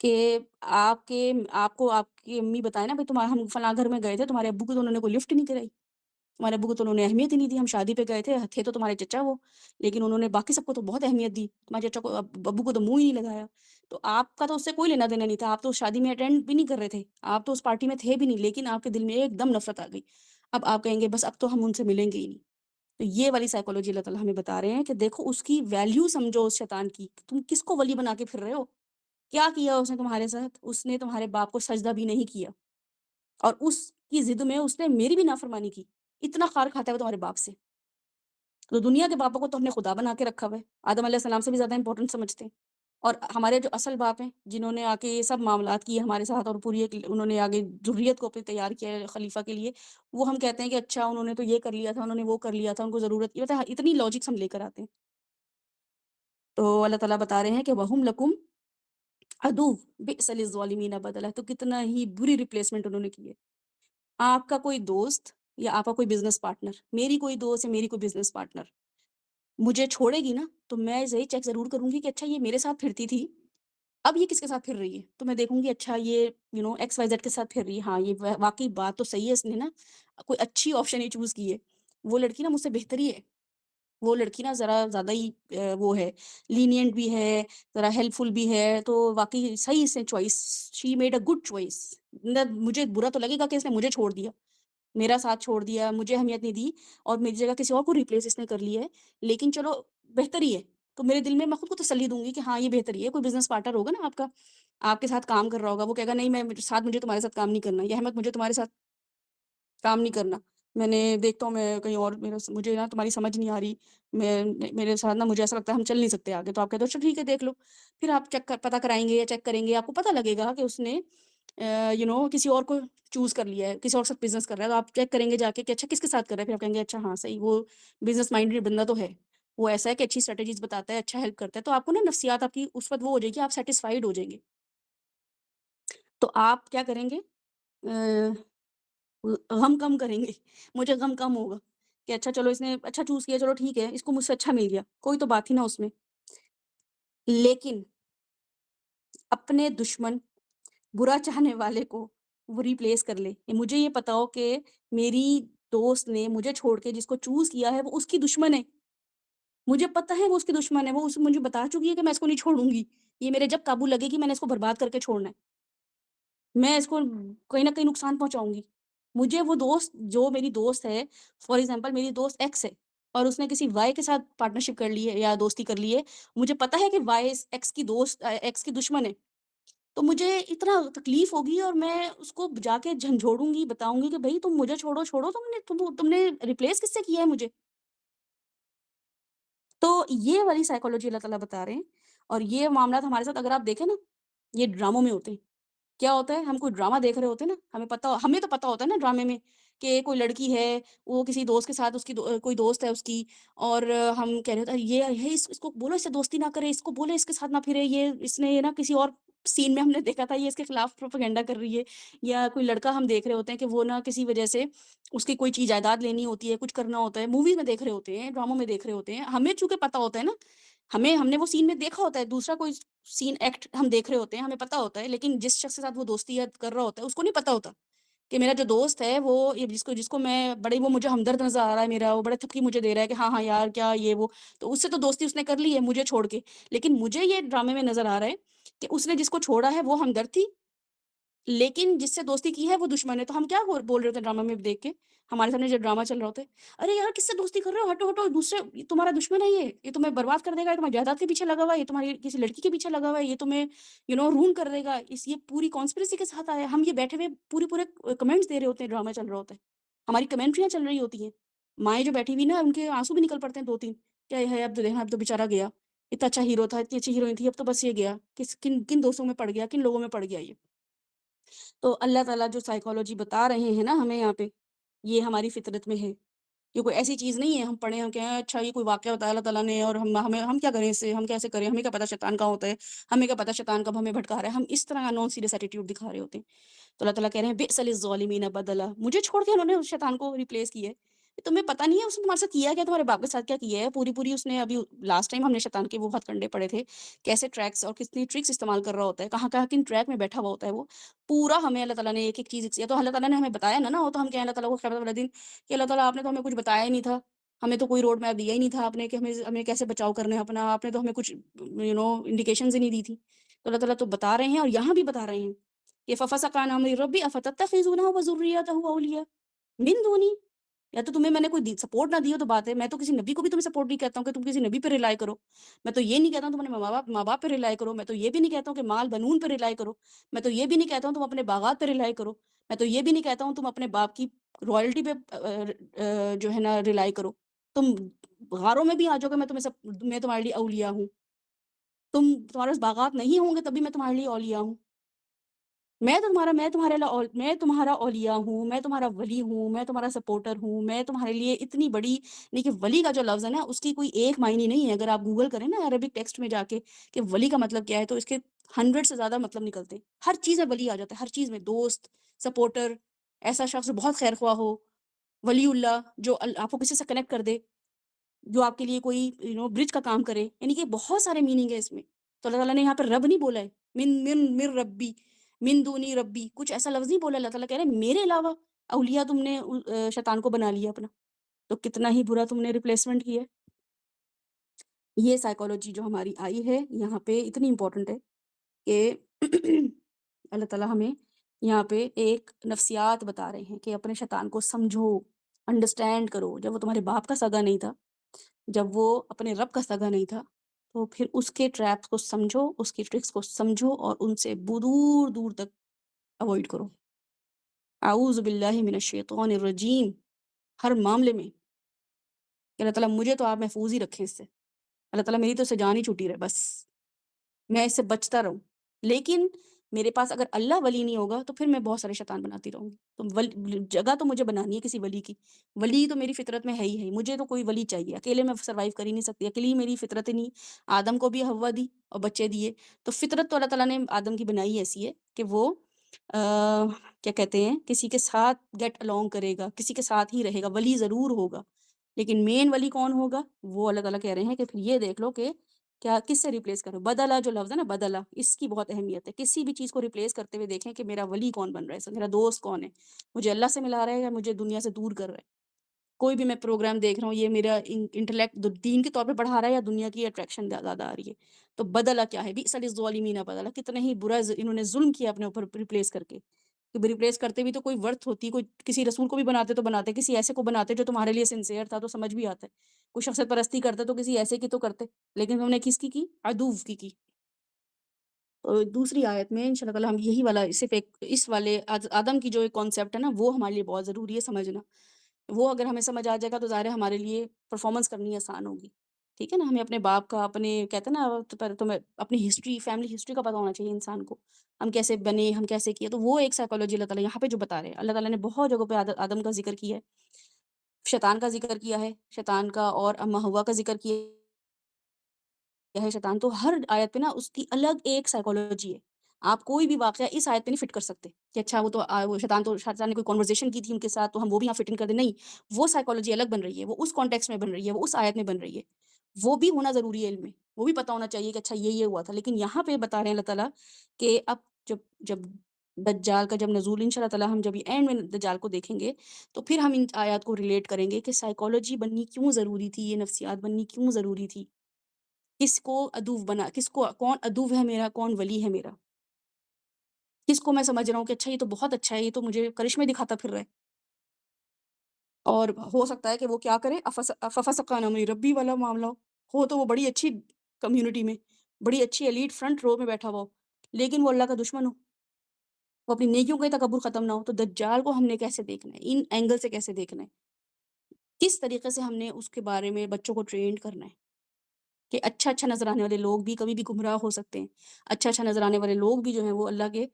کہ آپ کو آپ کی امی بتائیں نا، بھائی ہم فلاں گھر میں گئے تھے، تمہارے ابو کو تو انہوں نے کوئی لفٹ نہیں کرائی، تمہارے ابو کو تو انہوں نے اہمیت ہی نہیں دی. ہم شادی پہ گئے تھے تو تمہارے چچا وہ، لیکن انہوں نے باقی سب کو تو بہت اہمیت دی، تمہارے چچا کو ابو کو تو منہ ہی نہیں لگایا. تو آپ کا تو اس سے کوئی لینا دینا نہیں تھا، آپ تو اس شادی میں اٹینڈ بھی نہیں کر رہے تھے، آپ تو اس پارٹی میں تھے بھی نہیں، لیکن آپ کے دل میں ایک دم نفرت آ گئی. اب آپ کہیں گے بس اب تو ہم ان سے ملیں گے ہی نہیں. تو یہ والی سائیکالوجی اللہ تعالیٰ ہمیں بتا رہے ہیں کہ دیکھو اس کی ویلیو سمجھو اس شیطان کی. تم کس کو ولی بنا کے پھر رہے ہو؟ کیا کیا اس نے تمہارے ساتھ؟ اس نے تمہارے باپ کو سجدہ بھی نہیں کیا، اور اس کی ضد میں اس نے میری بھی نافرمانی کی. اتنا خار کھاتا ہے وہ تمہارے باپ سے. تو دنیا کے باپوں کو تو ہم نے خدا بنا کے رکھا ہوا ہے، آدم علیہ السلام سے بھی زیادہ امپورٹنٹ سمجھتے ہیں. اور ہمارے جو اصل باپ ہیں جنہوں نے آ کے یہ سب معاملات کیے ہمارے ساتھ، اور پوری انہوں نے آگے ذریت کو اپنے تیار کیا ہے خلیفہ کے لیے، وہ ہم کہتے ہیں کہ اچھا انہوں نے تو یہ کر لیا تھا، انہوں نے وہ کر لیا تھا، ان کو ضرورت کی، مطلب اتنی لاجکس ہم لے کر آتے ہیں. تو اللہ تعالیٰ بتا رہے ہیں کہ وَهُمْ لَكُمْ عَدُوٌّ بِئْسَ لِلظَّالِمِينَ بَدَلًا. تو کتنا ہی بری ریپلیسمنٹ انہوں نے کی ہے. آپ کا کوئی دوست یا آپ کا کوئی بزنس پارٹنر، میری کوئی دوست یا میری کوئی بزنس پارٹنر مجھے چھوڑے گی نا، تو میں یہی چیک ضرور کروں گی کہ اچھا یہ میرے ساتھ پھرتی تھی، اب یہ کس کے ساتھ پھر رہی ہے. تو میں دیکھوں گی اچھا یہ ایکس وائی زیڈ کے ساتھ پھر رہی ہے، ہاں یہ واقعی بات تو صحیح ہے، اس نے نا کوئی اچھی آپشن ہی چوز کی ہے، وہ لڑکی نا مجھ سے بہتر ہی ہے، وہ لڑکی نا ذرا زیادہ ہی وہ ہے، لینینٹ بھی ہے، ذرا ہیلپ فل بھی ہے، تو واقعی صحیح اس نے choice, she made a good choice. مجھے برا تو لگے گا کہ اس نے مجھے چھوڑ دیا، میرا ساتھ چھوڑ دیا، مجھے اہمیت نہیں دی، اور میری جگہ کسی اور کو ریپلیس اس نے کر لیا ہے، لیکن چلو بہتر ہی ہے. تو میرے دل میں خود کو تسلی دوں گی کہ ہاں یہ بہتر ہی ہے. کوئی بزنس پارٹنر ہوگا نا آپ کا، آپ کے ساتھ کام کر رہا ہوگا، وہ کہے گا نہیں میں مجھے تمہارے ساتھ کام نہیں کرنا، یا احمد مجھے تمہارے ساتھ کام نہیں کرنا، میں نے دیکھتا ہوں میں کہیں اور، مجھے نا تمہاری سمجھ نہیں آ رہی، میرے ساتھ نا مجھے ایسا لگتا ہے ہم چل نہیں سکتے آگے. تو آپ کہتے ہو اچھا ٹھیک ہے دیکھ لو، پھر آپ پتہ کرائیں گے یا چیک کریں گے، آپ کو پتہ لگے گا کہ اس نے کسی اور کو چوز کر لیا ہے، کسی اور ساتھ بزنس کر رہا ہے. تو آپ چیک کریں گے جا کے کہ اچھا کس کے ساتھ کر رہا ہے، پھر آپ کہیں گے اچھا ہاں صحیح، وہ بزنس مائنڈیڈ بندہ تو ہے، وہ ایسا ہے کہ اچھی اسٹریٹجیز بتاتا ہے، اچھا ہیلپ کرتا ہے. تو آپ کو نا نفسیات آپ کی اس وقت وہ ہو جائے گی، آپ سیٹسفائیڈ ہو جائیں گے. تو آپ کیا کریں گے، غم کم کریں گے، مجھے غم کم ہوگا کہ اچھا چلو اس نے اچھا چوز کیا، چلو ٹھیک ہے، اس کو مجھ سے اچھا مل گیا، کوئی تو بات ہی نہ اس میں۔ لیکن اپنے دشمن، برا چاہنے والے کو وہ ریپلیس کر لے۔ مجھے یہ پتا ہو کہ میری دوست نے مجھے چھوڑ کے جس کو چوز کیا ہے وہ اس کی دشمن ہے، مجھے پتا ہے وہ اس کی دشمن ہے، وہ مجھے بتا چکی ہے کہ میں اس کو نہیں چھوڑوں گی، یہ میرے جب قابو لگے گی میں نے اس کو برباد کر کے چھوڑنا ہے، میں اس کو کہیں نہ کہیں نقصان پہنچاؤں گی۔ مجھے وہ دوست جو میری دوست ہے، فار ایگزامپل میری دوست ایکس ہے اور اس نے کسی وائی کے ساتھ پارٹنرشپ کر لی ہے یا دوستی کر لی ہے، مجھے پتا ہے کہ وائی ایکس کی دوست ایکس کی دشمن ہے، تو مجھے اتنا تکلیف ہوگی اور میں اس کو جا کے جھنجھوڑوں گی، بتاؤں گی کہ بھائی تم مجھے چھوڑو، تم نے ریپلیس کس سے کیا ہے مجھے؟ تو یہ والی سائیکالوجی اللہ تعالیٰ بتا رہے ہیں، اور یہ معاملات ہمارے ساتھ اگر آپ دیکھیں نا، یہ ڈراموں میں ہوتے ہیں۔ کیا ہوتا ہے، ہم کوئی ڈرامہ دیکھ رہے ہوتے ہیں نا، ہمیں تو پتا ہوتا ہے نا ڈرامے میں کہ کوئی لڑکی ہے، وہ کسی دوست کے ساتھ، اس کی کوئی دوست ہے اس کی، اور ہم کہہ رہے ہوتے ہیں یہ اس کو بولو اس سے دوستی نہ کرے، اس کو بولے اس کے ساتھ نہ پھرے، یہ اس نے نا کسی اور سین میں ہم نے دیکھا تھا یہ اس کے خلاف پروپیگنڈا کر رہی ہے، یا کوئی لڑکا ہم دیکھ رہے ہوتے ہیں کہ وہ نا کسی وجہ سے اس کی کوئی چیز جائیداد لینی ہوتی ہے، کچھ کرنا ہوتا ہے، موویز میں دیکھ رہے ہوتے ہیں، ڈراموں میں دیکھ رہے ہوتے ہیں، ہمیں چونکہ پتا ہوتا ہے نا، ہم نے وہ سین میں دیکھا ہوتا ہے، دوسرا کوئی سین ایکٹ ہم دیکھ رہے ہوتے ہیں، ہمیں پتا ہوتا ہے، لیکن جس شخص کے ساتھ وہ دوستی کر رہا ہوتا ہے اس کو نہیں پتا ہوتا کہ میرا جو دوست ہے وہ یہ جس کو میں بڑے، وہ مجھے ہمدرد نظر آ رہا ہے میرا، وہ بڑے تھپکی مجھے دے رہا ہے کہ ہاں ہاں یار کیا یہ وہ، تو اس سے تو دوستی اس نے کر لی ہے مجھے چھوڑ کے، لیکن مجھے یہ ڈرامے میں نظر آ رہا ہے کہ اس نے جس کو چھوڑا ہے وہ ہمدرد تھی، لیکن جس سے دوستی کی ہے وہ دشمن ہے۔ تو ہم کیا بول رہے ہوتے ہیں ڈرامہ میں دیکھ کے، ہمارے سامنے جو ڈرامہ چل رہا ہوتا ہے، ارے یار کس سے دوستی کر رہے ہو، ہٹو ہٹو، دوسرے یہ تمہارا دشمن ہے، یہ تمہیں برباد کر دے گا، یہ تمہاری جائیداد کے پیچھے لگا ہوا ہے، یہ تمہاری کسی لڑکی کے پیچھے لگا ہوا ہے، یہ تمہیں رون کر دے گا، یہ پوری کانسپریسی کے ساتھ آیا ہے۔ ہم یہ بیٹھے ہوئے پورے کمنٹس دے رہے ہوتے ہیں، ڈرامہ چل رہا ہوتا ہے، ہماری کمنٹریاں چل رہی ہوتی ہیں، مائیں جو بیٹھی ہوئی نا ان کے آنسو بھی نکل پڑتے ہیں دو تین، کیا ہے اب تو دیکھنا، اب تو بیچارہ گیا، اتنا اچھا ہیرو تھا، اتنی اچھی ہیروئن تھی، اب تو بس یہ گیا، کن کن دوستوں میں پڑ گیا، کن لوگوں میں پڑ گیا یہ۔ تو اللہ تعالیٰ جو سائیکالوجی بتا رہے ہیں نا ہمیں یہاں پہ، یہ ہماری فطرت میں ہے، یہ کوئی ایسی چیز نہیں ہے ہم پڑھیں ہم کہیں اچھا یہ کوئی واقعہ بتایا اللہ تعالیٰ نے اور ہم کیا کریں اس سے، ہم کیسے کریں، ہمیں کیا پتہ شیطان کہاں ہوتا ہے، ہمیں کیا پتہ شیطان کب ہمیں بھٹکا رہا ہے، ہم اس طرح کا نان سیریس ایٹیٹیوڈ دکھا رہے ہوتے ہیں۔ تو اللہ تعالیٰ کہہ رہے ہیں بئس للظالمین بدلا، مجھے چھوڑ کے انہوں نے اس شیطان کو ریپلیس کیا ہے، تمہیں پتہ نہیں ہے اس نے تمہارے ساتھ کیا کیا، تمہارے باپ کے ساتھ کیا کیا ہے، پوری اس نے ابھی لاسٹ ٹائم ہم نے شیطان کے وہ ہتھ کنڈے پڑے تھے، کیسے ٹریکس اور کتنی ٹرکس استعمال کر رہا ہوتا ہے، کہاں کہاں کن ٹریک میں بیٹھا ہوا ہوتا ہے وہ پورا، ہمیں اللہ تعالیٰ نے ایک ایک چیز، یا تو اللہ تعالیٰ نے ہمیں بتایا نا ہو تو ہم کہیں اللہ تعالیٰ کو قیامت والے دن کہ اللہ تعالیٰ آپ نے تو ہمیں کچھ بتایا ہی نہیں تھا، ہمیں تو کوئی روڈ میپ دیا ہی نہیں تھا آپ نے کہ ہمیں کیسے بچاؤ کرنا ہے اپنا، آپ نے تو ہمیں کچھ انڈیکیشنز ہی نہیں دی تھی۔ تو اللہ تعالیٰ تو بتا رہے ہیں اور یہاں بھی بتا رہے ہیں کہ فَفَسَقَ عَنْ أَمْرِ رَبِّهِ أَفَتَتَّخِذُونَهُ وَذُرِّيَّتَهُ أَوْلِيَاءَ مِن دُونِي، یا تو تمہیں میں نے کوئی سپورٹ نہ دی ہو تو بات ہے، میں تو کسی نبی کو بھی تمہیں سپورٹ نہیں کہتا ہوں کہ تم کسی نبی پہ ریلائی کرو، میں تو یہ نہیں کہتا ہوں تم اپنے ماں باپ پہ ریلائی کرو، میں تو یہ بھی نہیں کہتا ہوں کہ مال بنون پہ ریلائی کرو، میں تو یہ بھی نہیں کہتا ہوں تم اپنے باغات پہ ریلائی کرو، میں تو یہ بھی نہیں کہتا ہوں تم اپنے باپ کی رائلٹی پہ جو ہے نا ریلائی کرو، تم غاروں میں بھی آ جاؤ گے میں تمہارے لیے اولیاء ہوں، تمہارے پاس باغات نہیں ہوں گے تبھی میں تمہارے لیے اولیاء ہوں، میں تمہارا اولیاء ہوں، میں تمہارا ولی ہوں، میں تمہارا سپورٹر ہوں، میں تمہارے لیے اتنی بڑی، دیکھیے ولی کا جو لفظ ہے نا اس کی کوئی ایک معنی نہیں ہے، اگر آپ گوگل کریں نا عربک ٹیکسٹ میں جا کے کہ ولی کا مطلب کیا ہے تو اس کے 100 سے زیادہ مطلب نکلتے ہیں، ہر چیز میں ولی آ جاتا ہے، ہر چیز میں دوست، سپورٹر، ایسا شخص جو بہت خیر خواہ ہو، ولی اللہ جو آپ کو کسی سے کنیکٹ کر دے، جو آپ کے لیے کوئی برج کا کام کرے، یعنی کہ بہت سارے میننگ ہے اس میں۔ تو اللہ تعالیٰ نے یہاں پہ رب نہیں بولا ہے، من ربی، من دونی ربی، کچھ ایسا لفظ نہیں بولا، اللہ تعالیٰ کہہ رہے ہیں میرے علاوہ اولیاء تم نے شیطان کو بنا لیا اپنا، تو کتنا ہی برا تم نے ریپلیسمنٹ کیا ہے۔ یہ سائیکالوجی جو ہماری آئی ہے یہاں پہ اتنی امپورٹنٹ ہے کہ اللہ تعالیٰ ہمیں یہاں پہ ایک نفسیات بتا رہے ہیں کہ اپنے شیطان کو سمجھو، انڈرسٹینڈ کرو، جب وہ تمہارے باپ کا سگا نہیں تھا، جب وہ اپنے رب کا سگا نہیں تھا، تو پھر اس کے ٹریپس کو سمجھو، اس کی ٹرکس کو سمجھو اور ان سے دور دور تک اوائڈ کرو۔ اعوذ باللہ من الشیطان الرجیم، ہر معاملے میں کہ اللہ تعالیٰ مجھے تو آپ محفوظ ہی رکھیں اس سے، اللہ تعالیٰ میری تو سے جان ہی چھوٹی رہے، بس میں اس سے بچتا رہوں، لیکن میرے پاس اگر اللہ ولی نہیں ہوگا تو پھر میں بہت سارے شیطان بناتی رہوں گی، تو جگہ تو مجھے بنانی ہے کسی ولی کی، ولی تو میری فطرت میں ہے ہی ہے، مجھے تو کوئی ولی چاہیے، اکیلے میں سروائیو کر ہی نہیں سکتی، اکیلی میری فطرت ہی نہیں، آدم کو بھی حوا دی اور بچے دیے، تو فطرت تو اللہ تعالیٰ نے آدم کی بنائی ایسی ہے کہ وہ کیا کہتے ہیں، کسی کے ساتھ گیٹ along کرے گا، کسی کے ساتھ ہی رہے گا، ولی ضرور ہوگا، لیکن مین ولی کون ہوگا؟ وہ اللہ تعالیٰ کہہ رہے ہیں کہ پھر یہ دیکھ لو کہ کیا کس سے ریپلیس کرو. بدلہ جو لفظ ہے نا، بدلہ، اس کی بہت اہمیت ہے. کسی بھی چیز کو ریپلیس کرتے ہوئے دیکھیں کہ میرا ولی کون بن رہا ہے، میرا دوست کون ہے، مجھے اللہ سے ملا رہا ہے یا مجھے دنیا سے دور کر رہا ہے. کوئی بھی میں پروگرام دیکھ رہا ہوں، یہ میرا انٹلیکٹ دین کے طور پہ بڑھا رہا ہے یا دنیا کی اٹریکشن زیادہ آ رہی ہے. تو بدلہ کیا ہے؟ بئس للظالمین بدلہ، کتنا ہی برا انہوں نے ظلم کیا اپنے اوپر ریپلیس کر کے. کہ ریپلیس کرتے بھی تو کوئی ورتھ ہوتی، کوئی کسی رسول کو بھی بناتے تو بناتے، کسی ایسے کو بناتے جو تمہارے لیے سنسیئر تھا تو سمجھ بھی آتا ہے. کوئی شخص پرستی کرتے تو کسی ایسے کی تو کرتے، لیکن ہم نے کس کی عدو کی. تو دوسری آیت میں انشاءاللہ تعالیٰ ہم یہی والا صرف ایک اس والے آدم کی جو ایک کانسیپٹ ہے نا، وہ ہمارے لیے بہت ضروری ہے سمجھنا. وہ اگر ہمیں سمجھ آ جائے گا تو ظاہر ہے ہمارے لیے پرفارمنس کرنی آسان ہوگی. ٹھیک ہے نا، ہمیں اپنے باپ کا، اپنے کہتے ہیں نا تمہیں اپنی ہسٹری، فیملی ہسٹری کا پتہ ہونا چاہیے انسان کو، ہم کیسے بنے، ہم کیسے کیے. تو وہ ایک سائیکالوجی اللہ تعالیٰ یہاں پہ جو بتا رہے ہیں. اللہ تعالیٰ نے بہت جگہوں پہ آدم کا ذکر کیا ہے، شیطان کا ذکر کیا ہے، شیطان کا اور اما حوا کا ذکر کیا ہے. شیطان تو ہر آیت پہ نا اس کی الگ ایک سائیکالوجی ہے. آپ کوئی بھی واقعہ اس آیت پہ نہیں فٹ کر سکتے کہ اچھا وہ شیطان نے کوئی کنورسیشن کی تھی ان کے ساتھ تو ہم وہ بھی یہاں فٹ ان کر دیں. نہیں، وہ سائیکالوجی الگ بن رہی ہے، وہ اس کانٹیکس میں بن رہی ہے، وہ اس آیت میں بن رہی ہے. وہ بھی ہونا ضروری ہے علم میں، وہ بھی پتہ ہونا چاہیے کہ اچھا یہ ہوا تھا. لیکن یہاں پہ بتا رہے ہیں اللہ تعالیٰ کہ اب جب دجال کا جب نزول ان شاء اللہ تعالیٰ ہم جب اینڈ میں دجال کو دیکھیں گے تو پھر ہم ان آیات کو ریلیٹ کریں گے کہ سائیکالوجی بننی کیوں ضروری تھی، یہ نفسیات بننی کیوں ضروری تھی. کس کو ادو بنا، کس کو کون ادو ہے میرا، کون ولی ہے میرا، کس کو میں سمجھ رہا ہوں کہ اچھا یہ تو بہت اچھا ہے، یہ تو مجھے کرشمے دکھاتا پھر رہا ہے. اور ہو سکتا ہے کہ وہ کیا کرے، ففسق عن امر ربی والا معاملہ ہو تو وہ بڑی اچھی کمیونٹی میں، بڑی اچھی ایلیٹ فرنٹ رو میں بیٹھا ہوا ہو، لیکن وہ اللہ کا دشمن ہو، وہ اپنی نیکیوں کا تکبر ختم نہ ہو. تو دجال کو ہم نے کیسے دیکھنا ہے، ان اینگل سے کیسے دیکھنا ہے، کس طریقے سے ہم نے اس کے بارے میں بچوں کو ٹرینڈ کرنا ہے کہ اچھا نظر آنے والے لوگ بھی کبھی بھی گمراہ ہو سکتے ہیں. اچھا نظر آنے والے لوگ بھی جو ہیں وہ اللہ کے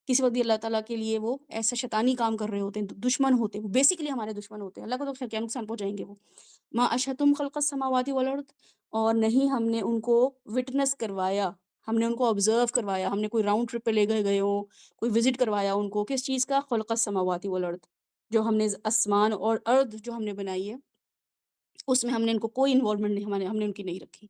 کسی وقت بھی اللہ تعالیٰ کے لیے وہ ایسا شیطانی کام کر رہے ہوتے ہیں، دشمن ہوتے ہیں، وہ بیسیکلی ہمارے دشمن ہوتے ہیں. اللہ کو تو کیا نقصان پہنچائیں گے وہ. ما اشہدتم خلق السماوات والارض، اور نہیں ہم نے ان کو وٹنس کروایا، ہم نے ان کو آبزرو کروایا، ہم نے کوئی راؤنڈ ٹرپ پہ لے گئے ہوں، کوئی وزٹ کروایا ان کو. کس چیز کا؟ خلق السماوات والارض، جو ہم نے آسمان اور ارض جو ہم نے بنائی ہے اس میں ہم نے ان کو کوئی انوالومنٹ نہیں، ہم نے ان کی نہیں رکھی.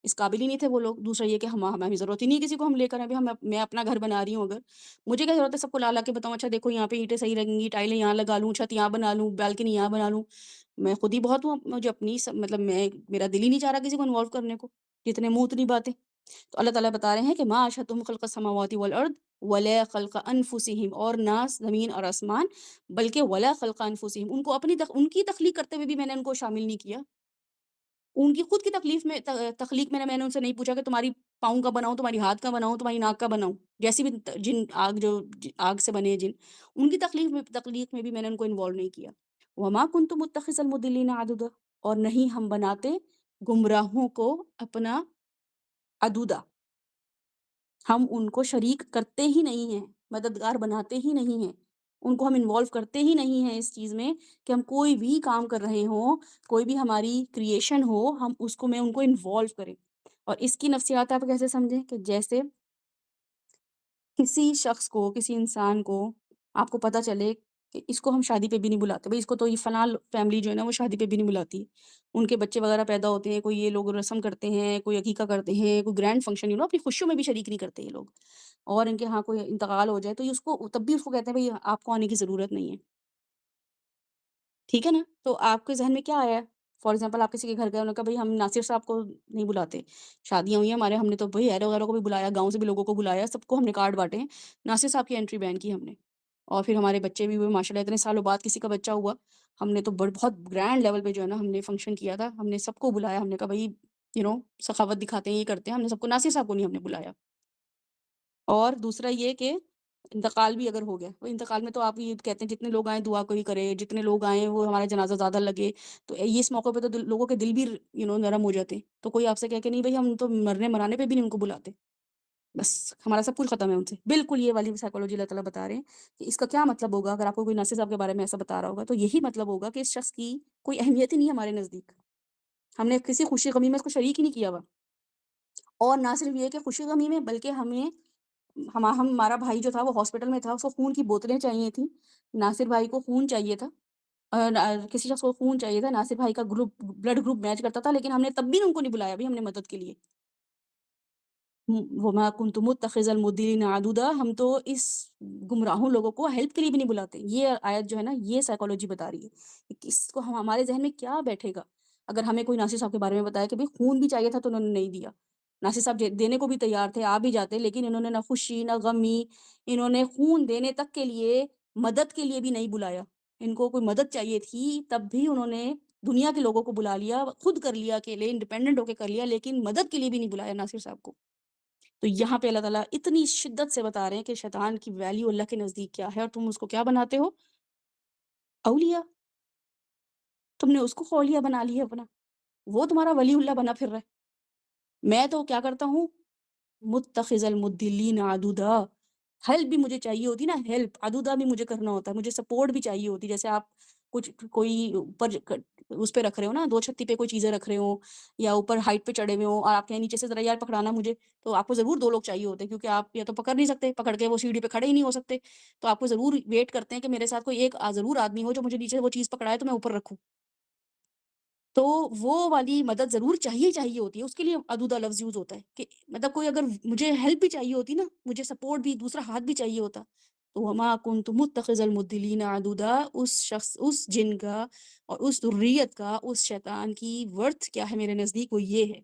اس قابل ہی نہیں تھے وہ لوگ. دوسرا یہ کہ ہمیں ضرورت ہی نہیں کسی کو ہم لے کر ابھی میں اپنا گھر بنا رہی ہوں، اگر مجھے کیا ضرورت ہے سب کو لا کے بتاؤں اچھا دیکھو یہاں پہ اینٹیں صحیح لگیں گی، ٹائلیں یہاں لگا لوں، چھت یہاں بنا لوں، بالکنی یہاں بنا لوں. میں خود ہی بہت ہوں، مجھے اپنی مطلب میرا دل ہی نہیں چاہ رہا کسی کو انوالو کرنے کو، جتنے منہ اتنی باتیں. تو اللہ تعالیٰ بتا رہے ہیں کہ ما اشہدتم خلق السماوات والارض ولا خلق انفسہم، اور نہ زمین اور آسمان بلکہ ولا خلق انفسہم، ان کو ان کی تخلیق کرتے ہوئے بھی میں نے ان کو شامل نہیں کیا. ان کی خود کی تخلیق میں نے ان سے نہیں پوچھا کہ تمہاری پاؤں کا بناؤں، تمہاری ہاتھ کا بناؤں، تمہاری ناک کا بناؤں. جیسی بھی جن آگ سے بنے جن، ان کی تخلیق میں بھی میں نے ان کو انوالو نہیں کیا. وما کنت متخذ المضلین عضدا، اور نہیں ہم بناتے گمراہوں کو اپنا عدودا، ہم ان کو شریک کرتے ہی نہیں ہیں، مددگار بناتے ہی نہیں ہیں، ان کو ہم انوالو کرتے ہی نہیں ہیں اس چیز میں کہ ہم کوئی بھی کام کر رہے ہوں، کوئی بھی ہماری کریشن ہو، ہم اس کو ان کو انوالو کریں. اور اس کی نفسیات آپ کیسے سمجھیں کہ جیسے کسی شخص کو، کسی انسان کو آپ کو پتہ چلے کہ اس کو ہم شادی پہ بھی نہیں بلاتے، بھئی اس کو تو یہ فلاں فیملی جو ہے نا وہ شادی پہ بھی نہیں بلاتی، ان کے بچے وغیرہ پیدا ہوتے ہیں، کوئی یہ لوگ رسم کرتے ہیں، کوئی عقیقہ کرتے ہیں، کوئی گرینڈ فنکشن اپنی خوشیوں میں بھی شریک نہیں کرتے یہ لوگ، اور ان کے ہاں کوئی انتقال ہو جائے تو اس کو تب بھی اس کو کہتے ہیں بھئی آپ کو آنے کی ضرورت نہیں ہے. ٹھیک ہے نا. تو آپ کے ذہن میں کیا آیا؟ فار ایگزامپل آپ کسی کے گھر گئے، انہوں نے کہا بھئی ہم ناصر صاحب کو نہیں بلاتے، شادیاں ہوئی ہیں ہمارے، ہم نے تو بھئی ایرو وغیرہ کو بھی بلایا، گاؤں سے بھی لوگوں کو بلایا، سب کو ہم نے کارڈ بانٹے ہیں، ناصر صاحب کی انٹری بین کی ہم نے. اور پھر ہمارے بچے بھی ہوئے ماشاء اللہ، اتنے سالوں بعد کسی کا بچہ ہوا، ہم نے تو بہت گرینڈ لیول پہ جو ہے نا ہم نے فنکشن کیا تھا، ہم نے سب کو بلایا، ہم نے کہا بھئی سخاوت دکھاتے ہیں، یہ کرتے ہیں، ہم نے سب کو، ناصر صاحب کو نہیں ہم نے بلایا. اور دوسرا یہ کہ انتقال بھی اگر ہو گیا، وہ انتقال میں تو آپ یہ کہتے ہیں جتنے لوگ آئیں دعا کوئی کرے، جتنے لوگ آئیں وہ ہمارا جنازہ زیادہ لگے، تو یہ اس موقع پہ تو لوگوں کے دل بھی نرم ہو جاتے ہیں. تو کوئی آپ سے کہہ کہ نہیں بھئی ہم تو مرنے مرانے پہ بھی نہیں ان کو بلاتے، بس ہمارا سب کچھ ختم ہے ان سے. بالکل یہ والی سائیکالوجی اللہ تعالیٰ بتا رہے ہیں کہ اس کا کیا مطلب ہوگا. اگر آپ کو کوئی ناصر صاحب کے بارے میں ایسا بتا رہا ہوگا تو یہی مطلب ہوگا کہ اس شخص کی کوئی اہمیت ہی نہیں ہے ہمارے نزدیک، ہم نے کسی خوشی غمی میں اس کو شریک ہی نہیں کیا ہوا. اور نہ صرف یہ کہ خوشی غمی میں، بلکہ ہمیں ہمارا بھائی جو تھا وہ ہاسپٹل میں تھا، اس کو خون کی بوتلیں چاہیے تھیں، ناصر بھائی کو خون چاہیے تھا، کسی شخص کو خون چاہیے تھا، ناصر بھائی کا بلڈ گروپ میچ کرتا تھا، لیکن ہم نے تب بھی ان کو نہیں بلایا بھی ہم نے مدد کے لیے۔ وَمَا كُنْتُ مُتَّخِذَ الْمُضِلِّينَ عَضُدًا، ہم تو اس گمراہوں لوگوں کو ہیلپ کے لیے بھی نہیں بلاتے۔ یہ آیت جو ہے نا، یہ سائیکالوجی بتا رہی ہے کہ کس کو ہمارے ذہن میں کیا بیٹھے گا اگر ہمیں کوئی ناصر صاحب کے بارے میں بتایا کہ بھئی خون بھی چاہیے تھا تو انہوں نے نہیں دیا، ناصر صاحب دینے کو بھی تیار تھے، آ بھی جاتے، لیکن انہوں نے نہ خوشی نہ غمی، انہوں نے خون دینے تک کے لیے مدد کے لیے بھی نہیں بلایا۔ ان کو کوئی مدد چاہیے تھی تب بھی انہوں نے دنیا کے لوگوں کو بلا لیا، خود کر لیا اکیلے، انڈیپینڈنٹ ہو کے کر لیا، لیکن مدد کے لیے بھی نہیں بلایا ناصر صاحب کو۔ تو یہاں پہ اللہ تعالیٰ اتنی شدت سے بتا رہے ہیں کہ شیطان کی ویلیو اللہ کے نزدیک کیا ہے، اور تم اس کو کیا بناتے ہو؟ اولیاء۔ تم نے اس کو خولیہ بنا لیا اپنا، وہ تمہارا ولی اللہ بنا پھر رہا ہے۔ میں تو کیا کرتا ہوں، متخذ المدلین عدودا، ہیلپ بھی مجھے چاہیے ہوتی نا، ہیلپ عدودا بھی مجھے کرنا ہوتا ہے، مجھے سپورٹ بھی چاہیے ہوتی، جیسے آپ کچھ کوئی اوپر اس پہ رکھ رہے ہو نا، دو چھتی پہ کوئی چیزیں رکھ رہے ہو یا اوپر ہائٹ پہ چڑھے ہوئے ہو، اور آپ کے نیچے سے ذرا یار پکڑانا مجھے، تو آپ کو ضرور دو لوگ چاہیے ہوتے ہیں، کیونکہ آپ یا تو پکڑ نہیں سکتے، پکڑ کے وہ سیڑھی پہ کھڑے ہی نہیں ہو سکتے، تو آپ کو ضرور ویٹ کرتے ہیں کہ میرے ساتھ کوئی ایک ضرور آدمی ہو جو مجھے نیچے وہ چیز پکڑائے تو میں اوپر رکھوں۔ تو وہ والی مدد ضرور چاہیے ہوتی ہے، اس کے لیے عدودہ لفظ یوز ہوتا ہے کہ مطلب کوئی اگر مجھے ہیلپ بھی چاہیے ہوتی نا، مجھے سپورٹ بھی، دوسرا ہاتھ بھی چاہیے ہوتا، تو وما کنت متخذ المضلین عدودا، اس شخص، اس جن کا اور اس ذریت کا، اس شیطان کی ورتھ کیا ہے میرے نزدیک، وہ یہ ہے۔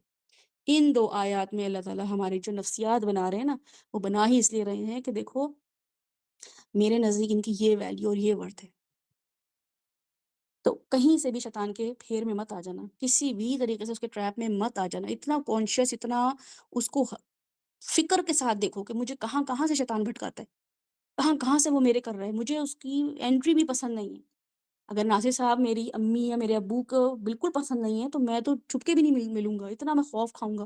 ان دو آیات میں اللہ تعالیٰ ہماری جو نفسیات بنا رہے ہیں نا، وہ بنا ہی اس لیے رہے ہیں کہ دیکھو میرے نزدیک ان کی یہ ویلیو اور یہ ورتھ ہے۔ تو کہیں سے بھی شیطان کے پھیر میں مت آ جانا، کسی بھی طریقے سے اس کے ٹریپ میں مت آ جانا، اتنا کانشیس، اتنا اس کو فکر کے ساتھ دیکھو کہ مجھے کہاں کہاں سے شیطان بھٹکاتا ہے، کہاں کہاں سے وہ میرے کر رہے ہیں، مجھے اس کی انٹری بھی پسند نہیں ہے۔ اگر ناصر صاحب میری امی یا میرے ابو کو بالکل پسند نہیں ہے تو میں تو چھپ کے بھی نہیں ملوں گا، اتنا میں خوف کھاؤں گا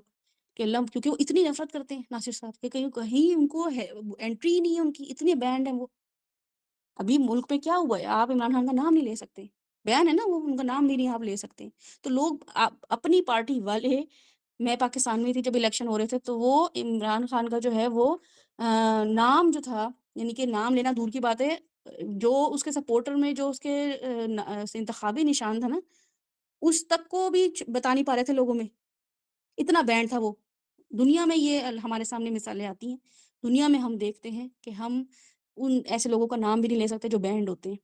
کہ اللہ، کیونکہ وہ اتنی نفرت کرتے ہیں ناصر صاحب کہ کہیں کہیں ان کو انٹری ہی نہیں ہے، ان کی اتنے بینڈ ہیں وہ۔ ابھی ملک میں کیا ہوا ہے، آپ عمران خان کا نام نہیں لے سکتے، بیان ہے نا، وہ ان کا نام بھی نہیں آپ لے سکتے۔ تو لوگ اپنی پارٹی والے، میں پاکستان میں تھی جب الیکشن ہو رہے تھے، تو وہ عمران خان کا جو ہے وہ نام جو تھا، یعنی کہ نام لینا دور کی بات ہے، جو اس کے سپورٹر میں جو اس کے انتخابی نشان تھا نا، اس تک کو بھی بتا نہیں پا رہے تھے لوگوں میں، اتنا بینڈ تھا وہ۔ دنیا میں یہ ہمارے سامنے مثالیں آتی ہیں، دنیا میں ہم دیکھتے ہیں کہ ہم ان ایسے لوگوں کا نام بھی نہیں لے سکتے جو بینڈ ہوتے ہیں،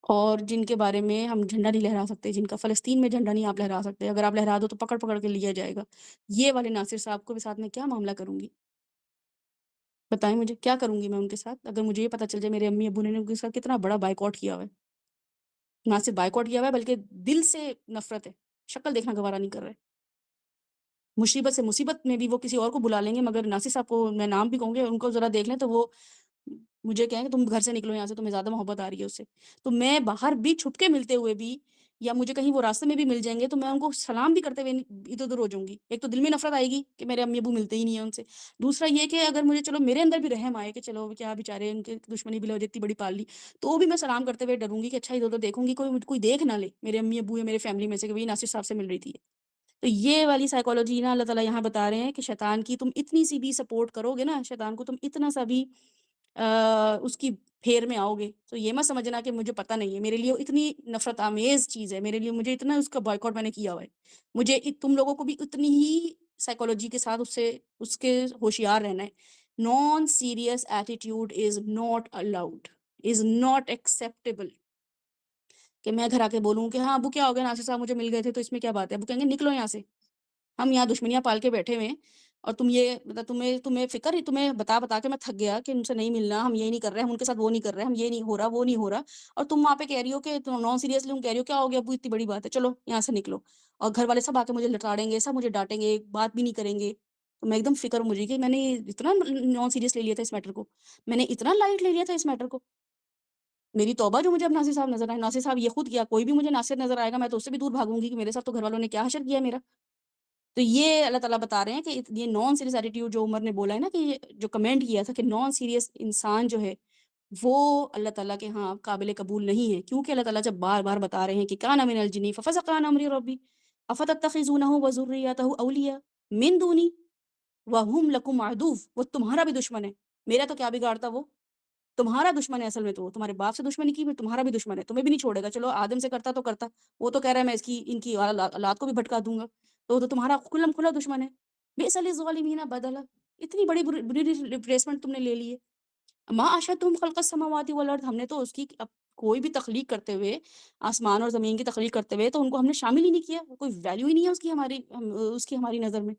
اور جن کے بارے میں ہم جھنڈا نہیں لہرا سکتے، جن کا فلسطین میں جھنڈا نہیں آپ لہرا سکتے، اگر آپ لہرا دو تو پکڑ پکڑ کے لیا جائے گا۔ یہ والے ناصر صاحب کو بھی ساتھ میں کیا معاملہ کروں گی، بتائیں مجھے کیا کروں گی میں ان کے ساتھ، اگر مجھے یہ پتہ چل جائے میرے امی ابو نے ان کے ساتھ کتنا بڑا بائیکاٹ کیا ہوا ہے، نہ صرف بائیکاٹ کیا ہوا ہے بلکہ دل سے نفرت ہے، شکل دیکھنا گوارا نہیں کر رہے، مصیبت سے مصیبت میں بھی وہ کسی اور کو بلا لیں گے، مگر ناصر صاحب کو میں نام بھی کہوں گے، ان کو ذرا دیکھ لیں تو وہ مجھے کہیں کہ تم گھر سے نکلو یہاں سے، تمہیں زیادہ محبت آ رہی ہے اس سے، تو میں باہر بھی چھپ کے ملتے ہوئے بھی، یا مجھے کہیں وہ راستے میں بھی مل جائیں گے تو میں ان کو سلام بھی کرتے ہوئے ادھر ادھر ہو جاؤں گی۔ ایک تو دل میں نفرت آئے گی کہ میرے امی ابو ملتے ہی نہیں ہیں ان سے، دوسرا یہ کہ اگر مجھے چلو میرے اندر بھی رحم آئے کہ چلو کیا بیچارے، ان کے دشمنی بھی لو جتنی بڑی پال لی، تو بھی میں سلام کرتے ہوئے ڈروں گی کہ اچھا ادھر ادھر دیکھوں گی کوئی دیکھ نہ لے میرے امی ابو یا میرے فیملی میں سے کہ وہی ناصر صاحب سے مل رہی تھی۔ تو یہ والی سائیکالوجی نا اللہ تعالیٰ یہاں بتا رہے ہیں کہ شیطان کی تم اتنی سی بھی سپورٹ کرو گے نا، شیطان کو تم اتنا سا بھی اس کی پھیر میں آؤ گے تو یہ مت سمجھنا کہ مجھے پتہ نہیں ہے، میرے لیے اتنی نفرت آمیز چیز ہے، میرے لیے مجھے اتنا اس کا بائیکاٹ میں نے کیا ہوا ہے، مجھے تم لوگوں کو بھی اتنی ہی سائیکالوجی کے ساتھ اس کے ہوشیار رہنا ہے۔ Non serious attitude is not allowed, is not acceptable, کہ میں گھر آ کے بولوں کہ ہاں ابو کیا ہو گیا، ناصر صاحب مجھے مل گئے تھے تو اس میں کیا بات ہے، ابو کہیں گے نکلو یہاں سے، ہم یہاں دشمنیاں پال کے بیٹھے ہوئے ہیں، اور تم یہ مطلب تمہیں فکر ہی، تمہیں بتا کے میں تھک گیا کہ ان سے نہیں ملنا، ہم یہ نہیں کر رہے، ہم ان کے ساتھ وہ نہیں کر رہے، ہم یہ نہیں ہو رہا، وہ نہیں ہو رہا، اور تم وہاں پہ کہہ رہی ہو کہ نان سیریسلی ہم کہہ رہی ہو کیا ہو گیا ابو، اتنی بڑی بات ہے، چلو یہاں سے نکلو، اور گھر والے سب آ کے مجھے لٹاڑیں گے، سب مجھے ڈانٹیں گے، بات بھی نہیں کریں گے، تو میں ایک دم فکر مجھے کہ میں نے اتنا نان سیریس لے لیا تھا اس میٹر کو، میں نے اتنا لائٹ لے لیا تھا اس میٹر کو، میری توبہ جو مجھے اب ناصر صاحب نظر آئے، ناصر صاحب یہ خود کیا، کوئی بھی مجھے ناصر نظر آئے گا میں تو اس سے بھی دور بھاگوں گی کہ میرے ساتھ تو گھر والوں نے کیا حشر کیا ہے میرا۔ تو یہ اللہ تعالیٰ بتا رہے ہیں کہ یہ نان سیریس ایٹیٹیوڈ جو عمر نے بولا ہے نا، کہ یہ جو کمنٹ کیا تھا کہ نان سیریس انسان جو ہے وہ اللہ تعالیٰ کے ہاں قابل قبول نہیں ہے، کیونکہ اللہ تعالیٰ جب بار بار بتا رہے ہیں کہ کان من الجن ففسق عن امر ربی افتتخذونہ وذریتہ اولیاء من دونی، وَهُمْ لَكُمْ عَدُوٌّ، وہ تمہارا بھی دشمن ہے. میرا تو کیا بگاڑتا وہ، تمہارا دشمن ہے اصل میں. تو وہ تمہارے باپ سے دشمنی کی، پھر تمہارا بھی دشمن ہے، تمہیں بھی نہیں چھوڑے گا. چلو آدم سے کرتا تو کرتا، وہ تو کہہ رہا ہے میں ان کی اولاد کو بھی بھٹکا دوں گا، تو وہ تو تمہارا کھلم کھلا دشمن ہے. بئس للظالمین بدلا، اتنی بڑی بری ریپلیسمنٹ تم نے لے لی ہے. ما اشہدتم خلق السماوات والارض، ہم نے تو اس کی کوئی بھی تخلیق کرتے ہوئے، آسمان اور زمین کی تخلیق کرتے ہوئے تو ان کو ہم نے شامل ہی نہیں کیا، کوئی ویلیو ہی نہیں ہے اس کی ہماری نظر میں.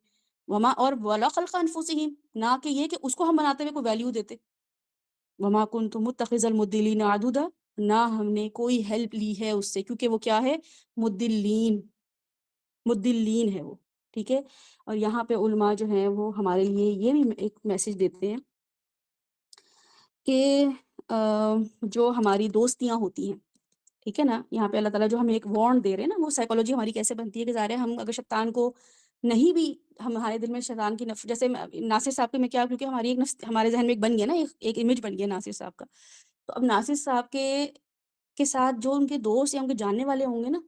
وما اور ولا خلق انفسہم، نہ کہ یہ کہ اس کو ہم بناتے ہوئے کوئی ویلیو دیتے. وما کنتم متخذ المضلین عضدا، نہ ہم نے کوئی ہیلپ لی ہے اس سے، کیونکہ وہ کیا ہے، مدلین ہے وہ. ٹھیک ہے. اور یہاں پہ علماء جو ہیں وہ ہمارے لیے یہ بھی ایک میسج دیتے ہیں کہ جو ہماری دوستیاں ہوتی ہیں، ٹھیک ہے نا، یہاں پہ اللہ تعالیٰ جو ہمیں ایک وارن دے رہے ہیں نا، وہ سائیکالوجی ہماری کیسے بنتی ہے کہ ظاہر ہے ہم اگر شیطان کو نہیں بھی، ہمارے دل میں شیطان کی جیسے ناصر صاحب کے میں کیا، کیونکہ ہماری ایک ہمارے ذہن میں ایک بن گیا نا، ایک امیج بن گیا ناصر صاحب کا. تو اب ناصر صاحب کے ساتھ جو ان کے دوست یا ان کے جاننے والے ہوں گے نا،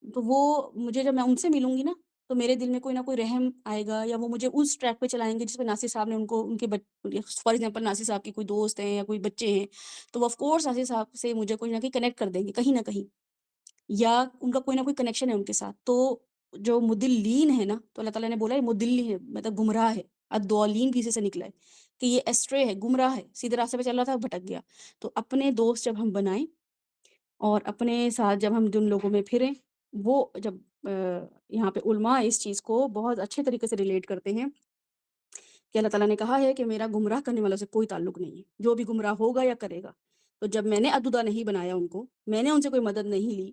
تو وہ مجھے جب میں ان سے ملوں گی نا، تو میرے دل میں کوئی نہ کوئی رحم آئے گا، یا وہ مجھے اس ٹریک پہ چلائیں گے جس پہ ناصر صاحب نے ان کو، ان کے فار ایگزامپل ناصر صاحب کے کوئی دوست ہیں یا کوئی بچے ہیں، تو وہ آف کورس ناصر صاحب سے مجھے کوئی نہ کوئی کنیکٹ کر دیں گے کہیں نہ کہیں، یا ان کا کوئی نہ کوئی کنیکشن ہے ان کے ساتھ. تو جو مدلین ہے نا، تو اللہ تعالیٰ نے بولا ہے مدلین ہے، مطلب گمراہ ہے. الضالین بھی اسی سے نکلا ہے کہ یہ ایسٹرے ہے، گمراہ ہے، سیدھے راستے پہ چل رہا تھا بھٹک گیا. تو اپنے دوست جب ہم بنائیں اور اپنے ساتھ جب ہم جن لوگوں میں پھریں، وہ جب یہاں پہ علماء اس چیز کو بہت اچھے طریقے سے ریلیٹ کرتے ہیں کہ اللہ تعالیٰ نے کہا ہے کہ میرا گمراہ کرنے والوں سے کوئی تعلق نہیں ہے، جو بھی گمراہ ہوگا یا کرے گا. تو جب میں نے عدودہ نہیں بنایا ان کو، میں نے ان سے کوئی مدد نہیں لی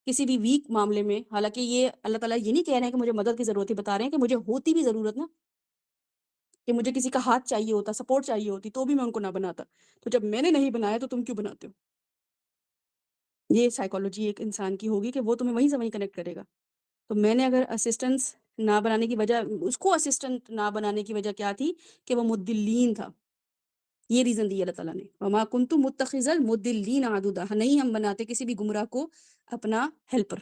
کسی بھی ویک معاملے میں، حالانکہ یہ اللہ تعالیٰ یہ نہیں کہہ رہے ہیں کہ مجھے مدد کی ضرورت ہے، بتا رہے ہیں کہ مجھے ہوتی بھی ضرورت نا، کہ مجھے کسی کا ہاتھ چاہیے ہوتا، سپورٹ چاہیے ہوتی، تو بھی میں ان کو نہ بناتا. تو جب میں نے نہیں بنایا تو تم کیوں بناتے ہو؟ یہ سائیکالوجی ایک انسان کی ہوگی کہ وہ تمہیں وہیں سے وہیں کنیکٹ کرے گا. تو میں نے اگر اسسٹنس نہ بنانے کی وجہ، اس کو اسسٹنٹ نہ بنانے کی وجہ کیا تھی کہ وہ مدلین تھا، یہ ریزن دی اللہ تعالیٰ نے. وما کنتم متخذ المدلین عضدا، نہیں ہم بناتے کسی بھی گمراہ کو اپنا ہیلپر.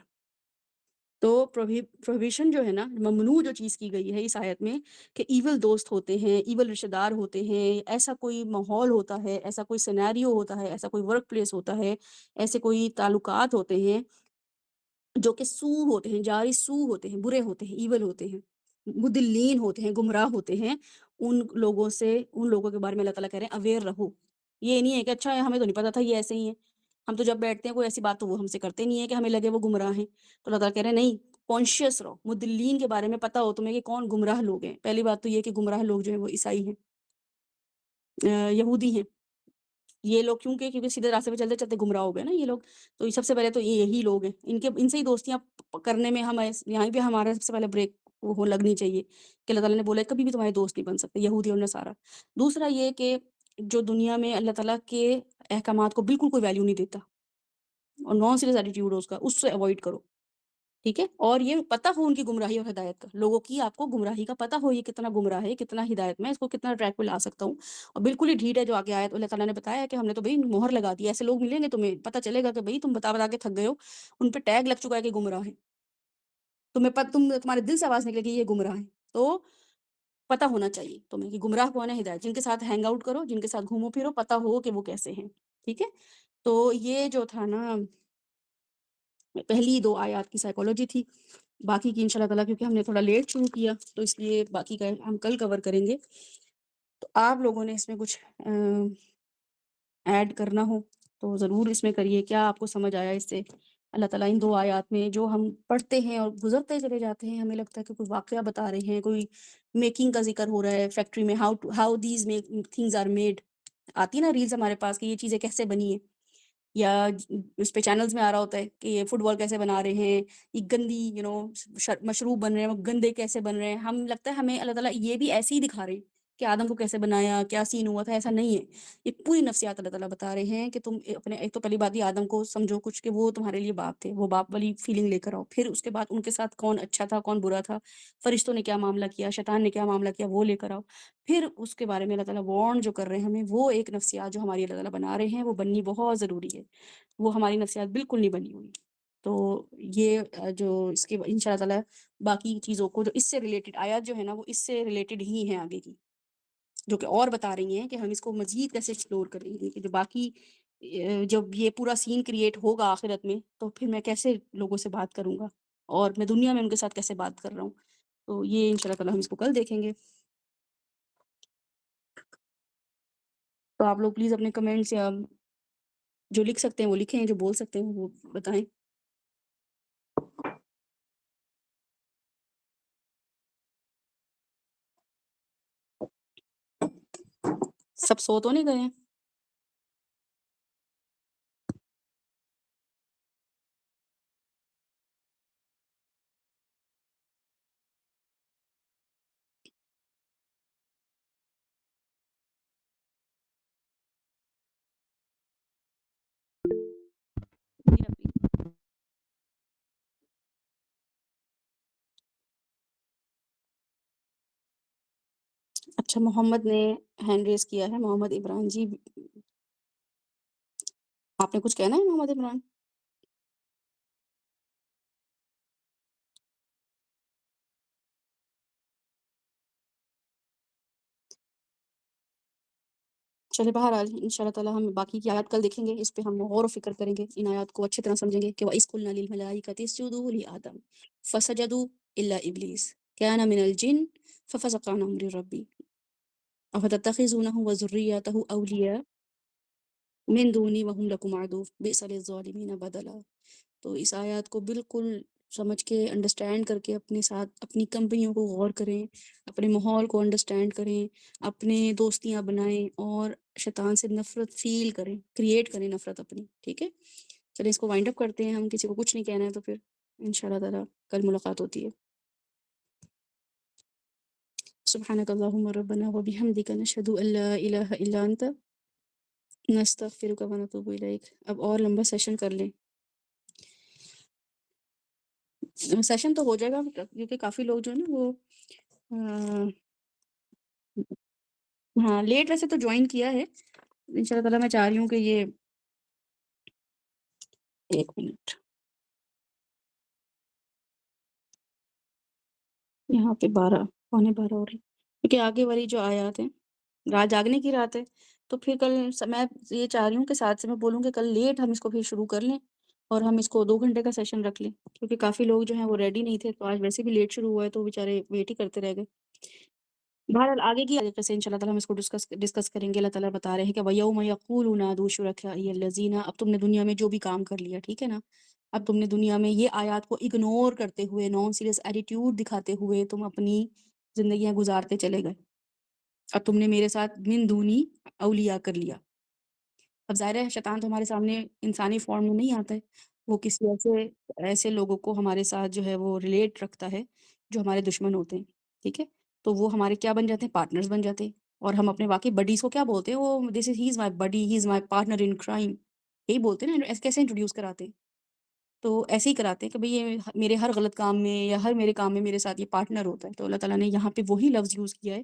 تو پروہیبیشن جو ہے نا، ممنوع جو چیز کی گئی ہے اس آیت میں، کہ ایول دوست ہوتے ہیں، ایول رشتہ دار ہوتے ہیں، ایسا کوئی ماحول ہوتا ہے، ایسا کوئی سینیریو ہوتا ہے، ایسا کوئی ورک پلیس ہوتا ہے، ایسے کوئی تعلقات ہوتے ہیں جو کہ سو ہوتے ہیں، جاری سو ہوتے ہیں، برے ہوتے ہیں، ایول ہوتے ہیں، مدلین ہوتے ہیں، گمراہ ہوتے ہیں. ان لوگوں کے بارے میں اللہ تعالیٰ کہہ رہے ہیں اویئر رہو. یہ نہیں ہے کہ اچھا ہمیں تو نہیں پتا تھا یہ ایسے ہی ہیں، ہم تو جب بیٹھتے ہیں کوئی ایسی بات تو وہ ہم سے کرتے نہیں ہے کہ ہمیں لگے وہ گمراہ ہیں. تو اللہ تعالیٰ کہہ رہے ہیں نہیں، کانشیس رہو، مدلین کے بارے میں پتہ ہو تمہیں کہ کون گمراہ لوگ ہیں. پہلی بات تو یہ کہ گمراہ لوگ جو ہیں وہ عیسائی ہیں، یہودی ہیں. یہ لوگ کیونکہ سیدھے راستے پہ چلتے چلتے گمراہ ہو گئے نا یہ لوگ. تو سب سے پہلے تو یہی لوگ ہیں، ان سے ہی دوستیاں کرنے میں ہم یہاں پہ ہمارا سب سے پہلے بریک وہ لگنی چاہیے کہ اللہ تعالیٰ نے بولا ہے کبھی بھی تمہارے دوست نہیں بن سکتے یہودی اور نصارہ. دوسرا یہ کہ جو دنیا میں اللہ تعالیٰ کے احکامات کو بالکل کوئی ویلیو نہیں دیتا اور نان سیریس ایٹیٹیوڈ ہے اس کا، اس سے اوائڈ کرو. ٹھیک ہے. اور یہ پتہ ہو ان کی گمراہی اور ہدایت کا، لوگوں کی آپ کو گمراہی کا پتہ ہو، یہ کتنا گمراہ ہے، کتنا ہدایت میں، اس کو کتنا ٹریک پہ لا سکتا ہوں. اور بالکل ہی ڈھیٹ ہے جو آگے آیت اللہ تعالیٰ نے بتایا ہے کہ ہم نے تو بھئی مہر لگا دی. ایسے لوگ ملیں گے تمہیں پتہ چلے گا کہ بھئی تم بتا بتا کے تھک گئے ہو، ان پہ ٹیگ لگ چکا ہے کہ گمراہ ہیں، تمہارے دل سے آواز نکلے گی یہ گمراہ ہیں. تو پتہ ہونا چاہیے تمہیں کہ گمراہ کون ہے، ہدایت. جن کے ساتھ ہینگ آؤٹ کرو، جن کے ساتھ گھومو پھرو، پتہ ہو کہ وہ کیسے ہیں. ٹھیک ہے. تو یہ جو تھا نا پہلی 2 آیات کی سائیکالوجی تھی. باقی کی انشاءاللہ تعالیٰ کیونکہ ہم نے تھوڑا لیٹ شروع کیا تو اس لیے باقی کا ہم کل کور کریں گے. تو آپ لوگوں نے اس میں کچھ ایڈ کرنا ہو تو ضرور اس میں کریے. کیا آپ کو سمجھ آیا اس سے؟ اللہ تعالیٰ ان 2 آیات میں جو ہم پڑھتے ہیں اور گزرتے چلے جاتے ہیں، ہمیں لگتا ہے کہ کوئی واقعہ بتا رہے ہیں، کوئی میکنگ کا ذکر ہو رہا ہے فیکٹری میں، how these things are made. آتی ہے نا ریلز ہمارے پاس کہ یہ چیزیں کیسے بنی ہیں، یا اس پہ چینلز میں آ رہا ہوتا ہے کہ یہ فٹ بال کیسے بنا رہے ہیں، یہ گندی مشروب بن رہے ہیں، وہ گندے کیسے بن رہے ہیں. ہم لگتا ہے ہمیں اللہ تعالیٰ یہ بھی ایسے ہی دکھا رہے ہیں کہ آدم کو کیسے بنایا، کیا سین ہوا تھا. ایسا نہیں ہے، یہ پوری نفسیات اللہ تعالیٰ بتا رہے ہیں کہ تم اپنے ایک تو پہلی بات ہی آدم کو سمجھو کچھ کہ وہ تمہارے لیے باپ تھے، وہ باپ والی فیلنگ لے کر آؤ. پھر اس کے بعد ان کے ساتھ کون اچھا تھا کون برا تھا، فرشتوں نے کیا معاملہ کیا، شیطان نے کیا معاملہ کیا، وہ لے کر آؤ. پھر اس کے بارے میں اللہ تعالیٰ وارن جو کر رہے ہیں ہمیں، وہ ایک نفسیات جو ہماری اللہ تعالیٰ بنا رہے ہیں وہ بننی بہت ضروری ہے. وہ ہماری نفسیات بالکل نہیں بنی ہوئی. تو یہ جو اس کے ان شاء اللہ تعالیٰ باقی چیزوں کو جو اس سے ریلیٹڈ آیات جو ہے نا وہ اس سے ریلیٹڈ ہی ہیں آگے کی، جو کہ اور بتا رہی ہیں کہ ہم اس کو مزید کیسے ایکسپلور کریں گے، کہ جو باقی جب یہ پورا سین کریٹ ہوگا آخرت میں تو پھر میں کیسے لوگوں سے بات کروں گا اور میں دنیا میں ان کے ساتھ کیسے بات کر رہا ہوں. تو یہ ان شاء اللہ تعالیٰ ہم اس کو کل دیکھیں گے. تو آپ لوگ پلیز اپنے کمنٹس یا جو لکھ سکتے ہیں وہ لکھیں، جو بول سکتے ہیں وہ بتائیں. سب سو تو نہیں گئے ہیں؟ جی ربی. اچھا محمد نے ہینڈ ریز کیا ہے. محمد عمران جی آپ نے کچھ کہنا ہے محمد عمران؟ چلے بہرحال ان شاء اللہ تعالیٰ ہم باقی کی آیات کل دیکھیں گے، اس پہ ہم غور و فکر کریں گے، ان آیات کو اچھی طرح سمجھیں گے کہ وَإِذْ قُلْنَا لِلْمَلَائِكَةِ اسْجُدُوا لِآدَمَ فَسَجَدُوا إِلَّا إِبْلِيسَ كَانَ مِنَ الْجِنِّ فَفَسَقَ عَنْ أَمْرِ رَبِّهِ أَفَتَتَّخِذُونَهُ وَذُرِّيَّتَهُ أَوْلِيَاءَ مِن دُونِي وَهُمْ لَكُمْ عَدُوٌّ بِئْسَ لِلظَّالِمِينَ بَدَلًا. تو اس آیات کو بالکل سمجھ کے انڈرسٹینڈ کر کے اپنے ساتھ اپنی کمپنیوں کو غور کریں، اپنے ماحول کو انڈرسٹینڈ کریں، اپنے دوستیاں بنائیں اور شیطان سے نفرت فیل کریں، کریٹ کریں نفرت اپنی. ٹھیک ہے، چلیں اس کو وائنڈ اپ کرتے ہیں. ہم کسی کو کچھ نہیں کہنا ہے تو پھر انشاءاللہ تعالیٰ کل ملاقات ہوتی ہے. سبحانک اللہم ربنا وبحمدک نشہد ان لا الہ الا انت نستغفرک ونتوب الیک. اب اور لمبا سیشن کر لیں. سیشن تو ہو جائے گا کیونکہ کافی لوگ جو ہے نا وہ ہاں لیٹ ویسے تو جوائن کیا ہے. ان شاء اللہ تعالیٰ میں چاہ رہی ہوں کہ یہ ایک منٹ یہاں پہ 12 ہو رہی کیونکہ آگے والی جو آیات ہیں رات جاگنے کی رات ہے، تو پھر کل میں یہ چاہ رہی ہوں کہ ساتھ سے میں بولوں کہ کل لیٹ ہم اس کو پھر شروع کر لیں اور ہم اس کو 2 گھنٹے کا سیشن رکھ لیں، کیونکہ کافی لوگ جو ہیں وہ ریڈی نہیں تھے، تو آج ویسے بھی لیٹ شروع ہوا ہے تو بیچارے ویٹ ہی کرتے رہ گئے. بہرحال آگے کی طریقے سے انشاءاللہ تعالیٰ ہم اس کو ڈسکس کریں گے. اللہ تعالیٰ بتا رہے ہیں کہ وَيَوْمَ يَقُولُ نَادُوا شُرَكَائِيَ الَّذِينَ. اب تم نے دنیا میں جو بھی کام کر لیا، ٹھیک ہے نا، اب تم نے دنیا میں یہ آیات کو اگنور کرتے ہوئے، نان سیریس ایٹیٹیوڈ دکھاتے ہوئے تم اپنی زندگیاں گزارتے چلے گئے. اب تم نے میرے ساتھ من دونی اولیاء کر لیا. اب ظاہر ہے شیطان تو ہمارے سامنے انسانی فارم میں نہیں آتا ہے، وہ کسی ایسے لوگوں کو ہمارے ساتھ جو ہے وہ ریلیٹ رکھتا ہے جو ہمارے دشمن ہوتے ہیں. ٹھیک ہے، تو وہ ہمارے کیا بن جاتے ہیں؟ پارٹنرز بن جاتے ہیں. اور ہم اپنے واقعی بڈیز کو کیا بولتے ہیں؟ وہ دس از ہی از مائی بڈی، ہی از مائی پارٹنر ان کرائم، یہی بولتے ہیں نا. ایسے کیسے انٹروڈیوس کراتے ہیں؟ تو ایسے ہی کراتے ہیں کہ بھئی یہ میرے ہر غلط کام میں یا ہر میرے کام میں میرے ساتھ یہ پارٹنر ہوتا ہے. تو اللہ تعالیٰ نے یہاں پہ وہی لفظ یوز کیا ہے.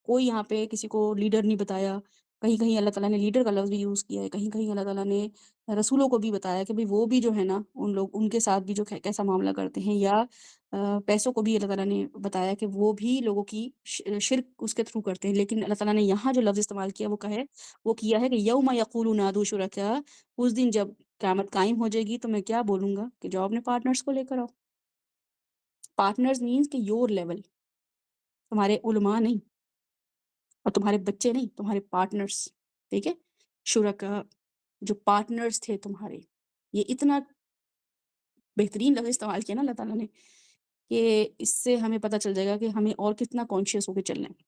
کوئی یہاں پہ کسی کو لیڈر نہیں بتایا. کہیں کہیں اللہ تعالیٰ نے لیڈر کا لفظ بھی یوز کیا ہے، کہیں کہیں اللہ تعالیٰ نے رسولوں کو بھی بتایا کہ بھئی وہ بھی جو ہے نا ان کے ساتھ بھی جو کیسا معاملہ کرتے ہیں، یا پیسوں کو بھی اللہ تعالیٰ نے بتایا کہ وہ بھی لوگوں کی شرک اس کے تھرو کرتے ہیں. لیکن اللہ تعالیٰ نے یہاں جو لفظ استعمال کیا وہ کیا ہے کہ یوم یقول نادوا شرکا. اس دن جب قیامت قائم ہو جائے گی تو میں کیا بولوں گا کہ جاؤ اپنے پارٹنرز کو لے کر آؤ. پارٹنرز مینس کہ یور لیول، تمہارے علماء نہیں اور تمہارے بچے نہیں، تمہارے پارٹنرز. ٹھیک ہے، شرکا جو پارٹنرز تھے تمہارے. یہ اتنا بہترین لفظ استعمال کیا نا اللہ تعالیٰ نے کہ اس سے ہمیں پتہ چل جائے گا کہ ہمیں اور کتنا کانشیس ہو کے چلنا ہے.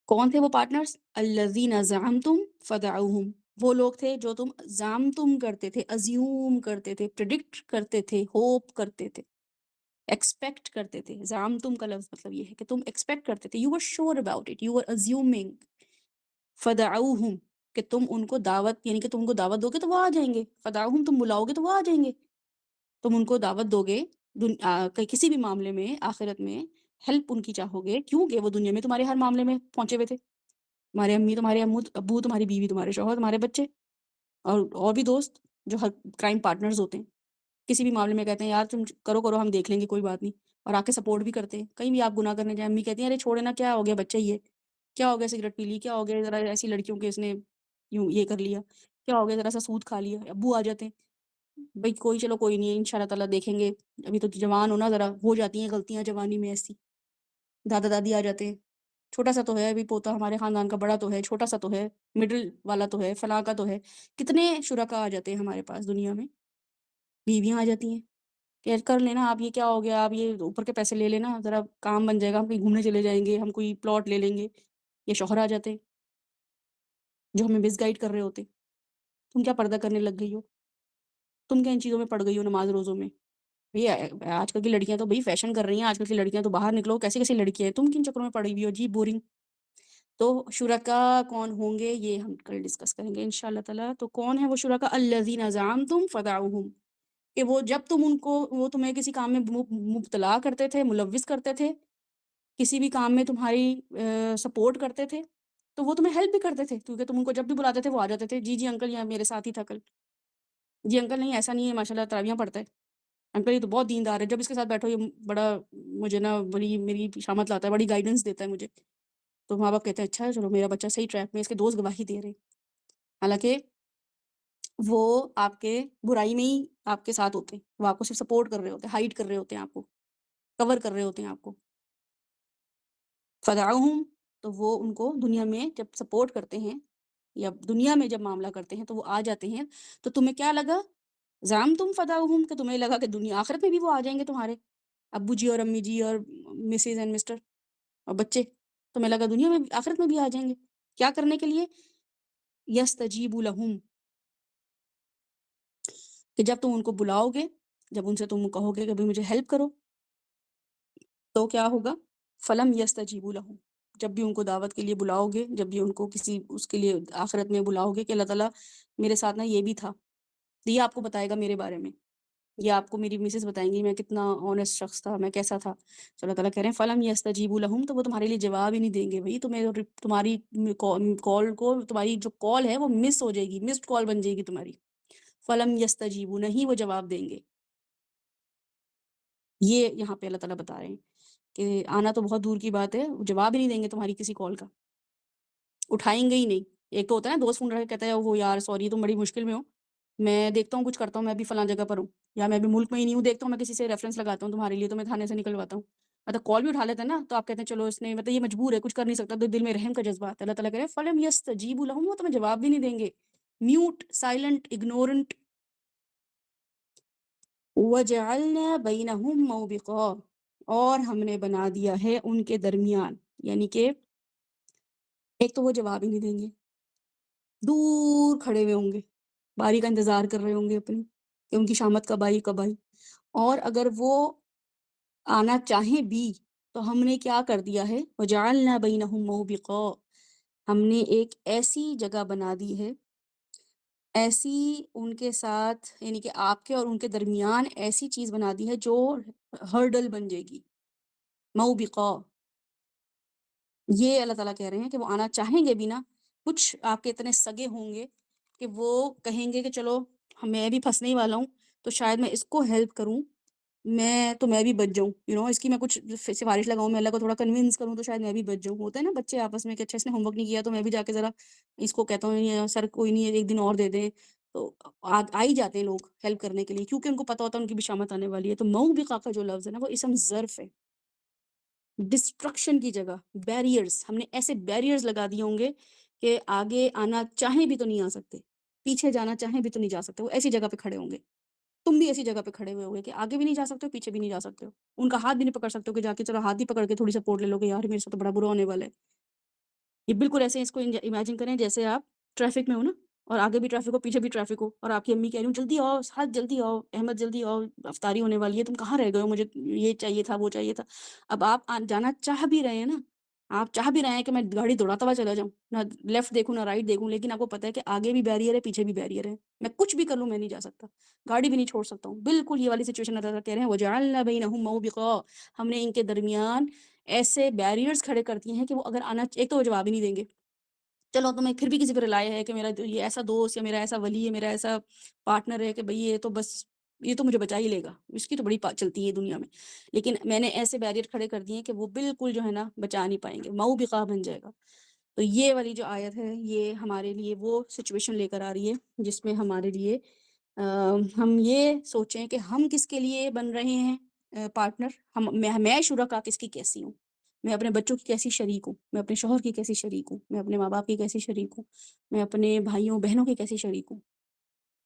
کون تھے وہ پارٹنرز؟ الذین زعمتم فدعوہم. وہ لوگ تھے جو تم زعمتم کرتے تھے، ازیوم کرتے تھے، پریڈکٹ کرتے تھے، ہوپ کرتے تھے، ایکسپیکٹ کرتے تھے. زعمتم کا لفظ مطلب یہ ہے کہ تم ایکسپیکٹ کرتے تھے. You were sure about it, you were assuming. فدعوہم کہ تم ان کو دعوت، یعنی کہ تم ان کو دعوت دو گے تو وہ آ جائیں گے. فدعوہم تم بلاؤ گے تو وہ آ جائیں گے. تم ان کو دعوت دو گے کسی بھی معاملے میں، آخرت میں ہیلپ ان کی چاہو گے، کیونکہ وہ دنیا میں تمہارے ہر معاملے میں پہنچے ہوئے تھے. تمہارے امی، تمہارے ابو، تمہاری بیوی، تمہارے شوہر، تمہارے بچے اور بھی دوست جو ہر کرائم پارٹنرز ہوتے ہیں. کسی بھی معاملے میں کہتے ہیں یار تم کرو ہم دیکھ لیں گے کوئی بات نہیں، اور آ کے سپورٹ بھی کرتے ہیں. کہیں بھی آپ گناہ کرنے جائیں امی کہتی ہیں ارے چھوڑے نا، کیا ہو گیا بچہ ہی ہے، کیا ہو گیا سگریٹ پی لی، کیا ہو گیا ذرا ایسی لڑکیوں کے اس نے یوں یہ کر لیا، کیا ہو گیا ذرا سا سود کھا لیا. ابو آ جاتے ہیں بھائی کوئی نہیں ان شاء اللہ تعالیٰ دیکھیں گے، ابھی تو جوان ہونا، ذرا ہو جاتی ہیں غلطیاں جوانی میں ایسی. دادا دادی آ جاتے ہیں، چھوٹا سا تو ہے ابھی پوتا ہمارے خاندان کا، بڑا تو ہے، چھوٹا سا تو ہے، مڈل والا تو ہے، فلاں کا تو ہے. کتنے شرکا آ جاتے ہیں ہمارے پاس دنیا میں. بیویاں آ جاتی ہیں کہ کر لینا آپ، یہ کیا ہو گیا، آپ یہ اوپر کے پیسے لے لینا، ذرا کام بن جائے گا، ہم کہیں گھومنے چلے جائیں گے، ہم کوئی پلاٹ لے لیں گے. یہ شوہر آ جاتے ہیں جو ہمیں مس گائڈ کر رہے ہوتے، تم کیا پردہ کرنے لگ گئی ہو، تم کیا ان چیزوں میں پڑ گئی ہو، نماز روزوں میں. آج کل کی لڑکیاں تو بھئی فیشن کر رہی ہیں، آج کل کی لڑکیاں تو باہر نکلو، کیسی کیسی لڑکیاں ہیں، تم کن چکروں میں پڑی ہوئی ہو جی، بورنگ. تو شرکا کون ہوں گے یہ ہم کل ڈسکس کریں گے انشاءاللہ تعالیٰ. تو کون ہے وہ شرکا؟ الذین زعمتم فدعوہم، کہ وہ جب تم ان کو، وہ تمہیں کسی کام میں مبتلا کرتے تھے، ملوث کرتے تھے، کسی بھی کام میں تمہاری سپورٹ کرتے تھے، تو وہ تمہیں ہیلپ بھی کرتے تھے، کیونکہ تم ان کو جب بھی بلاتے تھے وہ آ جاتے تھے. جی انکل یہاں میرے ساتھ ہی تھا کل. جی انکل نہیں ایسا نہیں ہے، ماشاء اللہ تراویحاں پڑھتا ہے انکل، یہ تو بہت دیندار ہے، جب اس کے ساتھ بیٹھو یہ بڑا مجھے نا بڑی میری شامت لاتا ہے، بڑی گائیڈنس دیتا ہے مجھے. تو ماں باپ کہتے ہیں اچھا چلو میرا بچہ صحیح ٹریک میں، اس کے دوست گواہی دے رہے ہیں. حالانکہ وہ آپ کے برائی میں ہی آپ کے ساتھ ہوتے ہیں، وہ آپ کو صرف سپورٹ کر رہے ہوتے ہیں، ہائڈ کر رہے ہوتے ہیں، آپ کو کور کر رہے ہوتے ہیں آپ کو. فدعوہم، تو وہ ان کو دنیا میں جب سپورٹ کرتے ہیں یا دنیا میں جب معاملہ کرتے ہیں تو وہ آ جاتے ہیں. تو تمہیں کیا لگا؟ زام تم فدعوہم، کہ تمہیں لگا کہ دنیا آخرت میں بھی وہ آ جائیں گے، تمہارے ابو جی اور امی جی اور مسز اینڈ مسٹر اور بچے، تمہیں لگا دنیا میں آخرت میں بھی آ جائیں گے. کیا کرنے کے لیے؟ یستجیب لہم، کہ جب تم ان کو بلاؤ گے، جب ان سے تم کہو گے کہ بھئی مجھے ہیلپ کرو، تو کیا ہوگا؟ فلم یستجیبوا لہم، جب بھی ان کو دعوت کے لیے بلاؤ گے، جب بھی ان کو کسی اس کے لیے آخرت میں بلاؤ گے کہ اللہ تعالیٰ میرے ساتھ نا یہ بھی تھا، یہ آپ کو بتائے گا میرے بارے میں، یہ آپ کو میری مسز بتائیں گی میں کتنا آنیسٹ شخص تھا، میں کیسا تھا. تو اللہ تعالیٰ کہہ رہے ہیں فلم یستجیبوا لہم، تو وہ تمہارے لیے جواب ہی نہیں دیں گے. بھائی تمہیں تمہاری کال کو، تمہاری جو کال ہے وہ مس ہو جائے گی، مسڈ کال بن جائے گی تمہاری. فلم یستجیبوا، نہیں وہ جواب دیں گے. یہ یہاں پہ اللہ تعالیٰ بتا رہے ہیں کہ آنا تو بہت دور کی بات ہے، جواب ہی نہیں دیں گے تمہاری کسی کال کا، اٹھائیں گے ہی نہیں. ایک تو ہوتا ہے نا دوست فون رکھ کے کہتا ہے وہ یار سوری تم بڑی مشکل میں ہو، میں دیکھتا ہوں کچھ کرتا ہوں، میں بھی فلاں جگہ پر ہوں، یا میں بھی ملک میں ہی نہیں ہوں، دیکھتا ہوں میں کسی سے ریفرنس لگاتا ہوں تمہارے لیے، تو میں تھانے سے نکلواتا ہوں. مطلب کال بھی اٹھا لیتا ہے نا، تو آپ کہتے ہیں چلو اس نے مطلب یہ مجبور ہے، کچھ کر نہیں سکتا، تو دل میں رحم کا جذبہ آتا ہے. اللہ تعالیٰ کہہ رہے ہیں فلم یستجیبوا لہم، وہ تمہیں جواب بھی نہیں دیں گے، میوٹ، سائلنٹ، اگنورنٹ. وَجَعَلْنَا بَيْنَهُمْ مَوْبِقًا، اور ہم نے بنا دیا ہے ان کے درمیان، یعنی کہ ایک تو وہ جواب ہی نہیں دیں گے، دور کھڑے ہوئے ہوں گے، باری کا انتظار کر رہے ہوں گے اپنی کہ ان کی شامت کب آئی کب آئی. اور اگر وہ آنا چاہیں بھی تو ہم نے کیا کر دیا ہے؟ وَجَعَلْنَا بَيْنَهُمْ مَوْبِقًا، ہم نے ایک ایسی جگہ بنا دی ہے، ایسی ان کے ساتھ، یعنی کہ آپ کے اور ان کے درمیان ایسی چیز بنا دی ہے جو ہرڈل بن جائے گی. موبقا، یہ اللہ تعالیٰ کہہ رہے ہیں کہ وہ آنا چاہیں گے بھی نا، کچھ آپ کے اتنے سگے ہوں گے کہ وہ کہیں گے کہ چلو میں بھی پھنسنے ہی والا ہوں، تو شاید میں اس کو ہیلپ کروں، میں بھی بچ جاؤں، اس کی میں کچھ سفارش لگاؤں، میں اللہ کو تھوڑا کنونس کروں تو شاید میں بھی بچ جاؤں. ہوتا ہے نا بچے آپس میں کہ اچھا اس نے ہوم ورک نہیں کیا تو میں بھی جا کے ذرا اس کو کہتا ہوں یا سر کوئی نہیں ایک دن اور دے دیں. تو آ ہی جاتے ہیں لوگ ہیلپ کرنے کے لیے، کیونکہ ان کو پتہ ہوتا ہے ان کی بھی شامت آنے والی ہے. تو موبقا کا جو لفظ ہے نا وہ اسم ظرف ہے، ڈسٹرکشن کی جگہ بیریئرز، ہم نے ایسے بیریئرز لگا دیے ہوں گے کہ آگے آنا چاہیں بھی تو نہیں آ سکتے، پیچھے جانا چاہیں بھی تو نہیں جا سکتے. وہ ایسی جگہ پہ کھڑے ہوں گے، تم بھی ایسی جگہ پہ کھڑے ہوئے ہوگے کہ آگے بھی نہیں جا سکتے ہو، پیچھے بھی نہیں جا سکتے ہو. ان کا ہاتھ بھی نہیں پکڑ سکتے ہو کہ جا کے چلو ہاتھ ہی پکڑ کے تھوڑی سپورٹ لے لو کہ یار میرے ساتھ تو بڑا برا ہونے والا ہے. یہ بالکل ایسے اس کو امیجن کریں جیسے آپ ٹریفک میں ہو نا، اور آگے بھی ٹریفک ہو پیچھے بھی ٹریفک ہو، اور آپ کی امی کہہ رہی ہوں جلدی آؤ ساتھ، جلدی آؤ احمد، جلدی آؤ افطاری ہونے والی ہے، تم کہاں رہ گئے ہو، مجھے یہ چاہیے تھا وہ چاہیے تھا. اب آپ جانا چاہ بھی رہے ہیں نا، آپ چاہ بھی رہے ہیں کہ میں گاڑی دوڑاتا ہوا چلا جاؤں، نہ لیفٹ دیکھوں نہ رائٹ دیکھوں، لیکن آپ کو پتہ ہے کہ آگے بھی بیریئر ہے پیچھے بھی بیریئر ہے، میں کچھ بھی کر لوں میں نہیں جا سکتا، گاڑی بھی نہیں چھوڑ سکتا ہوں. بالکل یہ والی سچویشن اللہ تعالیٰ کہہ رہے ہیں وَجَعَلْنَا بَيْنَهُمْ مَوْبِقًا، ہم نے ان کے درمیان ایسے بیریئرز کھڑے کر دیے ہیں کہ وہ اگر آنا، ایک تو وہ جواب ہی نہیں دیں گے. چلو تمہیں پھر بھی کسی پہ رلائے ہے کہ میرا یہ ایسا دوست یا میرا ایسا ولی ہے، میرا ایسا پارٹنر ہے کہ بھئی یہ تو بس یہ تو مجھے بچا ہی لے گا، اس کی تو بڑی چلتی ہے دنیا میں، لیکن میں نے ایسے بیریئر کھڑے کر دیے ہیں کہ وہ بالکل جو ہے نا بچا نہیں پائیں گے، موبقہ بن جائے گا۔ تو یہ والی جو آیت ہے یہ ہمارے لیے وہ سچویشن لے کر آ رہی ہے جس میں ہمارے لیے ہم یہ سوچیں کہ ہم کس کے لیے بن رہے ہیں پارٹنر، میں شرکا کس کی کیسی ہوں، میں اپنے بچوں کی کیسی شریک ہوں، میں اپنے شوہر کی کیسی شریک ہوں، میں اپنے ماں باپ کی کیسی شریک ہوں، میں اپنے بھائیوں بہنوں کی کیسی شریک ہوں۔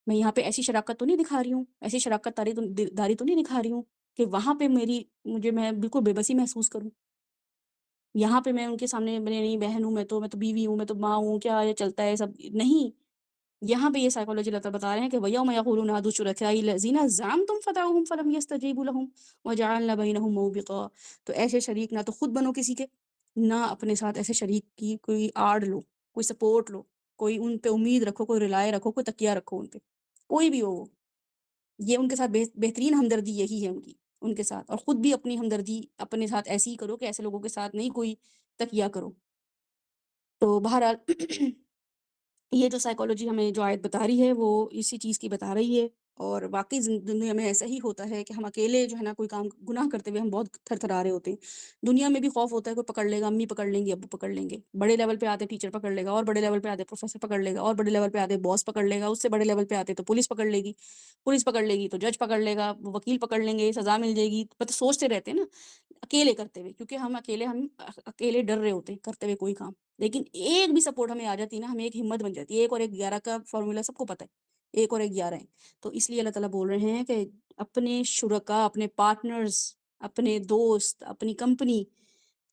میں یہاں پہ ایسی شراکت تو نہیں دکھا رہی ہوں، ایسی شراکت داری تو نہیں دکھا رہی ہوں کہ وہاں پہ میں بالکل بے بسی محسوس کروں، یہاں پہ میں ان کے سامنے میں نہیں بہن ہوں، میں تو بیوی ہوں، میں تو ماں ہوں، کیا یہ چلتا ہے سب نہیں۔ یہاں پہ یہ سائیکالوجی اللہ تعالیٰ بتا رہے ہیں کہ وَيَوْمَ يَقُولُ نَادُوا شُرَكَائِيَ الَّذِينَ زَعَمْتُمْ فَدَعُوهُمْ فَلَمْ يَسْتَجِيبُوا لَهُمْ وَجَعَلْنَا بَيْنَهُمْ مَوْبِقًا۔ تو ایسے شریک نہ تو خود بنو کسی کے، نہ اپنے ساتھ ایسے شریک کی کوئی آڑ لو، کوئی سپورٹ لو، کوئی ان پہ امید رکھو، کوئی رلائے رکھو، کوئی تکیہ رکھو ان پہ، کوئی بھی ہو وہ۔ یہ ان کے ساتھ بہترین ہمدردی یہی ہے ان کے ساتھ، اور خود بھی اپنی ہمدردی اپنے ساتھ ایسی ہی کرو کہ ایسے لوگوں کے ساتھ نہیں کوئی تکیہ کرو۔ تو بہرحال یہ جو سائیکالوجی ہمیں جو آیت بتا رہی ہے وہ اسی چیز کی بتا رہی ہے، اور واقعی دنیا میں ایسا ہی ہوتا ہے کہ ہم اکیلے جو ہے نا کوئی کام گناہ کرتے ہوئے ہم بہت تھر تھرا رہے ہوتے ہیں۔ دنیا میں بھی خوف ہوتا ہے کوئی پکڑ لے گا، امی پکڑ لیں گی، ابو پکڑ لیں گے، بڑے لیول پہ آتے ٹیچر پکڑ لے گا، اور بڑے لیول پہ آتے پروفیسر پکڑ لے گا، اور بڑے لیول پہ آتے باس پکڑ لے گا، اس سے بڑے لیول پہ آتے تو پولیس پکڑ لے گی، پولیس پکڑ لے گی تو جج پکڑ لے گا، وکیل پکڑ لیں گے، سزا مل جائے گی، پتہ سوچتے رہتے ہیں نا اکیلے کرتے ہوئے، کیونکہ ہم اکیلے ڈر رہے ہوتے ہیں کرتے ہوئے کوئی کام۔ لیکن ایک بھی سپورٹ ہمیں آ جاتی ہے نا، ہمیں ایک ہمت بن جاتی ہے۔ 1 اور 1 11 کا فارمولا سب کو پتہ ہے، 1 اور 1 11 ہے۔ تو اس لیے اللہ تعالیٰ بول رہے ہیں کہ اپنے شرکا، اپنے پارٹنرز، اپنے دوست، اپنی کمپنی،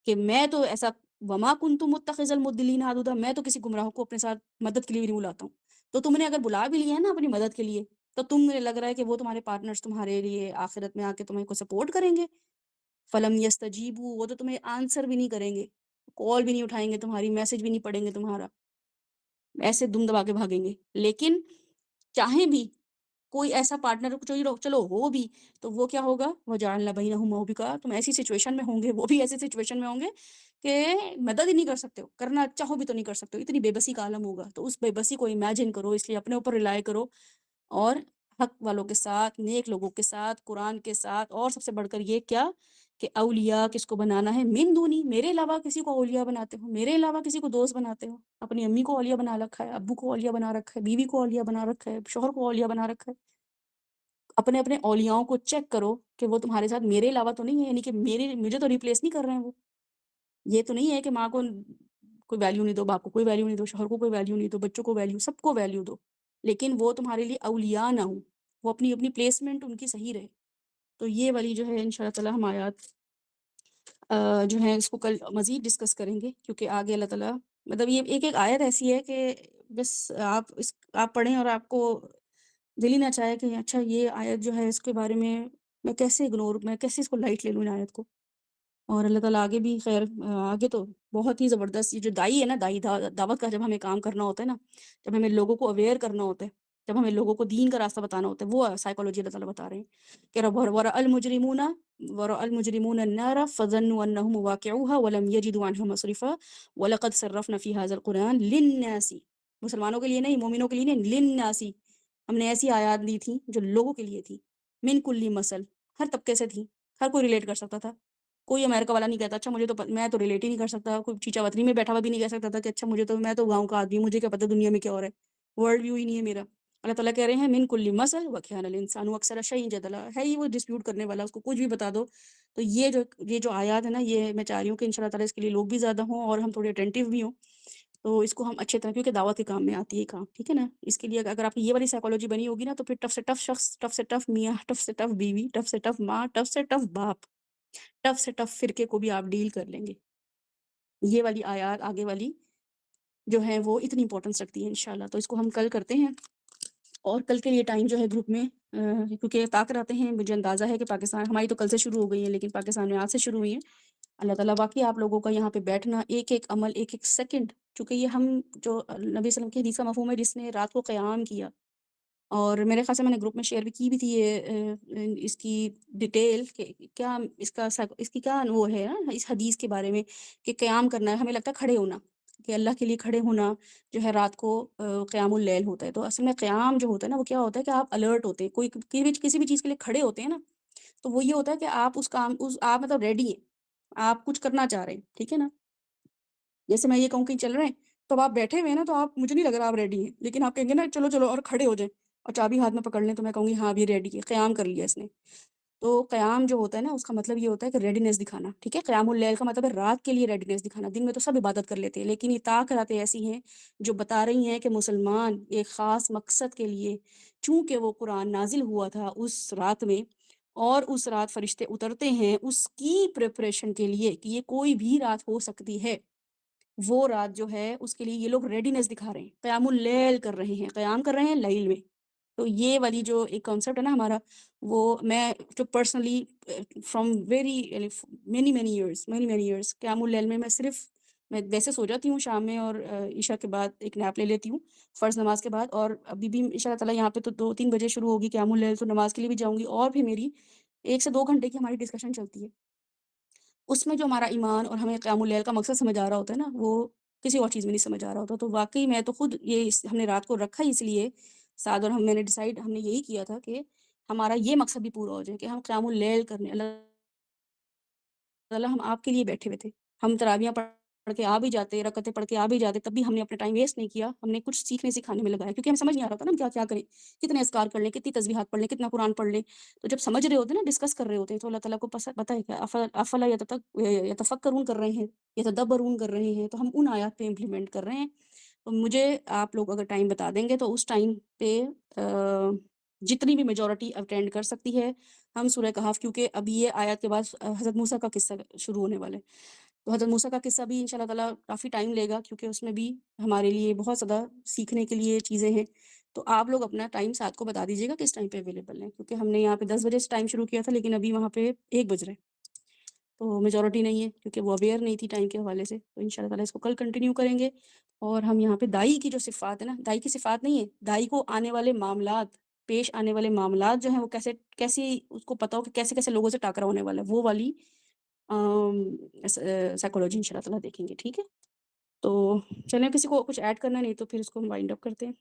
کہ میں تو ایسا وما کنت متخذ المضلین عضدا، میں تو کسی گمراہوں کو اپنے ساتھ مدد کے لیے بھی نہیں بلاتا ہوں۔ تو تم نے اگر بلا بھی لیا ہے نا اپنی مدد کے لیے، تو مجھے لگ رہا ہے کہ وہ تمہارے پارٹنرز تمہارے لیے آخرت میں آ کے تمہیں کو سپورٹ کریں گے۔ فلم یستجیبوا، وہ تو تمہیں آنسر بھی نہیں کریں گے، کال بھی نہیں اٹھائیں گے تمہاری، میسج بھی نہیں پڑھیں گے تمہارا، ایسے دم دبا کے بھاگیں گے۔ لیکن چاہیں بھی کوئی ایسا پارٹنر چلو ہو بھی، تو وہ کیا ہوگا، وَجَعَلْنَا بَيْنَهُمْ مَوْبِقًا، تم ایسی سچویشن میں ہوں گے، وہ بھی ایسی سچویشن میں ہوں گے کہ مدد ہی نہیں کر سکتے ہو، کرنا چاہو بھی تو نہیں کر سکتے ہو، اتنی بے بسی کا عالم ہوگا۔ تو اس بے بسی کو امیجن کرو، اس لیے اپنے اوپر رلائے کرو، اور حق والوں کے ساتھ، نیک لوگوں کے ساتھ، قرآن کے ساتھ، اور سب سے بڑھ کر یہ کیا کہ اولیاء کس کو بنانا ہے، من دونی، میرے علاوہ کسی کو اولیاء بناتے ہو، میرے علاوہ کسی کو دوست بناتے ہو، اپنی امی کو اولیاء بنا رکھا ہے، ابو کو اولیاء بنا رکھا ہے، بیوی کو اولیاء بنا رکھا ہے، شوہر کو اولیاء بنا رکھا ہے۔ اپنے اولیاؤں کو چیک کرو کہ وہ تمہارے ساتھ میرے علاوہ تو نہیں ہے، یعنی کہ مجھے تو ریپلیس نہیں کر رہے ہیں وہ۔ یہ تو نہیں ہے کہ ماں کو کوئی ویلیو نہیں دو، باپ کو کوئی ویلیو نہیں دو، شوہر کو کوئی ویلیو نہیں دو، بچوں کو ویلیو، سب کو ویلیو دو، لیکن وہ تمہارے لیے اولیاء نہ ہوں، وہ اپنی پلیسمنٹ ان کی صحیح رہے۔ تو یہ والی جو ہے انشاءاللہ تعالی ہم آیات جو ہے اس کو کل مزید ڈسکس کریں گے، کیونکہ آگے اللہ تعالیٰ مطلب یہ ایک آیت ایسی ہے کہ بس آپ پڑھیں اور آپ کو دل ہی نہ چاہے کہ اچھا یہ آیت جو ہے اس کے بارے میں کیسے اس کو لائٹ لے لوں ان آیت کو۔ اور اللہ تعالیٰ آگے بھی خیر آگے تو بہت ہی زبردست، یہ جو دائی ہے نا، دعوت کا جب ہمیں کام کرنا ہوتا ہے نا، جب ہمیں لوگوں کو اویئر کرنا ہوتا ہے، جب ہمیں لوگوں کو دین کا راستہ بتانا ہوتا ہے، وہ سائیکالوجی اللہ تعالیٰ بتا رہے ہیں کہ وَرَأَى الْمُجْرِمُونَ النَّارَ فَظَنُّوا أَنَّهُمْ مُوَاقِعُوهَا وَلَمْ يَجِدُوا عَنْهَا مَصْرِفًا وَلَقَدْ صَرَّفْنَا فِي هَذَا الْقُرْآنِ لِلنَّاسِ، مسلمانوں کے لیے نہیں، مومنوں کے لیے نہیں، لِلنَّاسِ، ہم نے ایسی آیات دی تھیں جو لوگوں کے لیے تھی، من کل مثل، ہر طبقے سے تھی، ہر کوئی ریلیٹ کر سکتا تھا۔ کوئی امریکہ والا نہیں کہتا اچھا مجھے تو میں تو ریلیٹ ہی نہیں کر سکتا، کوئی چیچا وطنی میں بیٹھا ہوا بھی نہیں کہہ سکتا تھا کہ اچھا میں تو گاؤں کا آدمی ہوں، مجھے کیا پتہ دنیا میں کیا ہو رہا ہے، ورلڈ ویو ہی نہیں ہے میرا۔ اللہ تعالیٰ کہہ رہے ہیں من کل مثل وکان الانسان اکثر شیء جدلا، ہے ہی وہ ڈسپیوٹ کرنے والا، اس کو کچھ بھی بتا دو۔ تو یہ جو آیات ہے نا، یہ میں چاہ رہی ہوں کہ انشاءاللہ تعالیٰ اس کے لیے لوگ بھی زیادہ ہوں اور ہم تھوڑے اٹینٹیو بھی ہوں، تو اس کو ہم اچھے طرح، کیونکہ دعوت کے کام میں آتی ہے کام، ٹھیک ہے نا۔ اس کے لیے اگر آپ کی یہ والی سائیکالوجی بنی ہوگی نا، تو پھر ٹف سے ٹف شخص، ٹف سے ٹف میاں، ٹف سے ٹف بیوی، ٹف سے ٹف ماں، ٹف سے ٹف باپ، ٹف سے ٹف فرقے کو بھی آپ ڈیل کر لیں گے۔ یہ والی آیات آگے والی جو ہے وہ اتنی امپورٹنس رکھتی ہے انشاءاللہ، تو اس کو ہم کل کرتے ہیں۔ اور کل کے لیے ٹائم جو ہے گروپ میں کیونکہ تاک رہتے ہیں، مجھے اندازہ ہے کہ پاکستان ہماری تو کل سے شروع ہو گئی ہیں، لیکن پاکستان میں آج سے شروع ہوئی ہیں۔ اللہ تعالیٰ باقی آپ لوگوں کا یہاں پہ بیٹھنا، ایک ایک عمل، ایک ایک سیکنڈ، چونکہ یہ ہم جو نبی صلی اللہ علیہ وسلم کی حدیث کا مفہوم ہے، جس نے رات کو قیام کیا، اور میرے خیال سے میں نے گروپ میں شیئر بھی کی بھی تھی یہ اس کی ڈیٹیل کہ کیا اس کی کیا وہ ہے نا اس حدیث کے بارے میں کہ قیام کرنا ہے، ہمیں لگتا ہے کھڑے ہونا، کہ اللہ کے لیے کھڑے ہونا جو ہے رات کو قیام اللیل ہوتا ہے۔ تو اصل میں قیام جو ہوتا ہے نا وہ کیا ہوتا ہے کہ آپ الرٹ ہوتے ہیں، کوئی کسی بھی چیز کے لیے کھڑے ہوتے ہیں نا، تو وہ یہ ہوتا ہے کہ آپ اس کام آپ مطلب ریڈی ہیں، آپ کچھ کرنا چاہ رہے ہیں، ٹھیک ہے نا؟ جیسے میں یہ کہوں کہیں چل رہے ہیں، تو اب آپ بیٹھے ہوئے ہیں نا، تو آپ مجھے نہیں لگ رہا آپ ریڈی ہیں، لیکن آپ کہیں گے نا چلو چلو اور کھڑے ہو جائیں اور چابی ہاتھ میں پکڑ لیں، تو میں کہوں گی ہاں اب یہ ریڈی ہے، قیام کر لیا اس نے۔ تو قیام جو ہوتا ہے نا اس کا مطلب یہ ہوتا ہے کہ ریڈینس دکھانا، ٹھیک ہے؟ قیام اللیل کا مطلب ہے رات کے لیے ریڈینس دکھانا، دن میں تو سب عبادت کر لیتے ہیں، لیکن یہ طاق راتیں ایسی ہیں جو بتا رہی ہیں کہ مسلمان ایک خاص مقصد کے لیے، چونکہ وہ قرآن نازل ہوا تھا اس رات میں اور اس رات فرشتے اترتے ہیں اس کی پریپریشن کے لیے کہ یہ کوئی بھی رات ہو سکتی ہے، وہ رات جو ہے اس کے لیے یہ لوگ ریڈینس دکھا رہے ہیں، قیام اللیل کر رہے ہیں، قیام کر رہے ہیں لیل میں۔ تو یہ والی جو ایک کانسیپٹ ہے نا ہمارا، وہ میں جو personally from very many years قیام اللیل میں صرف میں ویسے سو جاتی ہوں شام میں اور عشاء کے بعد ایک نیپ لے لیتی ہوں فرض نماز کے بعد، اور ابھی بھی ان شاء اللہ تعالیٰ یہاں پہ تو 2-3 بجے شروع ہوگی قیام اللیل، تو نماز کے لیے بھی جاؤں گی، اور بھی میری 1 سے 2 گھنٹے کی ہماری ڈسکشن چلتی ہے، اس میں جو ہمارا ایمان اور ہمیں قیام اللیل کا مقصد سمجھ آ رہا ہوتا ہے نا وہ کسی اور چیز میں نہیں سمجھ آ رہا ہوتا۔ تو واقعی میں تو خود یہ ہم نے رات کو رکھا ہی اس لیے سعد اور میں نے ڈیسائیڈ ہم نے یہی کیا تھا کہ ہمارا یہ مقصد بھی پورا ہو جائے کہ ہم قیام اللیل کرنے، اللہ تعالیٰ ہم آپ کے لیے بیٹھے ہوئے تھے، ہم تراویاں پڑھ کے آ بھی جاتے، رکعتیں پڑھ کے آ بھی جاتے، تب بھی ہم نے اپنا ٹائم ویسٹ نہیں کیا، ہم نے کچھ سیکھنے سکھانے میں لگایا، کیونکہ ہمیں سمجھ نہیں آ رہا تھا نا ہم کیا کیا کریں، کتنے اذکار کر لیں، کتنی تسبیحات پڑھ لیں، کتنا قرآن پڑھ لیں۔ تو جب سمجھ رہے ہوتے ہیں نا، ڈسکس کر رہے ہوتے ہیں، تو اللہ تعالیٰ کو پتہ ہے کہ افلا یتفکرون کر رہے ہیں، یتدبرون کر رہے ہیں، تو ہم ان آیات پہ امپلیمنٹ کر رہے ہیں۔ تو مجھے آپ لوگ اگر ٹائم بتا دیں گے تو اس ٹائم پہ جتنی بھی میجورٹی اٹینڈ کر سکتی ہے، ہم سورہ کہف، کیونکہ ابھی یہ آیات کے بعد حضرت موسیٰ کا قصہ شروع ہونے والے، تو حضرت موسیٰ کا قصہ بھی انشاءاللہ تعالیٰ کافی ٹائم لے گا، کیونکہ اس میں بھی ہمارے لیے بہت زیادہ سیکھنے کے لیے چیزیں ہیں۔ تو آپ لوگ اپنا ٹائم ساتھ کو بتا دیجیے گا کس ٹائم پہ اویلیبل ہیں، کیونکہ ہم نے یہاں پہ 10 بجے سے ٹائم شروع کیا تھا، لیکن ابھی وہاں پہ 1 بج رہے، تو میجورٹی نہیں ہے کیونکہ وہ اویئر نہیں تھی ٹائم کے حوالے سے۔ تو ان شاء اللہ تعالیٰ اس کو کل کنٹینیو کریں گے، اور ہم یہاں پہ دائی کی جو صفات ہے نا، دائی کی صفات نہیں ہے، دائی کو آنے والے معاملات، پیش آنے والے معاملات جو ہیں وہ کیسے اس کو پتہ ہو کہ کیسے کیسے لوگوں سے ٹاکرا ہونے والا ہے، وہ والی سائیکولوجی ان شاء اللہ تعالیٰ دیکھیں گے، ٹھیک ہے؟ تو چلیں، کسی کو کچھ ایڈ کرنا نہیں تو پھر اس کو ہم وائنڈ اپ کرتے ہیں۔